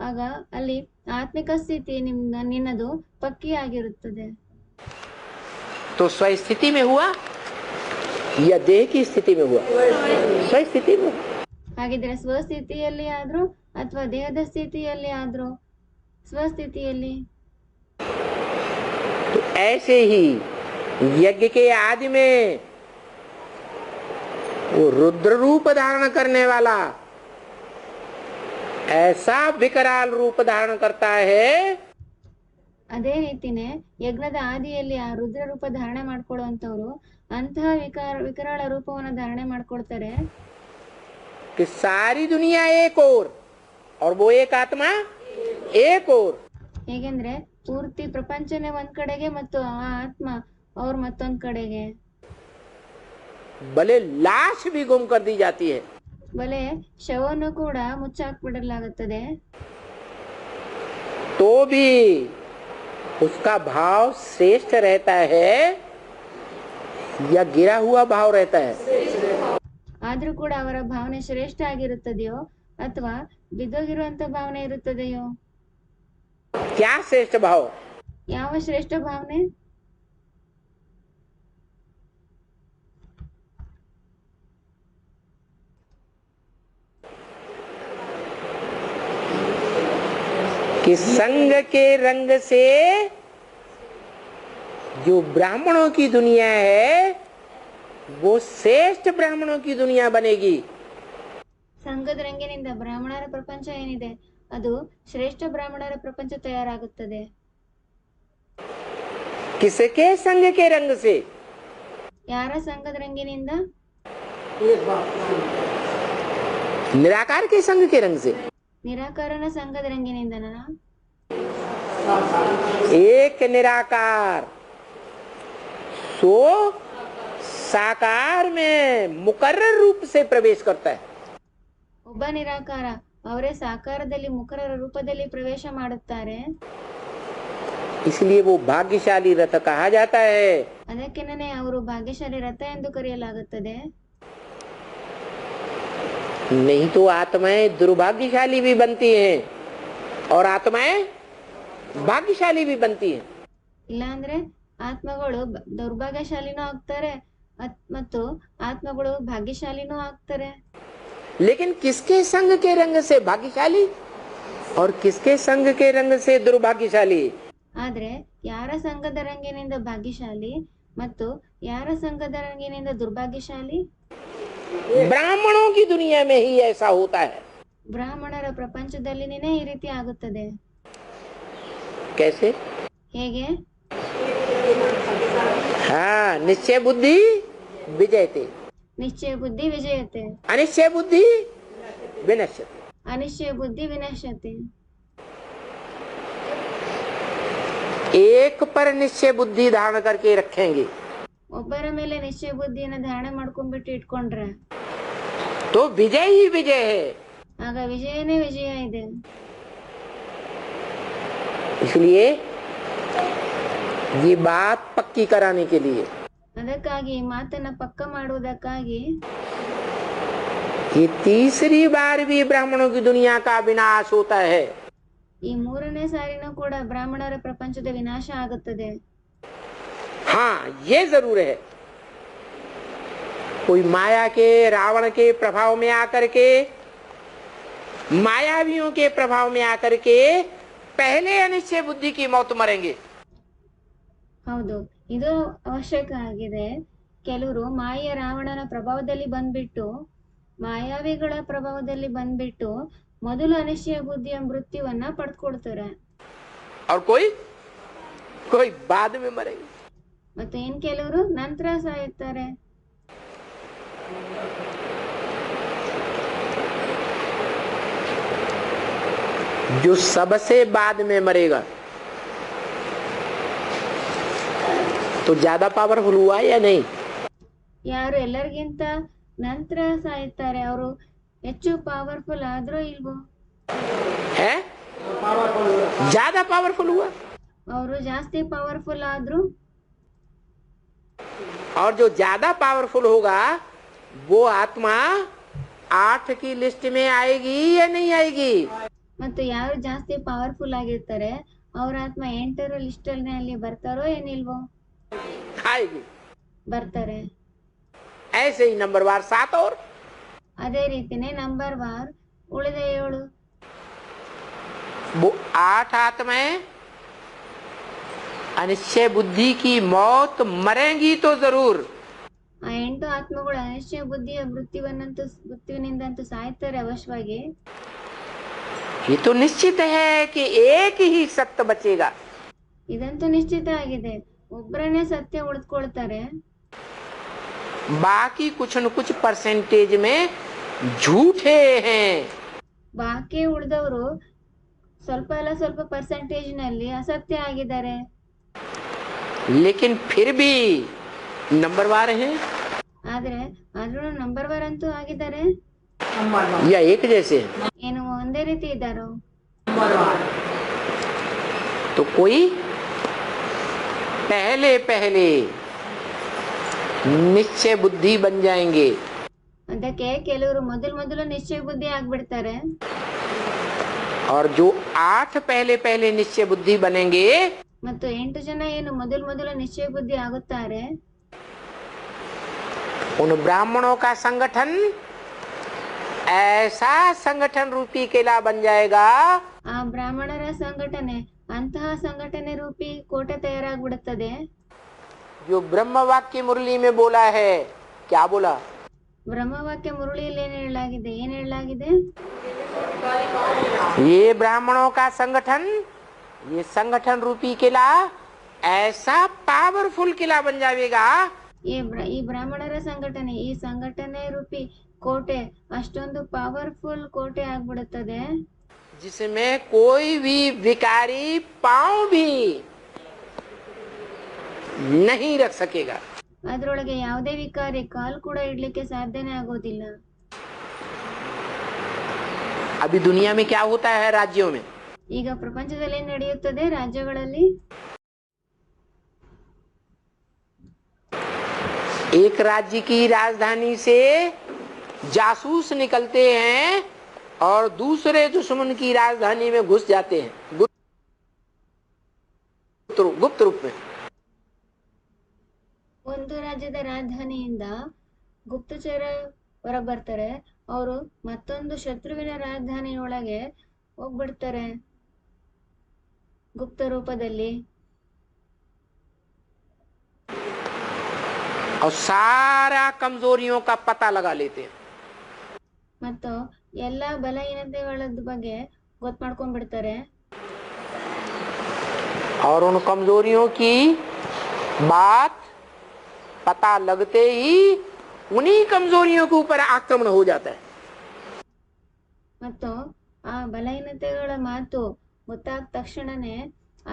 ಆಗ ಅಲ್ಲಿ ಆತ್ಮಿಕ ಸ್ಥಿತಿ ನಿನ್ನದು ಪಕ್ಕಿಯಾಗಿರುತ್ತದೆ. तो स्व स्थिति में हुआ या देह की स्थिति में हुआ? स्व स्थिति में। ಹಾಗಿದ್ರೆ ಸ್ವಸ್ಥಿತಿಯಲ್ಲಿ ಆದ್ರೂ ಅಥವಾ ದೇಹದ ಸ್ಥಿತಿಯಲ್ಲಿ ಆದ್ರೂ? ಸ್ವಸ್ಥಿತಿಯಲ್ಲಿ. तो ऐसे ही यज्ञ के आदि में वो रुद्र रूप धारण करने वाला ऐसा विकराल रूप धारण करता है. ಅದೇ ರೀತಿನೇ ಯಜ್ಞದ ಆದಿಯಲ್ಲಿ ಆ ರುದ್ರ ರೂಪ ಧಾರಣೆ ಮಾಡ್ಕೊಳ್ಳುವಂತವ್ರು ಅಂತಹ ವಿಕರಾಳ ರೂಪವನ್ನು ಧಾರಣೆ ಮಾಡ್ಕೊಳ್ತಾರೆ. कि सारी दुनिया एक और वो एक आत्मा एक और. ಹೇಗೆಂದ್ರೆ ಪೂರ್ತಿ ಪ್ರಪಂಚನೇ ಒಂದ್ ಕಡೆಗೆ ಮತ್ತು ಆ ಆತ್ಮ ಅವ್ರ ಮತ್ತೊಂದ್ ಕಡೆಗೆ. भले लाश भी गुम कर दी जाती है, ಬಲೆ ಶವವನ್ನು ಕೂಡ ಮುಚ್ಚಾಕ್ಬಿಡಲಾಗುತ್ತದೆ, तो भी उसका भाव श्रेष्ठ रहता है या गिरा हुआ भाव रहता है? ಆದ್ರೂ ಕೂಡ ಅವರ ಭಾವನೆ ಶ್ರೇಷ್ಠ ಆಗಿರುತ್ತದೆಯೋ ಅಥವಾ ಬಿದ್ದೋಗಿರುವಂತ ಭಾವನೆ ಇರುತ್ತದೆಯೋ? क्या श्रेष्ठ भाव? ಯಾವ ಶ್ರೇಷ್ಠ ಭಾವನೆ? कि संग के रंग से जो ब्राह्मणों की दुनिया है वो श्रेष्ठ ब्राह्मणों की दुनिया बनेगी. ಸಂಘದ ರಂಗಿನಿಂದ ಬ್ರಾಹ್ಮಣರ ಪ್ರಪಂಚ ಏನಿದೆ ಅದು ಶ್ರೇಷ್ಠ ಬ್ರಾಹ್ಮಣರ ಪ್ರಪಂಚ ತಯಾರಾಗುತ್ತದೆ. किसके संग के रंग से? ಯಾರ ಸಂಘದ ರಂಗಿನಿಂದ? निराकार के संग के रंग से. ನಿರಾಕಾರನ ಸಂಘದ ರಂಗಿನಿಂದನಾ? एक निराकार सो साकार में मुकर्रर रूप से प्रवेश करता है. ಒಬ್ಬ ನಿರಾಕಾರ ಅವರೇ ಸಾಕಾರದಲ್ಲಿ ಮುಖರರ ರೂಪದಲ್ಲಿ ಪ್ರವೇಶ ಮಾಡುತ್ತಾರೆ. इसलिए वो भाग्यशाली रथ कहा जाता है. ಅದಕ್ಕೆನೇ ಅವರು ಭಾಗ್ಯಶಾಲಿ ರಥ ಎಂದು ಕರೆಯಲಾಗುತ್ತದೆ. नहीं तो आत्माएं दुर्भाग्यशाली भी बनती हैं और आत्माएं भाग्यशाली भी बनती हैं. ಇಲ್ಲಾಂದ್ರೆ ಆತ್ಮಗಳು ದೌರ್ಭಾಗ್ಯಶಾಲಿನೂ ಆಗ್ತಾರೆ ಮತ್ತು ಆತ್ಮಗಳು ಭಾಗ್ಯಶಾಲಿನೂ ಆಗ್ತಾರೆ. लेकिन किसके संग के रंग से भाग्यशाली और किसके संग के रंग से दुर्भाग्यशाली? ಆದ್ರೆ ಯಾರ ಸಂಘದ ರಂಗಿನಿಂದ ಭಾಗ್ಯಶಾಲಿ ಮತ್ತು ಯಾರ ಸಂಘದ ರಂಗಿನಿಂದ ದುರ್ಭಾಗ್ಯಶಾಲಿ? ब्राह्मणों की दुनिया में ही ऐसा होता है. ಬ್ರಾಹ್ಮಣರ ಪ್ರಪಂಚದಲ್ಲಿನೇ ಈ ರೀತಿ ಆಗುತ್ತದೆ. कैसे? ಹೇಗೆ? हाँ, निश्चय बुद्धि विजयते, ನಿಶ್ಚಯ ಬುದ್ಧಿ ವಿಜಯತೆ, अनिश्चय बुद्धि विनश्यते. ಅನಿಶ್ಚಯ ಬುದ್ಧಿ ವಿನಶ್ಯತೆ. एक पर निश्चय बुद्धि धारण करके रखेंगे ಒಬ್ಬರ ಮೇಲೆ ನಿಶ್ಚಯ ಬುದ್ಧಿಯನ್ನು ಧಾರಣೆ ಮಾಡ್ಕೊಂಡ್ಬಿಟ್ಟು ಇಟ್ಕೊಂಡ್ರೆ तो विजय ही विजय है. ಆಗ ವಿಜಯನೇ ವಿಜಯ ಇದೆ. इसलिए ये बात पक्की कराने के लिए ಅದಕ್ಕಾಗಿ ಮಾತನ್ನ ಪಕ್ಕ ಮಾಡುವುದಕ್ಕಾಗಿ ये तीसरी बार भी ब्राह्मणों की दुनिया का विनाश होता है. ಈ ಮೂರನೇ ಸಾರಿನೂ ಕೂಡ ಬ್ರಾಹ್ಮಣರ ಪ್ರಪಂಚದ ವಿನಾಶ ಆಗುತ್ತದೆ. हाँ, ये जरूर है. कोई माया के रावण के प्रभाव में आकर के मायावियों के प्रभाव में आकर के पहले अनिश्चय बुद्धि की मौत मरेंगे. ಹೌದು, ಇದು ಅವಶ್ಯಕ ಆಗಿದೆ. ಕೆಲವರು ಮಾಯ ರಾವಣನ ಪ್ರಭಾವದಲ್ಲಿ ಬಂದ್ಬಿಟ್ಟು ಮಾಯಾವಿಗಳ ಪ್ರಭಾವದಲ್ಲಿ ಬಂದ್ಬಿಟ್ಟು ಮೊದಲು ಅನಿಶ್ಚಯ ಬುದ್ಧಿಯ ಮೃತ್ಯುವನ್ನ ಪಡೆದುಕೊಳ್ತಾರೆ. और कोई बाद में मरेगा. ಮತ್ತೆ ಇನ್ ಕೆಲವರು ನಂತರ ಸಾಯುತ್ತಾರೆ. जो सबसे बाद में मरेगा तो ज्यादा पावरफुल हुआ या नहीं? ಯಾರು ಎಲ್ಲರಿಗಿಂತ ನಂತರ ಸಾಯುತ್ತಾರೆ ಅವರು ಹೆಚ್ಚು ಪವರ್ಫುಲ್ ಆದ್ರೋ ಇಲ್ವೋ? है ज्यादा पावरफुल हुआ. ಅವರು ಜಾಸ್ತಿ ಪವರ್ಫುಲ್ ಆದ್ರು. और जो ज्यादा पावरफुल होगा वो आत्मा 8 की लिस्ट में आएगी या नहीं आएगी? ಮತ್ತು ಯಾರು ಜಾಸ್ತಿ ಪವರ್ಫುಲ್ ಆಗಿರ್ತಾರೆ ಅವ್ರ ಆತ್ಮ 8ರ ಲಿಸ್ಟ್ ಅಲ್ಲಿ ಬರ್ತಾರೋ ಏನಿಲ್ವೋ? आएगी. ಬರ್ತಾರೆ. ऐसे ही नंबर वार 7 और ಅದೇ ರೀತಿನೇ ನಂಬರ್ ವಾರ್ ಉಳಿದ 7. वो 8 आत्माएं अनिश्चय बुद्धि की मौत मरेंगी तो जरूर. ಆ 8 ಆತ್ಮಗಳು ಅನಿಶ್ಚಯ ಬುದ್ಧಿಯ ಮೃತ್ಯುವಿನಿಂದಂತೂ ಸಾಯ್ತಾರೆ ಅವಶ್ಯವಾಗಿ. ये तो निश्चित है कि एक ही सत्य बचेगा. ಇದಂತೂ ನಿಶ್ಚಿತ ಆಗಿದೆ, ಒಬ್ಬರನ್ನೇ ಸತ್ಯ ಉಳಿದುಕೊಳ್ತಾರೆ. बाकी कुछ न कुछ परसेंटेज में झूठे हैं. ಬಾಕಿ ಉಳಿದವರು ಸ್ವಲ್ಪ ಅಲ್ಲ ಸ್ವಲ್ಪ ಪರ್ಸೆಂಟೇಜ್ ನಲ್ಲಿ ಅಸತ್ಯ ಆಗಿದ್ದಾರೆ. लेकिन फिर भी नंबर वार हैं. ಆದ್ರೆ ಆದ್ರೂ ನಂಬರ್ ವಾರ್ ಅಂತೂ ಆಗಿದ್ದಾರೆ. या एक जैसे ಏನು ಒಂದೇ ರೀತಿ ಇದ್ದಾರೋ? तो कोई पहले पहले निश्चय बुद्धि बन जाएंगे. ಅದಕ್ಕೆ ಕೆಲವರು ಮೊದಲು ನಿಶ್ಚಯ ಬುದ್ಧಿ ಆಗ್ಬಿಡ್ತಾರೆ. और जो 8 पहले पहले निश्चय बुद्धि बनेंगे ಮತ್ತು 8 ಜನ ಏನು ಮೊದಲು ನಿಶ್ಚಯ ಬುದ್ಧಿ ಆಗುತ್ತಾರೆ. उन ब्राह्मणों का संगठन ऐसा संगठन रूपी किला बन जाएगा. ಆ ಬ್ರಾಹ್ಮಣರ ಸಂಘಟನೆ ಅಂತಹ ಸಂಘಟನೆ ರೂಪಿ ಕೋಟೆ ತಯಾರಾಗ್ಬಿಡುತ್ತದೆ. जो ब्रह्म वाक्य मुरली में बोला है. क्या बोला? ಬ್ರಹ್ಮವಾಕ್ಯ ಮುರುಳಿಯಲ್ಲಿ ಏನ್ ಹೇಳಲಾಗಿದೆ? ये ब्राह्मणों का संगठन, ये संगठन रूपी किला ऐसा पावरफुल किला बन जाएगा. ಈ ಬ್ರಾಹ್ಮಣರ ಸಂಘಟನೆ ಈ ಸಂಘಟನೆ ರೂಪಿ ಕೋಟೆ ಅಷ್ಟೊಂದು ಪವರ್ಫುಲ್ ಕೋಟೆ ಆಗ್ಬಿಡುತ್ತದೆ. जिसमें कोई भी विकारी पांव भी नहीं रख सकेगा. ಅದ್ರೊಳಗೆ ಯಾವುದೇ ವಿಕಾರಿ ಕಾಲ್ ಕೂಡ ಇಡ್ಲಿಕ್ಕೆ ಸಾಧ್ಯನೇ ಆಗೋದಿಲ್ಲ. अभी दुनिया में क्या होता है राज्यों में? ಈಗ ಪ್ರಪಂಚದಲ್ಲಿ ಏನ್ ನಡೆಯುತ್ತದೆ ರಾಜ್ಯಗಳಲ್ಲಿ? एक राज्य की राजधानी से जासूस निकलते हैं और दूसरे दुश्मन की राजधानी में घुस जाते हैं गुप्त रूप में. ಒಂದು ರಾಜ್ಯದ ರಾಜಧಾನಿಯಿಂದ ಗುಪ್ತಚರ ಹೊರಗೆ ಬರ್ತಾರೆ, ಅವರು ಮತ್ತೊಂದು ಶತ್ರುವಿನ ರಾಜಧಾನಿಯೊಳಗೆ ಹೋಗ್ಬಿಡ್ತಾರೆ ಗುಪ್ತ ರೂಪದಲ್ಲಿ. और सारा कमजोरियों का पता लगा लेते हैं. ಮತ್ತು ಎಲ್ಲಾ ಬಲಹೀನತೆಗಳ ಬಗ್ಗೆ ಗೊತ್ತು ಮಾಡ್ಕೊಂಡ್ಬಿಡ್ತಾರೆ. और उन कमजोरियों की बात पता लगते ही उन्हीं कमजोरियों के ऊपर आक्रमण हो जाता है. ಮತ್ತು ಆ ಬಲಹೀನತೆಗಳ ಮಾತು ಗೊತ್ತಾದ ತಕ್ಷಣನೇ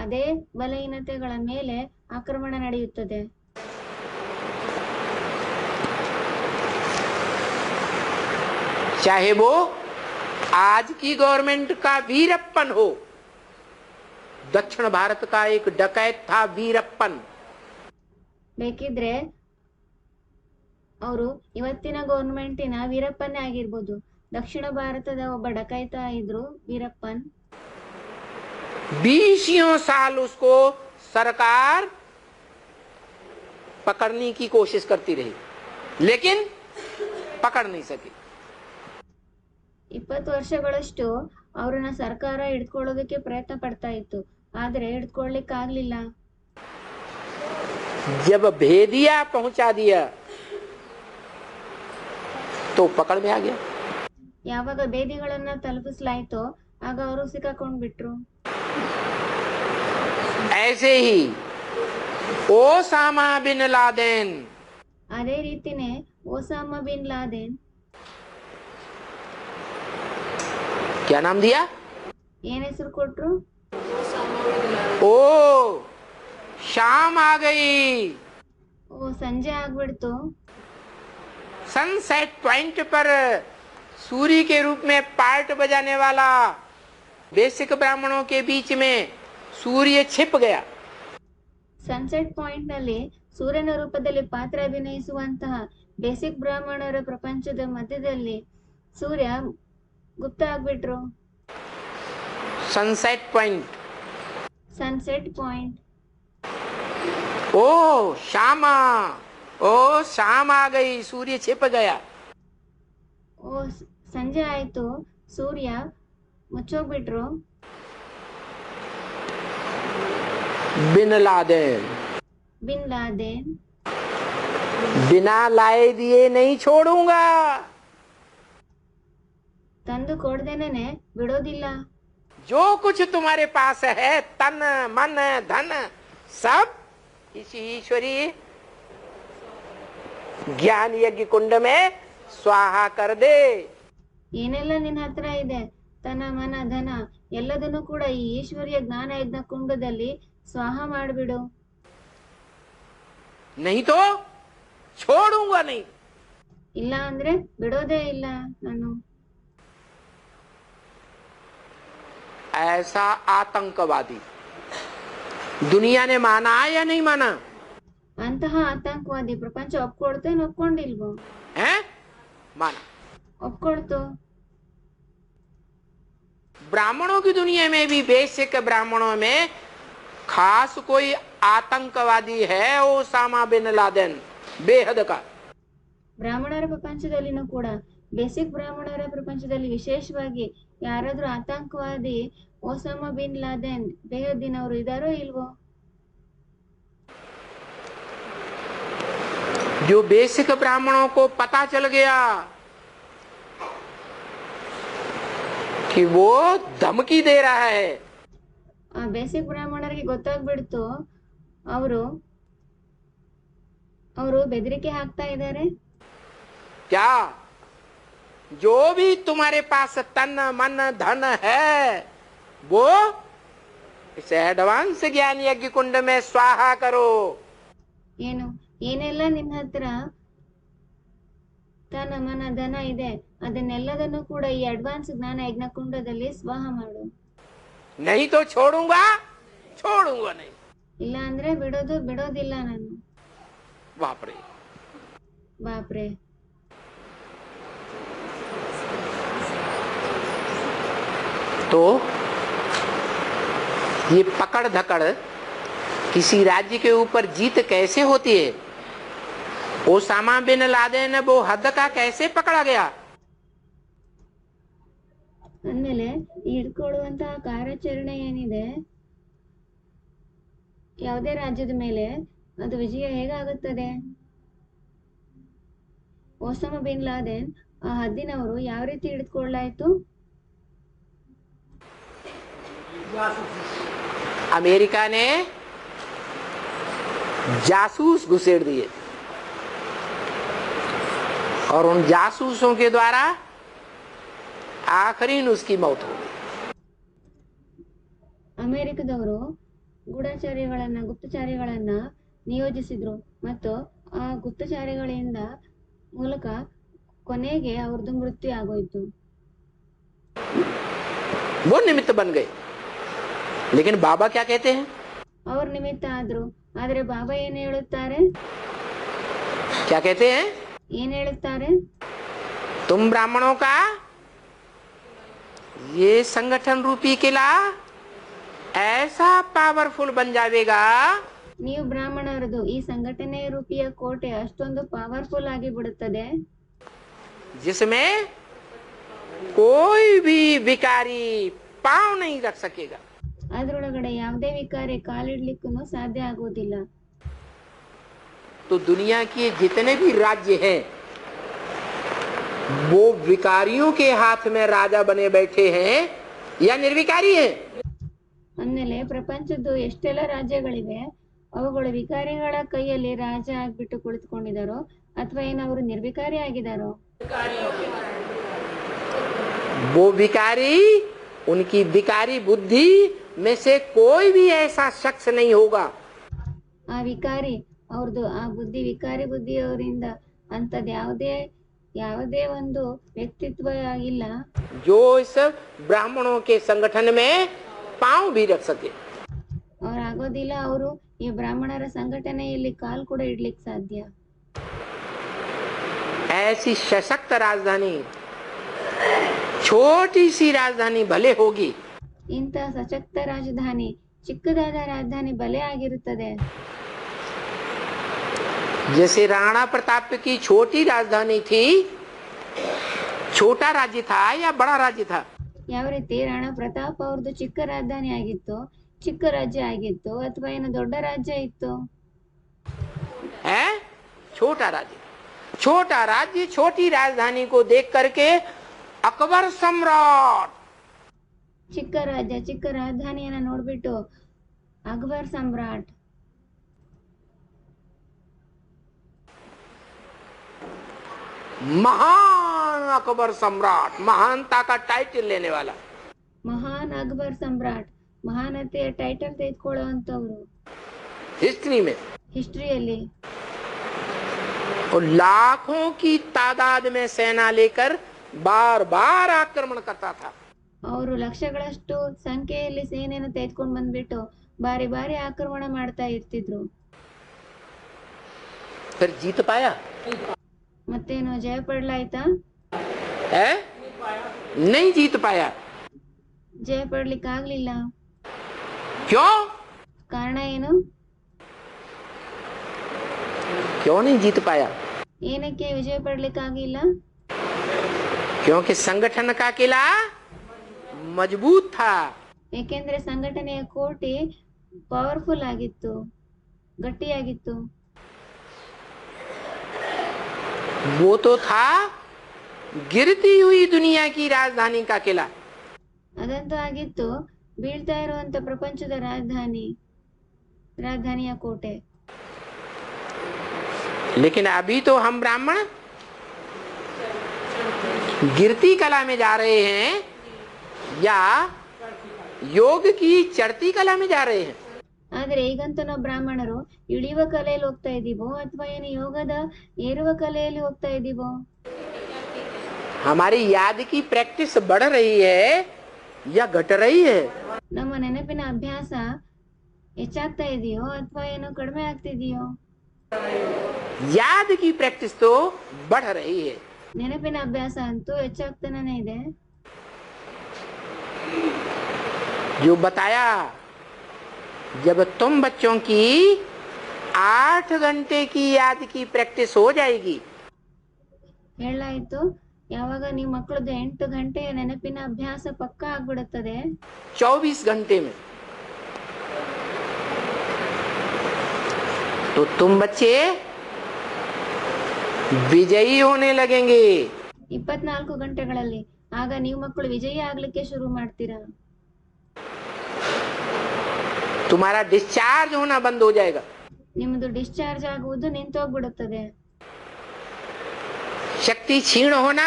ಅದೇ ಬಲಹೀನತೆಗಳ ಮೇಲೆ ಆಕ್ರಮಣ ನಡೆಯುತ್ತದೆ. चाहे वो आज की गवर्नमेंट का वीरप्पन हो. दक्षिण भारत का एक डकैत था वीरप्पन. ಬೇಕಿದ್ರೆ ಅವರು ಇವತ್ತಿನ ಗವರ್ನಮೆಂಟಿನ ವೀರಪ್ಪನೇ ಆಗಿರ್ಬೋದು. ದಕ್ಷಿಣ ಭಾರತದ ಒಬ್ಬ ಡಕಾಯಿತ ಇದ್ರು ವೀರಪ್ಪನ್. 20 साल उसको सरकार पकड़ने की कोशिश करती रही लेकिन पकड़ नहीं सकी. 20 ವರ್ಷಗಳಷ್ಟು ಅವ್ರನ್ನ ಸರ್ಕಾರ ಹಿಡ್ಕೊಳ್ಳೋದಕ್ಕೆ ಪ್ರಯತ್ನ ಪಡ್ತಾ ಇತ್ತು, ಆದ್ರೆ ಹಿಡ್ಕೊಳ್ಳಿಕ್ಕೆ ಆಗ್ಲಿಲ್ಲ. जब भेदिया पहुंचा दिया तो पकड़ में आ गया. ಯಾವಾಗ ಬೇದಿಗಳನ್ನ ತಲುಪಿಸಲಾಯ್ತೋ ಆಗ ಅವರು ಸಿಕ್ಕಾಕೊಂಡ್ಬಿಟ್ರು. ऐसे ही ओसामा बिन लादेन, ಅದೇ ರೀತಿನೇ ಓಸಾಮ ಬಿನ್ ಲಾದೆನ್, क्या नाम दिया? ಏನ್ ಹೆಸರು ಕೊಟ್ರು? ओ शाम आ गई, ಓ ಸಂಜೆ ಆಗ್ಬಿಡ್ತು. सनसेट पॉइंट पर सूर्य के रूप में पार्ट बजाने वाला बेसिक ब्राह्मणों के बीच में सूर्य छिप गया. ಸನ್ಸೆಟ್ ಪಾಯಿಂಟ್ ನಲ್ಲಿ ಸೂರ್ಯನ ರೂಪದಲ್ಲಿ ಪಾತ್ರ ಅಭಿನಯಿಸುವಂತಹ ಬೇಸಿಕ್ ಬ್ರಾಹ್ಮಣರ ಪ್ರಪಂಚದ ಮಧ್ಯದಲ್ಲಿ ಸೂರ್ಯ ಗುಪ್ತ ಆಗ್ಬಿಟ್ರು. Sunset point, sunset point. ओ शामा, ओ शाम आ गई, सूर्य छिप गया. ಓ ಸಂಜೆ ಆಯ್ತು, ಸೂರ್ಯ ಮುಚ್ಚೋಗ್ಬಿಟ್ರು. बिन लादेन, ಬಿನ್ ಲಾದೆನ್, बिना लाए दिए नहीं छोड़ूंगा. ತಂದು ಕೊಡ್ದೇನೆ ಬಿಡೋದಿಲ್ಲ. जो कुछ तुम्हारे पास है, तन मन धन, सब इस ईश्वरी ज्ञान यज्ञ कुंड में स्वाहा कर दे. ಏನೆಲ್ಲ ನಿನ್ನ ಹತ್ರ ಇದೆ, ತನ ಮನ ಧನ ಎಲ್ಲದನ್ನು ಕೂಡ ಈ ಈಶ್ವರಿಯ ಜ್ಞಾನ ಯಜ್ಞ ಕುಂಡದಲ್ಲಿ ಸ್ವಾಹ ಮಾಡಿಬಿಡು. नहीं तो छोड़ूंगा नहीं. ಇಲ್ಲ ಅಂದ್ರೆ ಬಿಡೋದೇ ಇಲ್ಲ ನಾನು. ऐसा आतंकवादी दुनिया ने माना या नहीं माना ಅಂತಹ ಆತಂಕವಾದಿ ಪ್ರಪಂಚ ಒಪ್ಕೊಳ್ತೋ ಒಪ್ಕೊಂಡಿಲ್ವೋ? है? माना. ಒಪ್ಕೊಳ್ತು. ब्राह्मणों की दुनिया में भी बेसिक ब्राह्मणों में खास कोई आतंकवादी है, ओसामा बिन लादेन, बेहद का. ಬ್ರಾಹ್ಮಣರ ಪ್ರಪಂಚದಲ್ಲಿನೂ ಕೂಡ ಬೇಸಿಕ್ ಬ್ರಾಹ್ಮಣರ ಪ್ರಪಂಚದಲ್ಲಿ ವಿಶೇಷವಾಗಿ ಯಾರಾದ್ರೂ ಆತಂಕವಾದಿ ಓಸಾಮ ಬಿನ್ ಲಾದೆನ್ ಬೇಹದ್ದಿನವರು ಇದಾರೋ ಇಲ್ವೋ? जो बेसिक ब्राह्मणों को पता चल गया कि वो धमकी दे रहा है, ಆ ಬೇಸಿಕ್ ಬ್ರಾಹ್ಮಣರಿಗೆ ಗೊತ್ತಾಗ್ಬಿಡ್ತು ಅವರು ಬೆದರಿಕೆ ಹಾಕ್ತಾ ಇದ್ದಾರೆ. क्या जो भी तुम्हारे पास तन मन धन है वो इस एडवांस ज्ञान यज्ञ कुंड में स्वाहा करो. ಏನು ಏನೆಲ್ಲ ನಿನ್ನ ಹತ್ರ ತನ ಮನ ಧನ ಇದೆ ಅದನ್ನೆಲ್ಲದನ್ನು ಕೂಡ ಈ ಅಡ್ವಾನ್ಸ್ ಜ್ಞಾನ ಯಜ್ಞ ಕುಂಡದಲ್ಲಿ ಸ್ವಾಹ ಮಾಡು. नहीं तो छोड़ूंगा, छोड़ूंगा नहीं. ಇಲ್ಲ ಅಂದ್ರೆ ಬಿಡೋದಿಲ್ಲ ನಾನು. बाप रे. ಬಾಪ್ರೆ. तो ये पकड़ धकड़ किसी राज्य के ऊपर जीत कैसे होती है? ओसामा बिन लादेन वो हद का कैसे पकड़ा गया? ಅಂದ್ಮೇಲೆ ಈ ಹಿಡ್ಕೊಳ್ಳುವಂತಹ ಕಾರ್ಯಾಚರಣೆ ಏನಿದೆ ಯಾವುದೇ ರಾಜ್ಯದ ಮೇಲೆ ಅದು ವಿಜಯ ಹೇಗಾಗುತ್ತದೆ? ಓಸಾಮ ಬಿನ್ ಲಾದೆನ್ ಆ ಹದ್ದಿನವರು ಯಾವ ರೀತಿ ಹಿಡಿದುಕೊಳ್ಳಾಯ್ತು? अमेरिका ने जासूस घुसेड़ दिए और उन जासूसों के द्वारा आखिरी उसकी मौत हो गई. ಅಮೆರಿಕದವರು ಗುಪ್ತಚಾರಿಗಳನ್ನ ನಿಯೋಜಿಸಿದ್ರು ಮತ್ತು ಆ ಗುಪ್ತಚಾರಿಗಳಿಂದ ಮೂಲಕ ಕೊನೆಗೆ ಅವ್ರದ್ದು ಮೃತ್ಯು ಆಗೋಯ್ತು. वो निमित्त बन गए. लेकिन बाबा क्या कहते हैं? ಅವ್ರ ನಿಮಿತ್ತ ಆದ್ರು. ಆದ್ರೆ ಬಾಬಾ ಏನ್ ಹೇಳುತ್ತಾರೆ? क्या कहते हैं? ಏನ್ ಹೇಳುತ್ತಾರೆ? तुम ब्राह्मणों का ये संगठन रूपी किला ऐसा पावरफुल बन जाएगा, ನೀವು ಬ್ರಾಹ್ಮಣರದು ಈ ಸಂಘಟನೆ ರೂಪಿಯ ಕೋಟೆ ಅಷ್ಟೊಂದು ಪವರ್ಫುಲ್ ಆಗಿ ಬಿಡುತ್ತದೆ, जिसमें कोई भी विकारी पांव नहीं रख सकेगा. ಅದ್ರೊಳಗಡೆ ಯಾವುದೇ ವಿಕಾರಿ ಕಾಲಿಡ್ಲಿಕ್ಕೂ ಸಾಧ್ಯ ಆಗುವುದಿಲ್ಲ. तो दुनिया के जितने भी राज्य हैं वो विकारियों के हाथ में राजा बने बैठे हैं या निर्विकारी हैं? ಅಂದಮೇಲೆ ಪ್ರಪಂಚದ್ದು ಎಷ್ಟೆಲ್ಲ ರಾಜ್ಯಗಳಿವೆ, ಅವುಗಳು ವಿಕಾರಿಗಳ ಕೈಯಲ್ಲಿ ರಾಜ ಆಗ್ಬಿಟ್ಟು ಕುಳಿತುಕೊಂಡಿದ್ದಾರೋ ಅಥವಾ ಏನವರು ನಿರ್ವಿಕಾರಿ ಆಗಿದ್ದಾರೋ? वो विकारी, उनकी विकारी बुद्धि में से कोई भी ऐसा शख्स नहीं होगा ಆ ವಿಕಾರಿ ಅವ್ರದ್ದು ಆ ಬುದ್ಧಿ, ವಿಕಾರಿ ಬುದ್ಧಿಯವರಿಂದ ಅಂಥದ್ದು ಯಾವುದೇ ಒಂದು ವ್ಯಕ್ತಿತ್ವ ಇಲ್ಲ जो इस ब्राह्मणों के संगठन में पांव भी रख सके। ಅವ್ರು ಆಗೋದಿಲ್ಲ. ಅವರು ಈ ಬ್ರಾಹ್ಮಣರ ಸಂಘಟನೆಯಲ್ಲಿ ಕಾಲ್ ಕೂಡ ಇಡ್ಲಿಕ್ಕೆ ಸಾಧ್ಯ. ऐसी सशक्त राजधानी, छोटी सी राजधानी भले होगी, ಇಂಥ ಸಶಕ್ತ ರಾಜಧಾನಿ, ಚಿಕ್ಕದಾದ ರಾಜಧಾನಿ ಬಲೆ ಆಗಿರುತ್ತದೆ. जैसे राणा प्रताप की छोटी राजधानी थी, छोटा राज्य था या बड़ा राज्य था? ಯಾವ ರೀತಿ ರಾಣಾ ಪ್ರತಾಪ್ ಅವ್ರದ್ದು ಚಿಕ್ಕ ರಾಜಧಾನಿ ಆಗಿತ್ತು, ಚಿಕ್ಕ ರಾಜ್ಯ ಆಗಿತ್ತು, ಅಥವಾ ಏನು ದೊಡ್ಡ ರಾಜ್ಯ ಇತ್ತು? है छोटा राज्य। छोटा राज्य, छोटी राजधानी को देख करके अकबर सम्राट, ಚಿಕ್ಕ ರಾಜ್ಯ, ಚಿಕ್ಕ ರಾಜಧಾನಿಯನ್ನ ನೋಡ್ಬಿಟ್ಟು ಅಕ್ಬರ್ ಸಮ್ರಾಟ್, महान अकबर सम्राट, महानता का टाइटल लेने वाला, ಮಹಾನ್ ಅಕ್ಬರ್ ಸಮ್ರಾಟ್, ಮಹಾನತೆಯ ಟೈಟಲ್ ತೆಗೆದುಕೊಳ್ಳುವಂತವ್ರು हिस्ट्री में, ಹಿಸ್ಟ್ರಿಯಲ್ಲಿ. और लाखों की तादाद में सेना लेकर बार बार आक्रमण करता था। ಅವರು ಲಕ್ಷಗಳಷ್ಟು ಸಂಖ್ಯೆಯಲ್ಲಿ ಸೇನೆಯನ್ನು ತೆಗೆದುಕೊಂಡು ಬಂದ್ಬಿಟ್ಟು ಬಾರಿ ಬಾರಿ ಆಕ್ರಮಣ ಮಾಡ್ತಾ ಇರ್ತಿದ್ರು. फिर जीत पाया? ಮತ್ತೇನು ಜಯ ಪಡ್ಲಾಯ್ತಾ? है? नहीं जीत पाया। ಜಯ ಪಡ್ಲಿಕ್ಕೆ ಆಗ್ಲಿಲ್ಲ. क्यों? ಕಾರಣ ಏನು? क्यों नहीं जीत पाया? ಏನಕ್ಕೆ ವಿಜಯ ಪಡ್ಲಿಕ್ಕೆ ಆಗಿಲ್ಲ? क्योंकि संगठन का किला मजबूत था। ಏಕೆಂದ್ರೆ ಸಂಘಟನೆಯ ಕೋಟೆ ಪವರ್ಫುಲ್ ಆಗಿತ್ತು, ಗಟ್ಟಿಯಾಗಿತ್ತು. वो तो था गिरती हुई दुनिया की राजधानी का किला। ಅದಂತೂ ಆಗಿತ್ತು ಬೀಳ್ತಾ ಇರುವಂತ ಪ್ರಪಂಚದ ರಾಜಧಾನಿಯ ಕೋಟೆ. लेकिन अभी तो हम ब्राह्मण गिरती कला में जा रहे हैं या योग की चढ़ती कला में जा रहे हैं? ಆದ್ರೆ ಈಗಂತೂ ನಾವು ಬ್ರಾಹ್ಮಣರು ಇಳಿಯುವ ಕಲೆಯಲ್ಲಿ ಹೋಗ್ತಾ ಇದೀವೋ ಅಥವಾ ಏನು ಯೋಗದ ಏರುವ ಕಲೆಯಲ್ಲಿ ಹೋಗ್ತಾ ಇದೀವೋ? हमारी याद की प्रैक्टिस बढ़ रही है या घट रही है? ನಮ್ಮ ನೆನಪಿನ ಅಭ್ಯಾಸ ಹೆಚ್ಚಾಗ್ತಾ ಇದೆಯೋ ಅಥವಾ ಏನು ಕಡಿಮೆ ಆಗ್ತಿದೆಯೋ? याद की प्रैक्टिस तो बढ़ रही है। ನೆನಪಿನ ಅಭ್ಯಾಸ ಅಂತೂ ಹೆಚ್ಚಾಗ್ತಾನೆ ಇದೆ. जो बताया, जब तुम बच्चों की 8 घंटे की याद की प्रैक्टिस हो जाएगी, ಹೇಳಾಯ್ತು, ಯಾವಾಗ ನೀವು ಮಕ್ಕಳದ್ದು 8 ಗಂಟೆಯ ನೆನಪಿನ ಅಭ್ಯಾಸ ಪಕ್ಕಾ ಆಗ್ಬಿಡುತ್ತದೆ, 24 घंटे में, तो तुम बच्चे विजयी होने लगेंगे। 24 ಗಂಟೆಗಳಲ್ಲಿ ಆಗ ನೀವು ಮಕ್ಕಳು ವಿಜಯಿ ಆಗ್ಲಿಕ್ಕೆ ಶುರು ಮಾಡ್ತೀರಾ. तुम्हारा डिस्चार्ज होना बंद हो जाएगा। ನಿಮ್ಮದು ಡಿಸ್ಚಾರ್ಜ್ ಆಗುವುದು ನಿಂತೋಗ್ಬಿಡುತ್ತದೆ. शक्ति क्षीण होना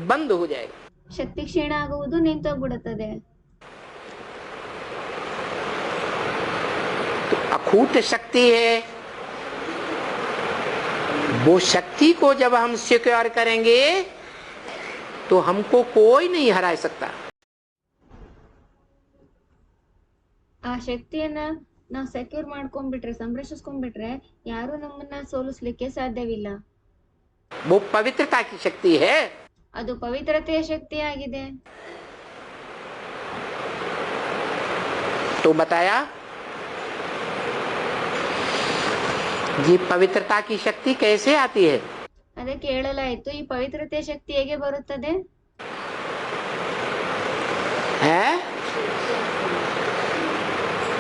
बंद हो जाएगा। ಶಕ್ತಿ ಕ್ಷೀಣ ಆಗುವುದು ನಿಂತೋಗ್ಬಿಡುತ್ತದೆ. तो अखूट शक्ति है, वो शक्ति को जब हम सिक्योर करेंगे तो हमको कोई नहीं हरा सकता। ಆ ಶಕ್ತಿಯನ್ನ ನಾವು ಸೆಕ್ಯೂರ್ ಮಾಡ್ಕೊಂಡ್ಬಿಟ್ರೆ, ಸಂರಕ್ಷಿಸ್ಕೊಂಡ್ಬಿಟ್ರೆ ಯಾರು ನಮ್ಮನ್ನ ಸೋಲಿಸ್ಲಿಕ್ಕೆ ಸಾಧ್ಯವಿಲ್ಲ. वो पवित्रता की शक्ति है। ಅದು ಪವಿತ್ರತೆಯ ಶಕ್ತಿ ಆಗಿದೆ. तो बताया ये पवित्रता की शक्ति कैसे आती है? ಅದಕ್ಕೆ ಹೇಳಲಾಯಿತು, ಈ ಪವಿತ್ರತೆಯ ಶಕ್ತಿ ಹೇಗೆ ಬರುತ್ತದೆ? है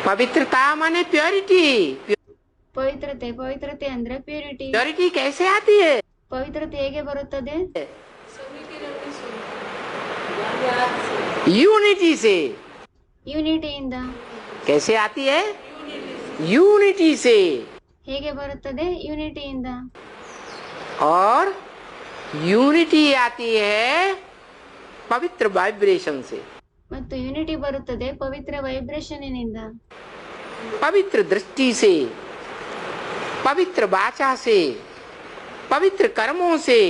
पवित्रता माने प्योरिटी। ಪವಿತ್ರತೆ ಅಂದ್ರೆ ಪ್ಯೂರಿಟಿ. प्योरिटी कैसे आती है? ಪವಿತ್ರತೆ ಹೇಗೆ ಬರುತ್ತದೆ? यूनिटी से। ಯೂನಿಟಿಯಿಂದ कैसे आती है? यूनिटी से। ಹೇಗೆ ಬರುತ್ತದೆ? ಯೂನಿಟಿಯಿಂದ। और यूनिटी आती है पवित्र वाइब्रेशन से। ಮತ್ತು ಯೂನಿಟಿ ಬರುತ್ತದೆ ಪವಿತ್ರ ವೈಬ್ರೇಷನ್ನಿನಿಂದ, पवित्र दृष्टि से, पवित्र वाचा से, पवित्र कर्मों से।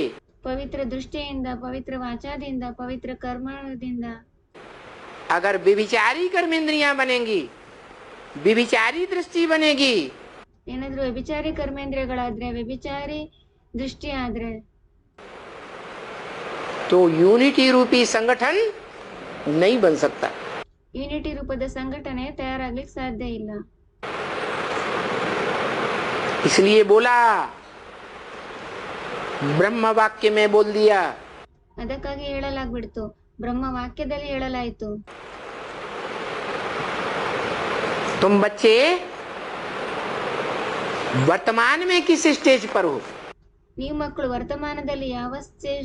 ಪವಿತ್ರ ದೃಷ್ಟಿಯಿಂದ, ಪವಿತ್ರ ವಾಚಾದಿಂದ, ಪವಿತ್ರ ಕರ್ಮದಿಂದ। अगर व्यभिचारी कर्मेंद्रियां बनेंगी, व्यभिचारी दृष्टि बनेगी, ಏನಾದ್ರೂ ವ್ಯಭಿಚಾರಿ ಕರ್ಮೇಂದ್ರಿಯಗಳಾದ್ರೆ, ವ್ಯಭಿಚಾರಿ ದೃಷ್ಟಿ ಆದ್ರೆ, तो यूनिटी रूपी संगठन नहीं बन सकता। ಯೂನಿಟಿ ರೂಪದ ಸಂಘಟನೆ ತಯಾರಾಗ್ಲಿಕ್ಕೆ ಸಾಧ್ಯ ಇಲ್ಲ। इसलिए बोला, ब्रह्म वाक्य में बोल दिया। ಅದಕ್ಕಾಗಿ ಹೇಳಲಾಗ್ಬಿಡ್ತು, ಬ್ರಹ್ಮ ವಾಕ್ಯದಲ್ಲಿ ಹೇಳಲಾಯಿತು। तुम बच्चे वर्तमान में किस स्टेज पर हो? ನೀವು ಮಕ್ಕಳು ವರ್ತಮಾನದಲ್ಲಿ ಯಾವ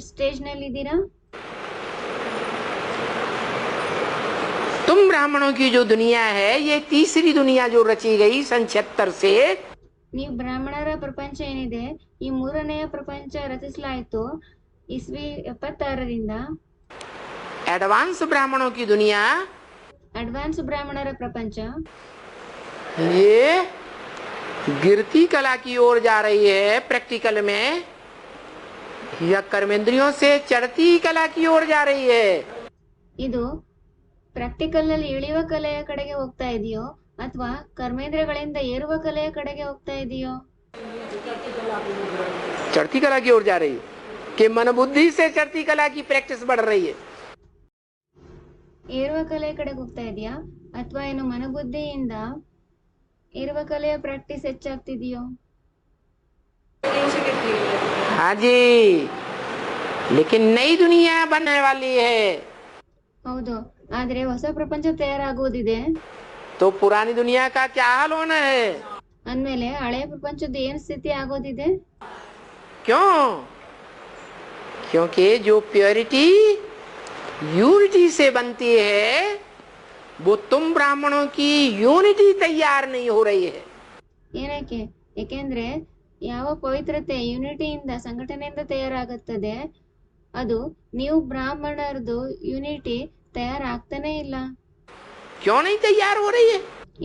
ಸ್ಟೇಜ್ ನಲ್ಲಿ ಇದ್ದೀರಾ? तुम ब्राह्मणों की जो दुनिया है, ये तीसरी दुनिया जो रची गई सन 76 से, ನೀವು ಬ್ರಾಹ್ಮಣರ ಪ್ರಪಂಚ ಏನಿದೆ, ಈ ಮೂರನೆಯ ಪ್ರಪಂಚ ರಚಿಸಲಾಯಿತು ಇಸ್ವಿ 76ರಿಂದ। एडवांस ब्राह्मणों की दुनिया, ಅಡ್ವಾನ್ಸ್ ಬ್ರಾಹ್ಮಣರ ಪ್ರಪಂಚ ये गिरती कला की ओर जा रही है प्रैक्टिकल में, या कर्मेंद्रियों से चढ़ती कला की ओर जा रही है। ಇದು ಪ್ರಾಕ್ಟಿಕಲ್ ನಲ್ಲಿ ಇಳಿಯುವ ಕಲೆಯ ಕಡೆಗೆ ಹೋಗ್ತಾ ಇದೆಯೋ ಅಥವಾ ಕರ್ಮೇಂದ್ರಗಳಿಂದ ಏರುವ ಕಲೆಯ ಕಡೆಗೆ ಹೋಗ್ತಾ ಇದೆಯೋ? चढ़ती कला की ओर जा रही है कि मन बुद्धि से चढ़ती कला की प्रैक्टिस बढ़ रही है। ಏರುವ ಕಲೆಯ ಕಡೆಗೆ ಹೋಗ್ತಾ ಇದೆಯಾ ಅಥವಾ ಏನು ಮನಬುದ್ಧಿಯಿಂದ ಏರುವ ಕಲೆಯ ಪ್ರಾಕ್ಟೀಸ್ ಹೆಚ್ಚಾಗ್ತಿದೆಯೋ? हाँ जी, लेकिन नई दुनिया बनने वाली है, ಹೌದು, ಆದ್ರೆ ಹೊಸ ಪ್ರಪಂಚ ತಯಾರಾಗುವುದಿದೆ। तो पुरानी दुनिया का क्या हाल होना है? ಅಂದ್ಮೇಲೆ ಹಳೆಯ ಪ್ರಪಂಚದ ಏನ್ ಸ್ಥಿತಿ ಆಗೋದಿದೆ? क्यों? क्योंकि जो प्योरिटी यूनिटी से बनती है, वो तुम ब्राह्मणों की यूनिटी तैयार नहीं हो रही है। ಏನಕ್ಕೆ? ಏಕೆಂದ್ರೆ ಯಾವ ಪವಿತ್ರತೆ ಯೂನಿಟಿಯಿಂದ, ಸಂಘಟನೆಯಿಂದ ತಯಾರಾಗುತ್ತದೆ, ಅದು ನೀವು ಬ್ರಾಹ್ಮಣರದು ಯೂನಿಟಿ ತಯಾರಾಗ್ತಾನೆ ಇಲ್ಲ। क्यों नहीं तैयार हो रही है?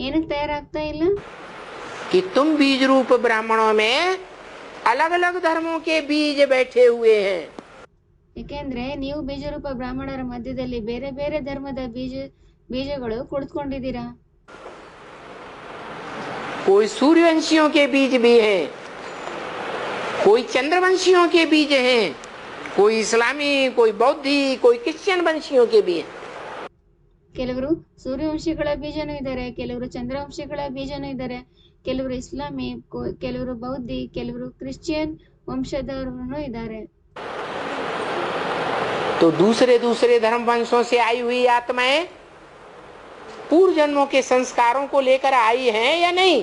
ಏನಕ್ಕೆ ತಯಾರಾಗ್ತಾ ಇಲ್ಲ? कि तुम बीज रूप ब्राह्मणों में अलग अलग धर्मों के बीज बैठे हुए हैं। ಏಕೆಂದ್ರೆ ನೀವು ಬೀಜರೂಪ ಬ್ರಾಹ್ಮಣರ ಮಧ್ಯದಲ್ಲಿ ಬೇರೆ ಬೇರೆ ಧರ್ಮದ ಬೀಜಗಳು ಕುಳಿತುಕೊಂಡಿದ್ದೀರಾ। कोई सूर्यवंशियों के बीज भी हैं, कोई चंद्रवंशियों के बीज हैं, कोई इस्लामी, कोई बौद्धि, कोई क्रिश्चियन वंशियों के भी हैं। ಕೆಲವರು ಸೂರ್ಯವಂಶಿಗಳ ಬೀಜನೂ ಇದ್ದಾರೆ, ಕೆಲವರು ಚಂದ್ರವಂಶಿಗಳ ಬೀಜನೂ ಇದ್ದಾರೆ, ಕೆಲವರು ಇಸ್ಲಾಮಿ, ಕೆಲವರು ಬೌದ್ಧಿ, ಕೆಲವರು ಕ್ರಿಶ್ಚಿಯನ್ ವಂಶದವರೂ ಇದ್ದಾರೆ। तो दूसरे दूसरे धर्म वंशों से आई हुई आत्माएं पूर्व जन्मों के संस्कारों को लेकर आई हैं या नहीं?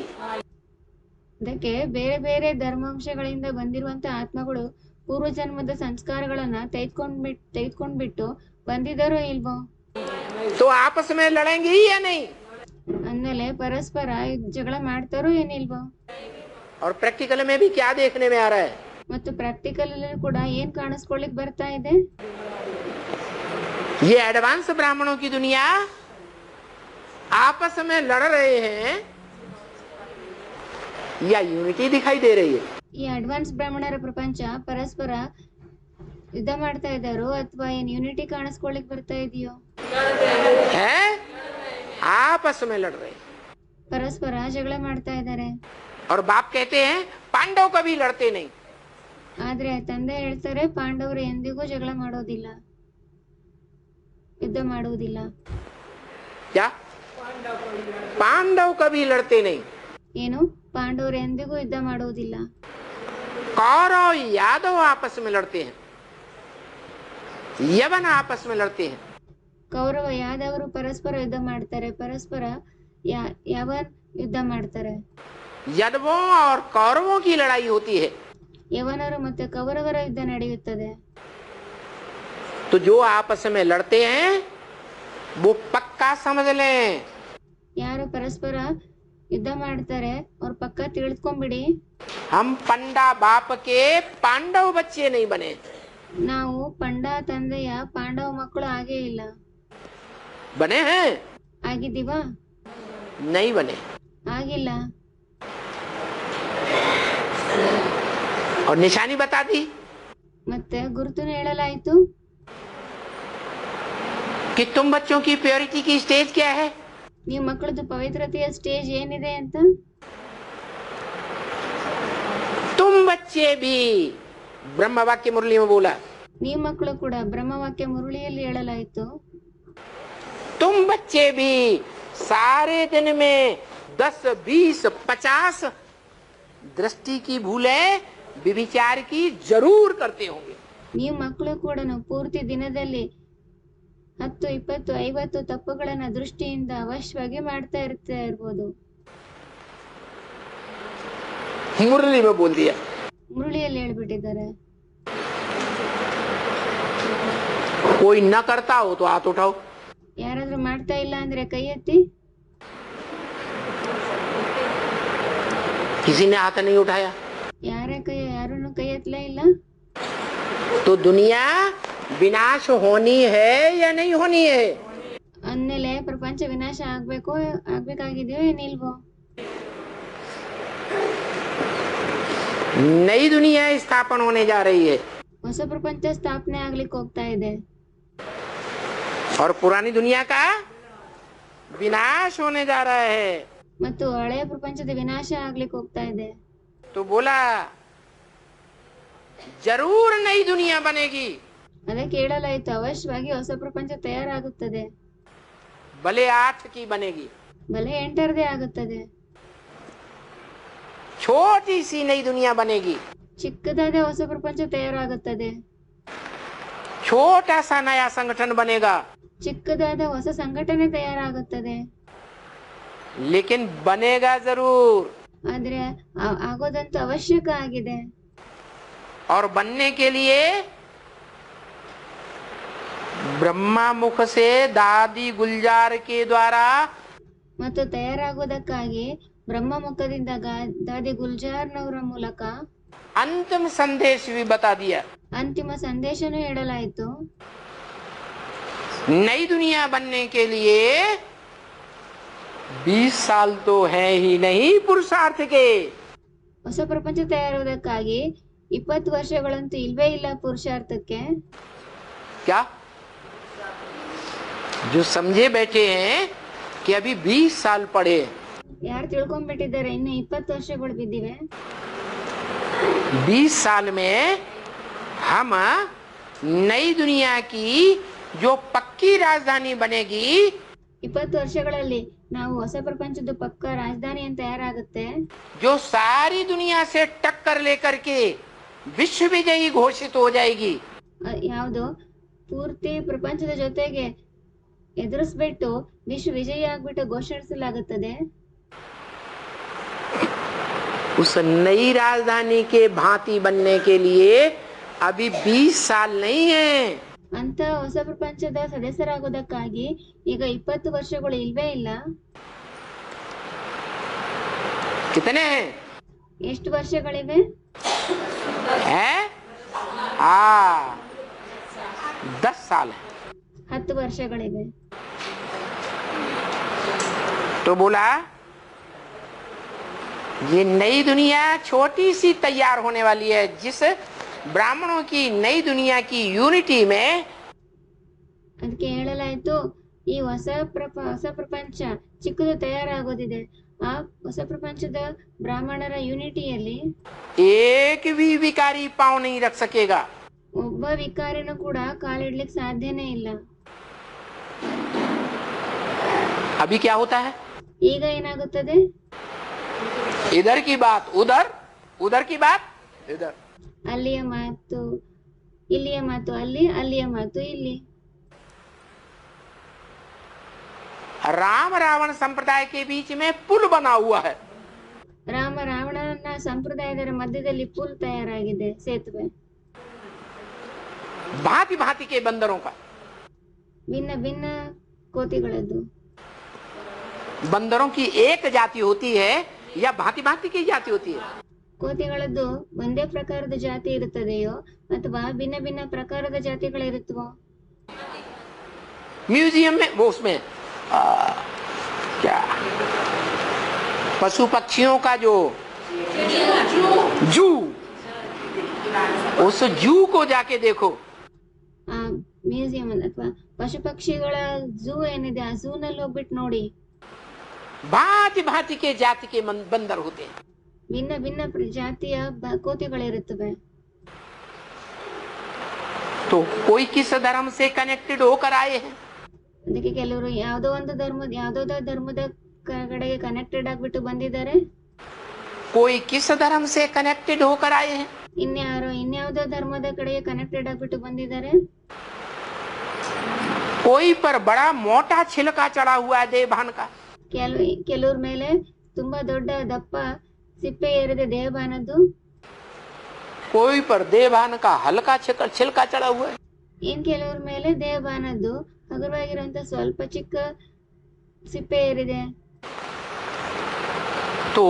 ಅದಕ್ಕೆ ಬೇರೆ ಬೇರೆ ಧರ್ಮಾಂಶಗಳಿಂದ ಬಂದಿರುವಂತ ಆತ್ಮಗಳು ಪೂರ್ವ ಜನ್ಮದ ಸಂಸ್ಕಾರಗಳನ್ನ ತೆಗೆದುಕೊಂಡ್ಬಿಟ್ಟು ಬಂದಿದ್ದಾರೋ ಇಲ್ವೋ? तो आपस में लड़ेंगे ही या नहीं? ಅಂದ್ಮೇಲೆ ಪರಸ್ಪರ ಜಗಳ ಮಾಡ್ತಾರೋ ಏನಿಲ್ವೋ? और प्रैक्टिकल में भी क्या देखने में आ रहा है? ಮತ್ತು ಪ್ರಾಕ್ಟಿಕಲ್ ಅಲ್ಲಿ ಕೂಡ ಏನ್ ಕಾಣಿಸ್ಕೊಳ್ಳಿಕ್ ಬರ್ತಾ ಇದೆ? ये एडवांस ब्राह्मणों की दुनिया आपस में लड़ रहे हैं या यूनिटी दिखाई दे रही है? ಈ ಅಡ್ವಾನ್ಸ್ ಬ್ರಾಹ್ಮಣರ ಪ್ರಪಂಚ ಪರಸ್ಪರ ಯುದ್ಧ ಮಾಡ್ತಾ ಇದ್ದಾರೋ ಅಥವಾ ಏನ್ ಯೂನಿಟಿ ಕಾಣಿಸ್ಕೊಳ್ಳಿಕ್ ಬರ್ತಾ ಇದೆಯೋ? है, आपस में लड़ रहे हैं। ಪರಸ್ಪರ ಜಗಳ ಮಾಡ್ತಾ ಇದ್ದಾರೆ। और बाप कहते हैं पांडव कभी लड़ते नहीं। ಆದ್ರೆ ತಂದೆ ಹೇಳ್ತಾರೆ, ಪಾಂಡವರು ಎಂದಿಗೂ ಜಗಳ ಮಾಡೋದಿಲ್ಲ, ಯುದ್ಧ ಮಾಡುವುದಿಲ್ಲ। क्या? पांडव कभी लड़ते नहीं। ಏನು? ಪಾಂಡವರು ಎಂದಿಗೂ ಯುದ್ಧ ಮಾಡುವುದಿಲ್ಲ। कौरव यादव आपस में लड़ते हैं, यवन आपस में लड़ते हैं। ಕೌರವ ಯಾದವರು ಪರಸ್ಪರ ಯುದ್ಧ ಮಾಡ್ತಾರೆ, ಪರಸ್ಪರ ಯವನ್ ಯುದ್ಧ ಮಾಡ್ತಾರೆ। यादवों और कौरवों की लड़ाई होती है। ಯವನರು ಮತ್ತೆ ಕೌರವರ ಯುದ್ಧ ನಡೆಯುತ್ತದೆ। तो जो आपस में लड़ते हैं वो पक्का समझ लें, ಯಾರು ಪರಸ್ಪರ ಯುದ್ಧ ಮಾಡ್ತಾರೆ ಅವ್ರ ಪಕ್ಕ ತಿಳಿದುಕೊಂಡ್ಬಿಡಿ, हम पंडा बाप के पांडव बच्चे नहीं बने। ನಾವು ಪಂಡ ತಂದೆಯ ಪಾಂಡವ ಮಕ್ಕಳು ಆಗೇ ಇಲ್ಲ. बने हैं? ಆಗಿದ್ದೀವಾ? नहीं बने। ಆಗಿಲ್ಲ. और निशानी बता दी ಮತ್ತೆ ಗುರುತುನು ಹೇಳಲಾಯಿತು कि तुम बच्चों की प्योरिटी की स्टेज क्या है। ನೀವು ಮಕ್ಕಳದು ಪವಿತ್ರತೆಯ ಸ್ಟೇಜ್ ಏನಿದೆ ಅಂತ. तुम बच्चे भी, ब्रह्म वाक्य मुरली में बोला, ನೀವು ಮಕ್ಕಳು ಕೂಡ ಬ್ರಹ್ಮವಾಕ್ಯ ಮುರುಳಿಯಲ್ಲಿ ಹೇಳಲಾಯಿತು. तुम बच्चे भी सारे दिन में 10, 20, 50 दृष्टि की भूलें विविचार की जरूर करते होंगे। ನೀವು ಮಕ್ಕಳು ಕೂಡ ಪೂರ್ತಿ ದಿನದಲ್ಲಿ 10, 20, 50 ತಪ್ಪುಗಳನ್ನ ದೃಷ್ಟಿಯಿಂದ ಅವಶ್ಯವಾಗಿ ಮಾಡ್ತಾ ಇರ್ಬೋದು. मुरली में बोल दिया। ಮುರುಳಿಯಲ್ಲಿ ಹೇಳ್ಬಿಟ್ಟಿದ್ದಾರೆ. कोई न करता हो तो हाथ उठाओ। ಯಾರಾದ್ರೂ ಮಾಡ್ತಾ ಇಲ್ಲ ಅಂದ್ರೆ ಕೈ ಎತ್ತಿ. किसी ने हाथ नहीं उठाया ಯಾರನ್ನು ಕೈ ಎತ್ತಲೇ ಇಲ್ಲ. तो दुनिया विनाश होनी है या नहीं होनी है। ಅಂದ್ಮೇಲೆ ಪ್ರಪಂಚ ವಿನಾಶ ಆಗ್ಬೇಕಾಗಿದೆಯೋ ಏನಿಲ್ವೋ. नई दुनिया स्थापन होने जा रही है ಹೊಸ ಪ್ರಪಂಚ ಸ್ಥಾಪನೆ ಆಗ್ಲಿಕ್ಕೆ ಹೋಗ್ತಾ ಇದೆ. और पुरानी दुनिया का विनाश होने जा रहा है। ಮತ್ತು ಹಳೆಯ ಪ್ರಪಂಚದ ವಿನಾಶ ಆಗ್ಲಿಕ್ಕೆ ಹೋಗ್ತಾ ಇದೆ. तो बोला जरूर नई दुनिया बनेगी। ಅದಕ್ಕೆ ಹೇಳಲಾಯಿತು ಅವಶ್ಯವಾಗಿ ಹೊಸ ಪ್ರಪಂಚ ತಯಾರಾಗುತ್ತದೆ. भले 8 की बनेगी, ಭಲೆ 8ರದೇ ಆಗುತ್ತದೆ. छोटी सी नई दुनिया बनेगी, ಚಿಕ್ಕದಾದ ಹೊಸ ಪ್ರಪಂಚ ತಯಾರಾಗುತ್ತದೆ. छोटा सा नया संगठन बनेगा, ಚಿಕ್ಕದಾದ ಹೊಸ ಸಂಘಟನೆ ತಯಾರಾಗುತ್ತದೆ. लेकिन बनेगा जरूर। ಆದ್ರೆ ಆಗೋದಂತೂ ಅವಶ್ಯಕ ಆಗಿದೆ. और बनने के लिए ब्रह्मा मुख से दादी गुलजार के द्वारा ಮತ್ತು ತಯಾರಾಗುವುದಕ್ಕಾಗಿ ಬ್ರಹ್ಮ ಮುಖದಿಂದ ದಾದಿ ಗುಲ್ಜಾರ್ನವರ ಮೂಲಕ अंतिम संदेश भी बता दिया। ಅಂತಿಮ ಸಂದೇಶನೂ ಹೇಳಲಾಯಿತು. नई दुनिया बनने के लिए 20 साल तो है ही नहीं पुरुषार्थ के। ಹೊಸ ಪ್ರಪಂಚ ತಯಾರಾಗುವುದಕ್ಕಾಗಿ 20 ವರ್ಷಗಳಂತೂ ಇಲ್ವೇ ಇಲ್ಲ ಪುರುಷಾರ್ಥಕ್ಕೆ. क्या जो समझे बैठे हैं कि अभी 20 साल पड़े, ಯಾರು ತಿಳ್ಕೊಂಡ್ಬಿಟ್ಟಿದ್ದಾರೆ ಇನ್ನು 20 ವರ್ಷಗಳು ಬಿದ್ದಿವೆ. 20 साल में हम नई दुनिया की जो पक्की राजधानी बनेगी, 20 ವರ್ಷಗಳಲ್ಲಿ ನಾವು ಹೊಸ ಪ್ರಪಂಚದ ಪಕ್ಕ ರಾಜಧಾನಿ ಅಂತ ತಯಾರಾಗುತ್ತೆ. जो सारी दुनिया से टक्कर लेकर के विश्व विजयी घोषित हो जाएगी। ಯಾವುದು ಪೂರ್ತಿ ಪ್ರಪಂಚದ ಜೊತೆಗೆ ಎದುರಿಸ್ಬಿಟ್ಟು ವಿಶ್ವ ವಿಜಯಿ ಆಗ್ಬಿಟ್ಟು ಘೋಷಿಸಲಾಗುತ್ತದೆ. उस नई राजधानी के भांति बनने के लिए अभी 20 साल नहीं है। ಅಂತ ಹೊಸ ಪ್ರಪಂಚದ ಸದಸ್ಯರಾಗೋದಕ್ಕಾಗಿ ಈಗ 20 ವರ್ಷಗಳು ಇಲ್ವೇ ಇಲ್ಲ. कितने हैं? ಎಷ್ಟು ವರ್ಷಗಳಿವೆ? हैं? 10 साल है। 10 ವರ್ಷಗಳಿವೆ. तो बोला ये नई दुनिया छोटी सी तैयार होने वाली है, जिस ब्राह्मणों की नई दुनिया की यूनिटी में ಅದಕ್ಕೆ ಹೇಳಲಾಯಿತು ಈ ಹೊಸ ಪ್ರಪಂಚ ಚಿಕ್ಕದು ತಯಾರಾಗೋದಿದೆ. ಆ ಹೊಸ ಪ್ರಪಂಚದ ಬ್ರಾಹ್ಮಣರ ಯೂನಿಟಿಯಲ್ಲಿ एक भी विकारी पांव नहीं रख सकेगा। ಒಬ್ಬ ವಿಕಾರಿನೂ ಕೂಡ ಕಾಲಿಡ್ಲಿಕ್ಕೆ ಸಾಧ್ಯನೇ ಇಲ್ಲ. अभी क्या होता है? ಈಗ ಏನಾಗುತ್ತದೆ? इधर की बात उधर, उधर की बात इधर। ಅಲ್ಲಿಯ ಮಾತು ಇಲ್ಲಿಯ ಮಾತು ಅಲ್ಲಿ, ಅಲ್ಲಿಯ ಮಾತು ಇಲ್ಲಿ. राम रावण संप्रदाय के बीच में पुल बना हुआ है। ರಾಮ ರಾವಣನ ಸಂಪ್ರದಾಯದ ಮಧ್ಯದಲ್ಲಿ ಪುಲ್ ತಯಾರಾಗಿದೆ, ಸೇತುವೆ. भांति भांति के बंदरों का। भिन्न भिन्न ಕೋತಿಗಳದ್ದು. बंदरों की एक जाति होती है या भांति भांति की जाति होती है? ಕೋತಿಗಳದ್ದು ಒಂದೇ ಪ್ರಕಾರದ ಜಾತಿ ಇರುತ್ತದೆಯೋ ಅಥವಾ ಭಿನ್ನ ಭಿನ್ನ ಪ್ರಕಾರದ ಜಾತಿಗಳಿರುತ್ತವೋ? म्यूजियम में वो उसमें क्या पशु पक्षियों का जो जू, उस जू को जाके देखो। ಆ ಮ್ಯೂಸಿಯಂ ಅಥವಾ ಪಶು ಪಕ್ಷಿಗಳ ಝೂ ಏನಿದೆ ಆ ಝೂ ನಲ್ಲಿ ಹೋಗ್ಬಿಟ್ಟು ನೋಡಿ. भांति भांति के जाति के बंदर होते हैं। ಭಿನ್ನ ಭಿನ್ನ ಜಾತಿಯ ಕೋತಿಗಳಿರುತ್ತವೆ. तो कोई किस धर्म से कनेक्टेड होकर आए हैं? ಅದಕ್ಕೆ ಕೆಲವರು ಯಾವುದೋ ಧರ್ಮದ ಕಡೆಗೆ ಕನೆಕ್ಟೆಡ್ ಆಗ್ಬಿಟ್ಟು ಬಂದಿದ್ದಾರೆ. कोई किस धर्म से कनेक्टेड होकर आए हैं? ಇನ್ಯಾವುದೋ ಧರ್ಮದ ಕಡೆಗೆ ಕನೆಕ್ಟೆಡ್ ಆಗ್ಬಿಟ್ಟು ಬಂದಿದ್ದಾರೆ. कोई पर बड़ा मोटा छिलका चढ़ा हुआ है देवभान का। ಕೆಲವ್ರ ಮೇಲೆ ತುಂಬಾ ದೊಡ್ಡ ದಪ್ಪ ಸಿಪ್ಪೆ ಏರಿದೆ ದೇವಭಾನದ್ದು. कोई पर देवभान का हल्का छिलका चढ़ा हुआ है। ಇನ್ ಕೆಲವ್ರ ಮೇಲೆ ದೇವಭಾನದ್ದು ಹಗುರವಾಗಿರುವಂತ ಸ್ವಲ್ಪ ಚಿಕ್ಕ ಸಿಪ್ಪೆ ಏರಿದೆ. तो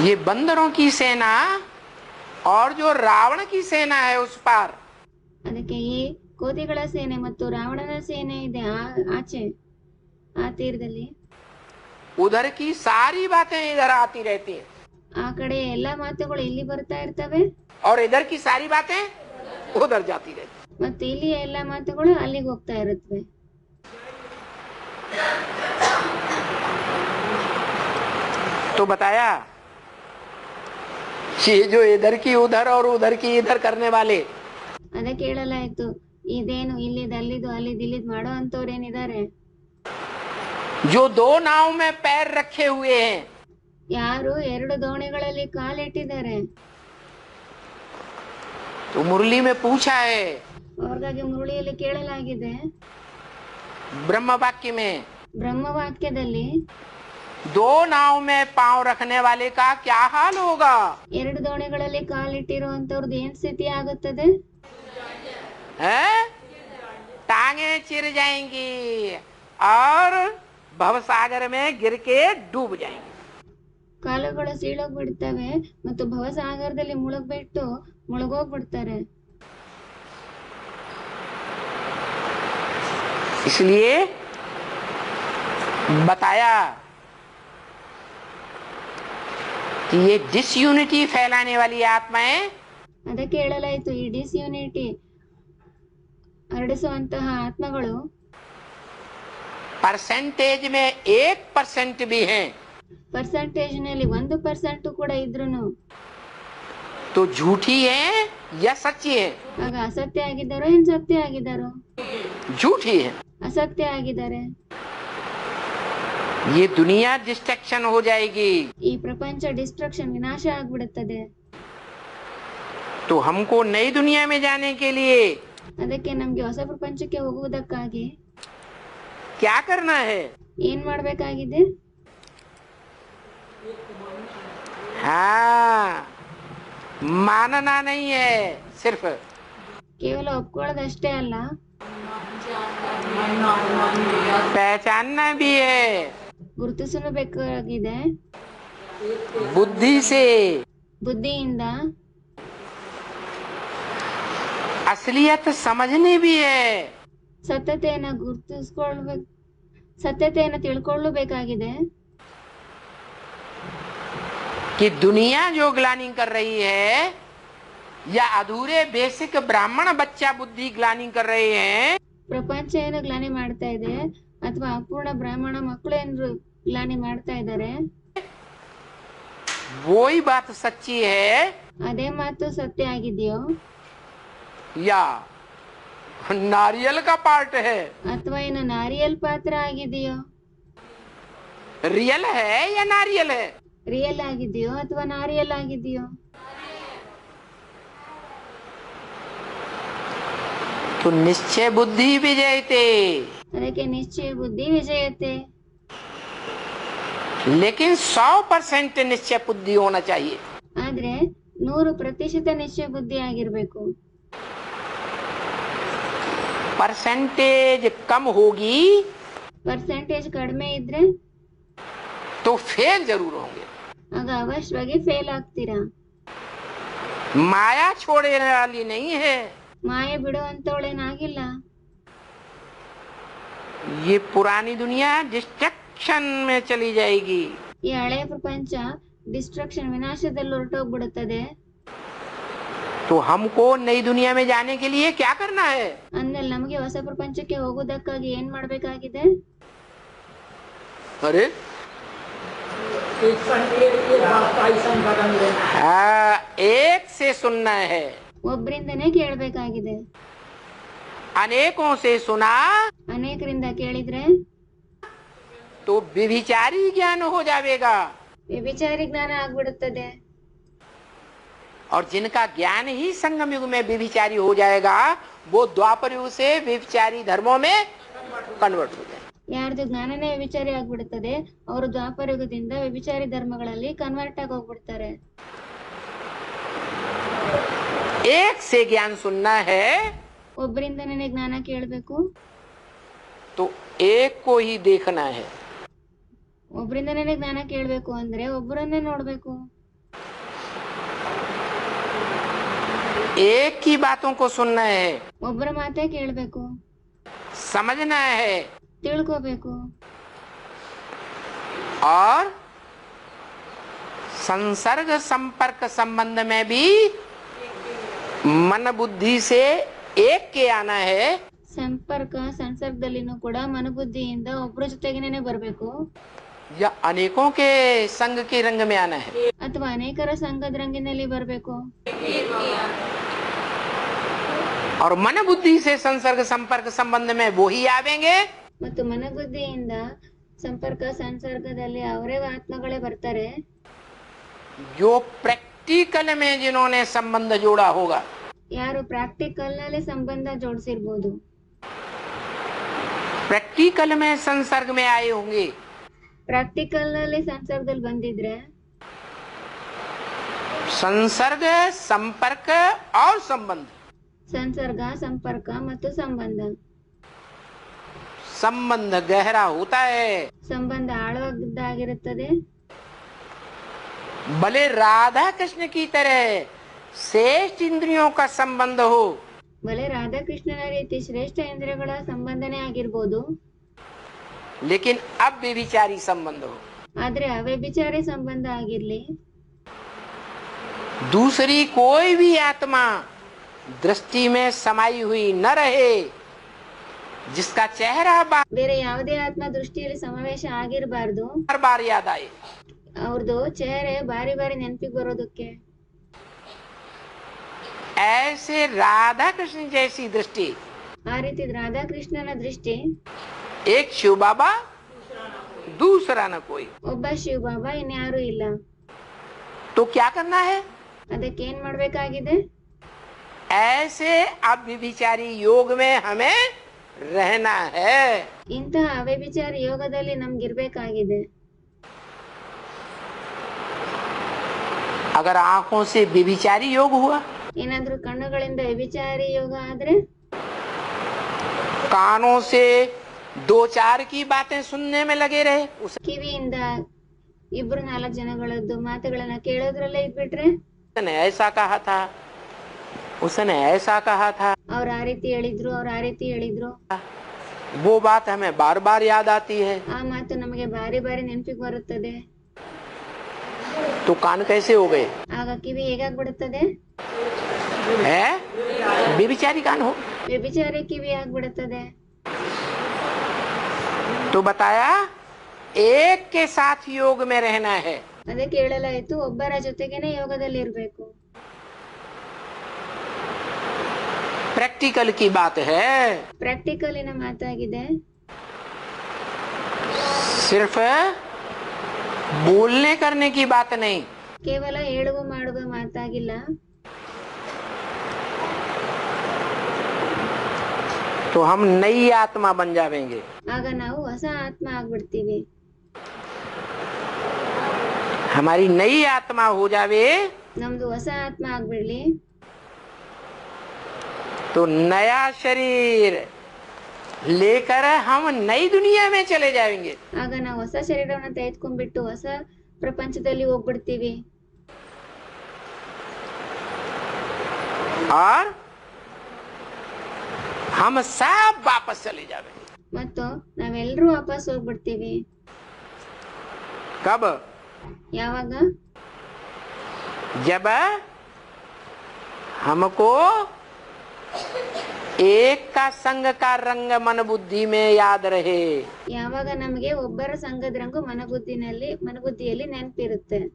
ये बंदरों की सेना और जो रावण की सेना है उस पार, ಅದಕ್ಕೆ ಈ ಕೋತಿಗಳ ಸೇನೆ ಮತ್ತು ರಾವಣನ ಸೇನೆ ಇದೆ ಆಚೆ ಆ ತೀರದಲ್ಲಿ. उधर की सारी बातें इधर आती रहती हैं ಆ ಕಡೆ ಎಲ್ಲಾ ಮಾತುಗಳು ಇಲ್ಲಿ ಬರ್ತಾ ಇರ್ತವೆ और इधर की सारी बातें उधर जाती रहती। ಮತ್ತು ಇಲ್ಲಿ ಎಲ್ಲಾ ಮಾತುಗಳು ಅಲ್ಲಿಗೆ ಹೋಗ್ತಾ ಇರುತ್ತವೆ. तो बताया ये जो इधर की उधर और उधर की इधर करने वाले, ಅದಕ್ಕೆ ಹೇಳಲಾಯ್ತು ಇದೇನು ಇಲ್ಲಿದ್ ಅಲ್ಲಿದು ಅಲ್ಲಿದ್ ಇಲ್ಲಿದ್ ಮಾಡೋ ಅಂತವ್ರು ಏನಿದ್ದಾರೆ, जो दो नाव में पैर रखे हुए हैं, ಯಾರು ಎರಡು ದೋಣಿಗಳಲ್ಲಿ ಕಾಲಿಟ್ಟಿದ್ದಾರೆ. तो मुरली में पूछा है, ಅವ್ರಿಗಾಗಿ ಮುರುಳಿಯಲ್ಲಿ ಕೇಳಲಾಗಿದೆ, ब्रह्म वाक्य में, ಬ್ರಹ್ಮವಾಕ್ಯದಲ್ಲಿ दो नाव में पांव रखने वाले का क्या हाल होगा? ಎರಡು ದೋಣಿಗಳಲ್ಲಿ ಕಾಲಿಟ್ಟಿರುವಂತವ್ರದ್ದು ಏನ್ ಸ್ಥಿತಿ ಆಗುತ್ತದೆ? है टांगे चिर जाएंगी और भवसागर में गिर के डूब जाएंगे। ಕಾಲುಗಳು ಸೀಳೋಗ್ಬಿಡ್ತವೆ ಮತ್ತು ಭವಸಾಗರದಲ್ಲಿ ಮುಳುಗೋಗ್ಬಿಡ್ತಾರೆ. इसलिए बताया कि ये डिसयूनिटी फैलाने वाली आत्माएं, ಅದಕ್ಕೆ ಹೇಳಲಾಯಿತು ಈ ಡಿಸ್ಯೂನಿಟಿ ಹರಡಿಸುವಂತಹ ಆತ್ಮಗಳು परसेंटेज में 1% भी हैं ಪರ್ಸೆಂಟೇಜ್ ನಲ್ಲಿ 1% ಕೂಡ ಇದ್ರುನು तो झूठी है या सच्ची है? ಆಗ ಅಸತ್ಯ ಆಗಿದ್ದಾರೋ ಏನ್ ಸತ್ಯ ಆಗಿದ್ದಾರೋ? झूठी है। ಅಸತ್ಯ ಆಗಿದ್ದಾರೆ. ये दुनिया डिस्ट्रक्शन हो जाएगी। ಈ ಪ್ರಪಂಚ ಡಿಸ್ಟ್ರಕ್ಷನ್ ವಿನಾಶ ಆಗ್ಬಿಡುತ್ತದೆ. तो हमको नई दुनिया में जाने के लिए ಅದಕ್ಕೆ ನಮ್ಗೆ ಹೊಸ ಪ್ರಪಂಚಕ್ಕೆ ಹೋಗುವುದಕ್ಕಾಗಿ क्या करना है? ಏನ್ ಮಾಡ್ಬೇಕಾಗಿದೆ? हाँ, मानना नहीं है, सिर्फ ಕೇವಲ ಒಪ್ಕೊಳ್ಳೋದಷ್ಟೇ ಅಲ್ಲ, पहचानना भी है ಗುರುತಿಸಲು ಬೇಕಾಗಿದೆ. बुद्धि से। ಬುದ್ಧಿಯಿಂದ असलियत समझनी भी है। ಸತ್ಯತೆಯನ್ನು ತಿಳ್ಕೊಳ್ಳಬೇಕಾಗಿದೆ. कि दुनिया जो ग्लानिंग कर रही है या अधूरे बेसिक ब्राह्मण बच्चा बुद्धि ग्लानिंग कर रहे हैं, ಪ್ರಪಂಚ ಏನು ಗ್ಲಾನಿ ಮಾಡ್ತಾ ಇದೆ ಅಥವಾ ಅಪೂರ್ಣ ಬ್ರಾಹ್ಮಣ ಮಕ್ಕಳು ಏನು ಗ್ಲಾನಿ ಮಾಡ್ತಾ ಇದ್ದಾರೆ, वही बात सच्ची है ಅದೇ ಮಾತು ಸತ್ಯ ಆಗಿದೆಯೋ या नारियल का पार्ट है? ಅಥವಾ ಏನು ನಾರಿಯಲ್ ಪಾತ್ರ ಆಗಿದೆಯೋ? रियल है या नारियल है? ರಿಯಲ್ ಆಗಿದೆಯೋ ಅಥವಾ ನಾರಿಯಲ್ ಆಗಿದೆಯೋ? तो निश्चय बुद्धि विजयते, ಅದಕ್ಕೆ ನಿಶ್ಚಯ ಬುದ್ಧಿ ವಿಜಯತೆ. लेकिन 100% निश्चय बुद्धि होना चाहिए। ಆದ್ರೆ 100% ನಿಶ್ಚಯ ಬುದ್ಧಿ ಆಗಿರ್ಬೇಕು. परसेंटेज कम होगी ಪರ್ಸೆಂಟೇಜ್ ಕಡಿಮೆ ಇದ್ರೆ तो फेल जरूर होंगे। ಆಗ ಅವಶ್ಯವಾಗಿ ಫೇಲ್ ಆಗ್ತೀರಾ। माया छोड़ने वाली नहीं है, ಮಾಯೆ ಬಿಡುವಂತವಳೇನಾಗಿಲ್ಲ। ये पुरानी दुनिया डिस्ट्रक्शन में चली जाएगी। ಈ ಹಳೆಯ ಪ್ರಪಂಚ ಡಿಸ್ಟ್ರಕ್ಷನ್ ವಿನಾಶದಲ್ಲಿ ಹೊರಟೋಗ್ಬಿಡುತ್ತದೆ। तो हमको नई दुनिया में जाने के लिए क्या करना है? ಅಂದಲ್ಲಿ ನಮಗೆ ಹೊಸ ಪ್ರಪಂಚಕ್ಕೆ ಹೋಗೋದಕ್ಕಾಗಿ ಏನ್ ಮಾಡ್ಬೇಕಾಗಿದೆ? अरे हाँ, एक से सुनना है, ಒಬ್ಬರಿಂದನೇ ಕೇಳಬೇಕಾಗಿದೆ। अनेकों से सुना ಅನೇಕರಿಂದ ಕೇಳಿದ್ರೆ तो व्यभिचारी ज्ञान हो जाएगा। ವ್ಯಭಿಚಾರಿ ಜ್ಞಾನ ಆಗ್ಬಿಡುತ್ತದೆ। और जिनका ज्ञान ही संगम युग में व्यभिचारी हो जाएगा वो द्वापर युग से व्यभिचारी धर्मों में कन्वर्ट हो जाए। ಯಾರ್ದು ಜ್ಞಾನನೇ ವ್ಯಭಿಚಾರಿ ಆಗ್ಬಿಡುತ್ತದೆ ಅವರು ದ್ವಾಪರ ಯುಗದಿಂದ ವ್ಯಭಿಚಾರಿ ಧರ್ಮಗಳಲ್ಲಿ ಕನ್ವರ್ಟ್ ಆಗಿ ಹೋಗ್ಬಿಡ್ತಾರೆ। एक से ज्ञान सुनना है ಒಬ್ಬರಿಂದನೇ ಜ್ಞಾನ ಕೇಳಬೇಕು, तो एक को ही देखना है। ಒಬ್ಬರಿಂದನೇ ಜ್ಞಾನ ಕೇಳಬೇಕು ಅಂದ್ರೆ ಒಬ್ಬರನ್ನೇ ನೋಡ್ಬೇಕು। एक की बातों को सुनना है, ಒಬ್ಬರ ಮಾತೇ ಕೇಳಬೇಕು, समझना है ತಿಳ್ಕೋಬೇಕು। और संसर्ग संपर्क संबंध में भी मन बुद्धि से एक के आना है। ಸಂಪರ್ಕ ಸಂಸರ್ಗದಲ್ಲಿನೂ ಕೂಡ ಮನಬುದ್ಧಿಯಿಂದ ಒಬ್ಬರ ಜೊತೆಗೇನೆ ಬರಬೇಕು, या अनेकों के संग के रंग में आना है। ಅಥವಾ ಅನೇಕರ ಸಂಘದ ರಂಗಿನಲ್ಲಿ ಬರಬೇಕು। और मन बुद्धि से संसर्ग संपर्क संबंध में वो ही आवेंगे ಮತ್ತು ಮನಬುದ್ಧಿಯಿಂದ ಸಂಪರ್ಕ ಸಂಸರ್ಗದಲ್ಲಿ ಅವರೇ ಆತ್ಮಗಳೇ ಬರ್ತಾರೆ जो प्रैक्टिकल में जिन्होंने संबंध जोड़ा होगा। ಯಾರು ಪ್ರಾಕ್ಟಿಕಲ್ ನಲ್ಲಿ ಸಂಬಂಧ ಜೋಡಿಸಿರಬಹುದು, प्रैक्टिकल में संसर्ग में आए होंगे। ಪ್ರಾಕ್ಟಿಕಲ್ ನಲ್ಲಿ ಸಂಸರ್ಗದಲ್ಲಿ ಬಂದಿದ್ರೆ संसर्ग संपर्क और संबंध, ಸಂಸರ್ಗ ಸಂಪರ್ಕ ಮತ್ತು ಸಂಬಂಧ, संबंध गहरा होता है। ಸಂಬಂಧ ಆಳವಾದ್ದಾಗಿರುತ್ತದೆ। भले राधा कृष्ण की तरह श्रेष्ठ इंद्रियों का संबंध हो, ಭಲೆ ರಾಧಾಕೃಷ್ಣನ ರೀತಿ ಶ್ರೇಷ್ಠ ಇಂದ್ರಿಯಗಳ ಸಂಬಂಧನೇ ಆಗಿರ್ಬೋದು, लेकिन अब व्यभिचारी संबंध हो। ಆದ್ರೆ ಅವ್ಯಭಿಚಾರಿ ಸಂಬಂಧ ಆಗಿರ್ಲಿ, दूसरी कोई भी आत्मा दृष्टि में समाई हुई न रहे, जिसका चेहरा ಬೇರೆ ಯಾವುದೇ ಆತ್ಮ ದೃಷ್ಟಿಯಲ್ಲಿ ಸಮಾವೇಶ ಆಗಿರಬಾರ್ದು, बार बार याद आए। ಅವ್ರದ್ದು ಚೆಹರೆ ಬಾರಿ ಬಾರಿ ನೆನಪಿಗೆ ಬರೋದಕ್ಕೆ। ऐसे राधा कृष्ण जैसी दृष्टि, ಆ ರೀತಿ ರಾಧಾಕೃಷ್ಣನ ದೃಷ್ಟಿ, एक शिव बाबा दूसरा न कोई, ಒಬ್ಬ ಶಿವ ಬಾಬಾ ಇನ್ಯಾರು ಇಲ್ಲ। तो क्या करना है? ಅದಕ್ಕೆ ಏನ್ ಮಾಡ್ಬೇಕಾಗಿದೆ? ऐसे अव्यभिचारी योग में हमें रहना है। ಇಂತಹ ಅವ್ಯಭಿಚಾರಿ ಯೋಗದಲ್ಲಿ ನಮ್ಗಿರ್ಬೇಕಾಗಿದೆ। अगर आंखों से व्यभिचारी योग हुआ, ಏನಾದ್ರೂ ಕಣ್ಣುಗಳಿಂದ ವ್ಯಭಿಚಾರಿ ಯೋಗ ಆದ್ರೆ, कानों से दो चार की बातें सुनने में लगे रहे, ಕಿವಿಯಿಂದ ಇಬ್ರು ನಾಲ್ಕು ಜನಗಳದ್ದು ಮಾತುಗಳನ್ನ ಕೇಳೋದ್ರಲ್ಲೇ ಇದ್ಬಿಟ್ರೆ, उसने ऐसा कहा था, उसने ऐसा कहा था, ಅವ್ರ ಆ ರೀತಿ ಹೇಳಿದ್ರು, ಅವ್ರ ಆ ರೀತಿ ಹೇಳಿದ್ರು, वो बात हमें बार बार याद आती है, ಆ ಮಾತು ನಮಗೆ ಬಾರಿ ಬಾರಿ ನೆನಪಿಗೆ ಬರುತ್ತದೆ। तो कान कैसे हो गए? ಆಗ ಕಿವಿ ಹೇಗಾಗ್ಬಿಡುತ್ತದೆ? है व्यभिचारी कान हो। ವ್ಯಭಿಚಾರಿ ಕಿವಿ ಆಗ್ಬಿಡುತ್ತದೆ। तो बताया एक के साथ योग में रहना है। ಅದಕ್ಕೆ ಹೇಳಲಾಯ್ತು ಒಬ್ಬರ ಜೊತೆಗೇನೆ ಯೋಗದಲ್ಲಿ ಇರ್ಬೇಕು। प्रैक्टिकल की बात है, ಪ್ರಾಕ್ಟಿಕಲಿನ ಮಾತಾಗಿದೆ। सिर्फ बोलने करने की बात नहीं। ಕೇವಲ ಹೇಳುವ ಮಾಡುವ ಮಾತಾಗಿಲ್ಲ। तो हम नई आत्मा बन जाएंगे। ಆಗ ನಾವು ಹೊಸ ಆತ್ಮ ಆಗ್ಬಿಡ್ತೀವಿ। हमारी नई आत्मा हो जावे ನಮ್ದು ಹೊಸ ಆತ್ಮ ಆಗ್ಬಿಡ್ಲಿ, तो नया शरीर लेकर हम नई दुनिया में चले जाएंगे। ಆಗ ನಾವು ಹೊಸ ಶರೀರವನ್ನ ತೆಗೆದುಕೊಂಡ್ಬಿಟ್ಟು ಹೊಸ ಪ್ರಪಂಚದಲ್ಲಿ ಹೋಗ್ಬಿಡ್ತೀವಿ. और हम सब वापस चले जाएंगे। ಮತ್ತು ನಾವೆಲ್ಲರೂ ವಾಪಸ್ ಹೋಗ್ಬಿಡ್ತೀವಿ. कब? ಯಾವಾಗ? जब हमको एक का संग का रंग मन बुद्धि में याद रहे. ಯಾವಾಗ ನಮಗೆ ಒಬ್ಬರ ಸಂಗದ ರಂಗು ಮನಬುದ್ಧಿಯಲ್ಲಿ ನೆನಪಿರುತ್ತೆ.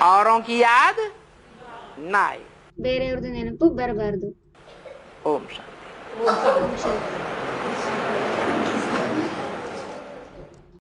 औरों की याद ना आए. ಬೇರೆಯವ್ರದ್ದು ನೆನಪು ಬರಬಾರ್ದು. ओम शांति.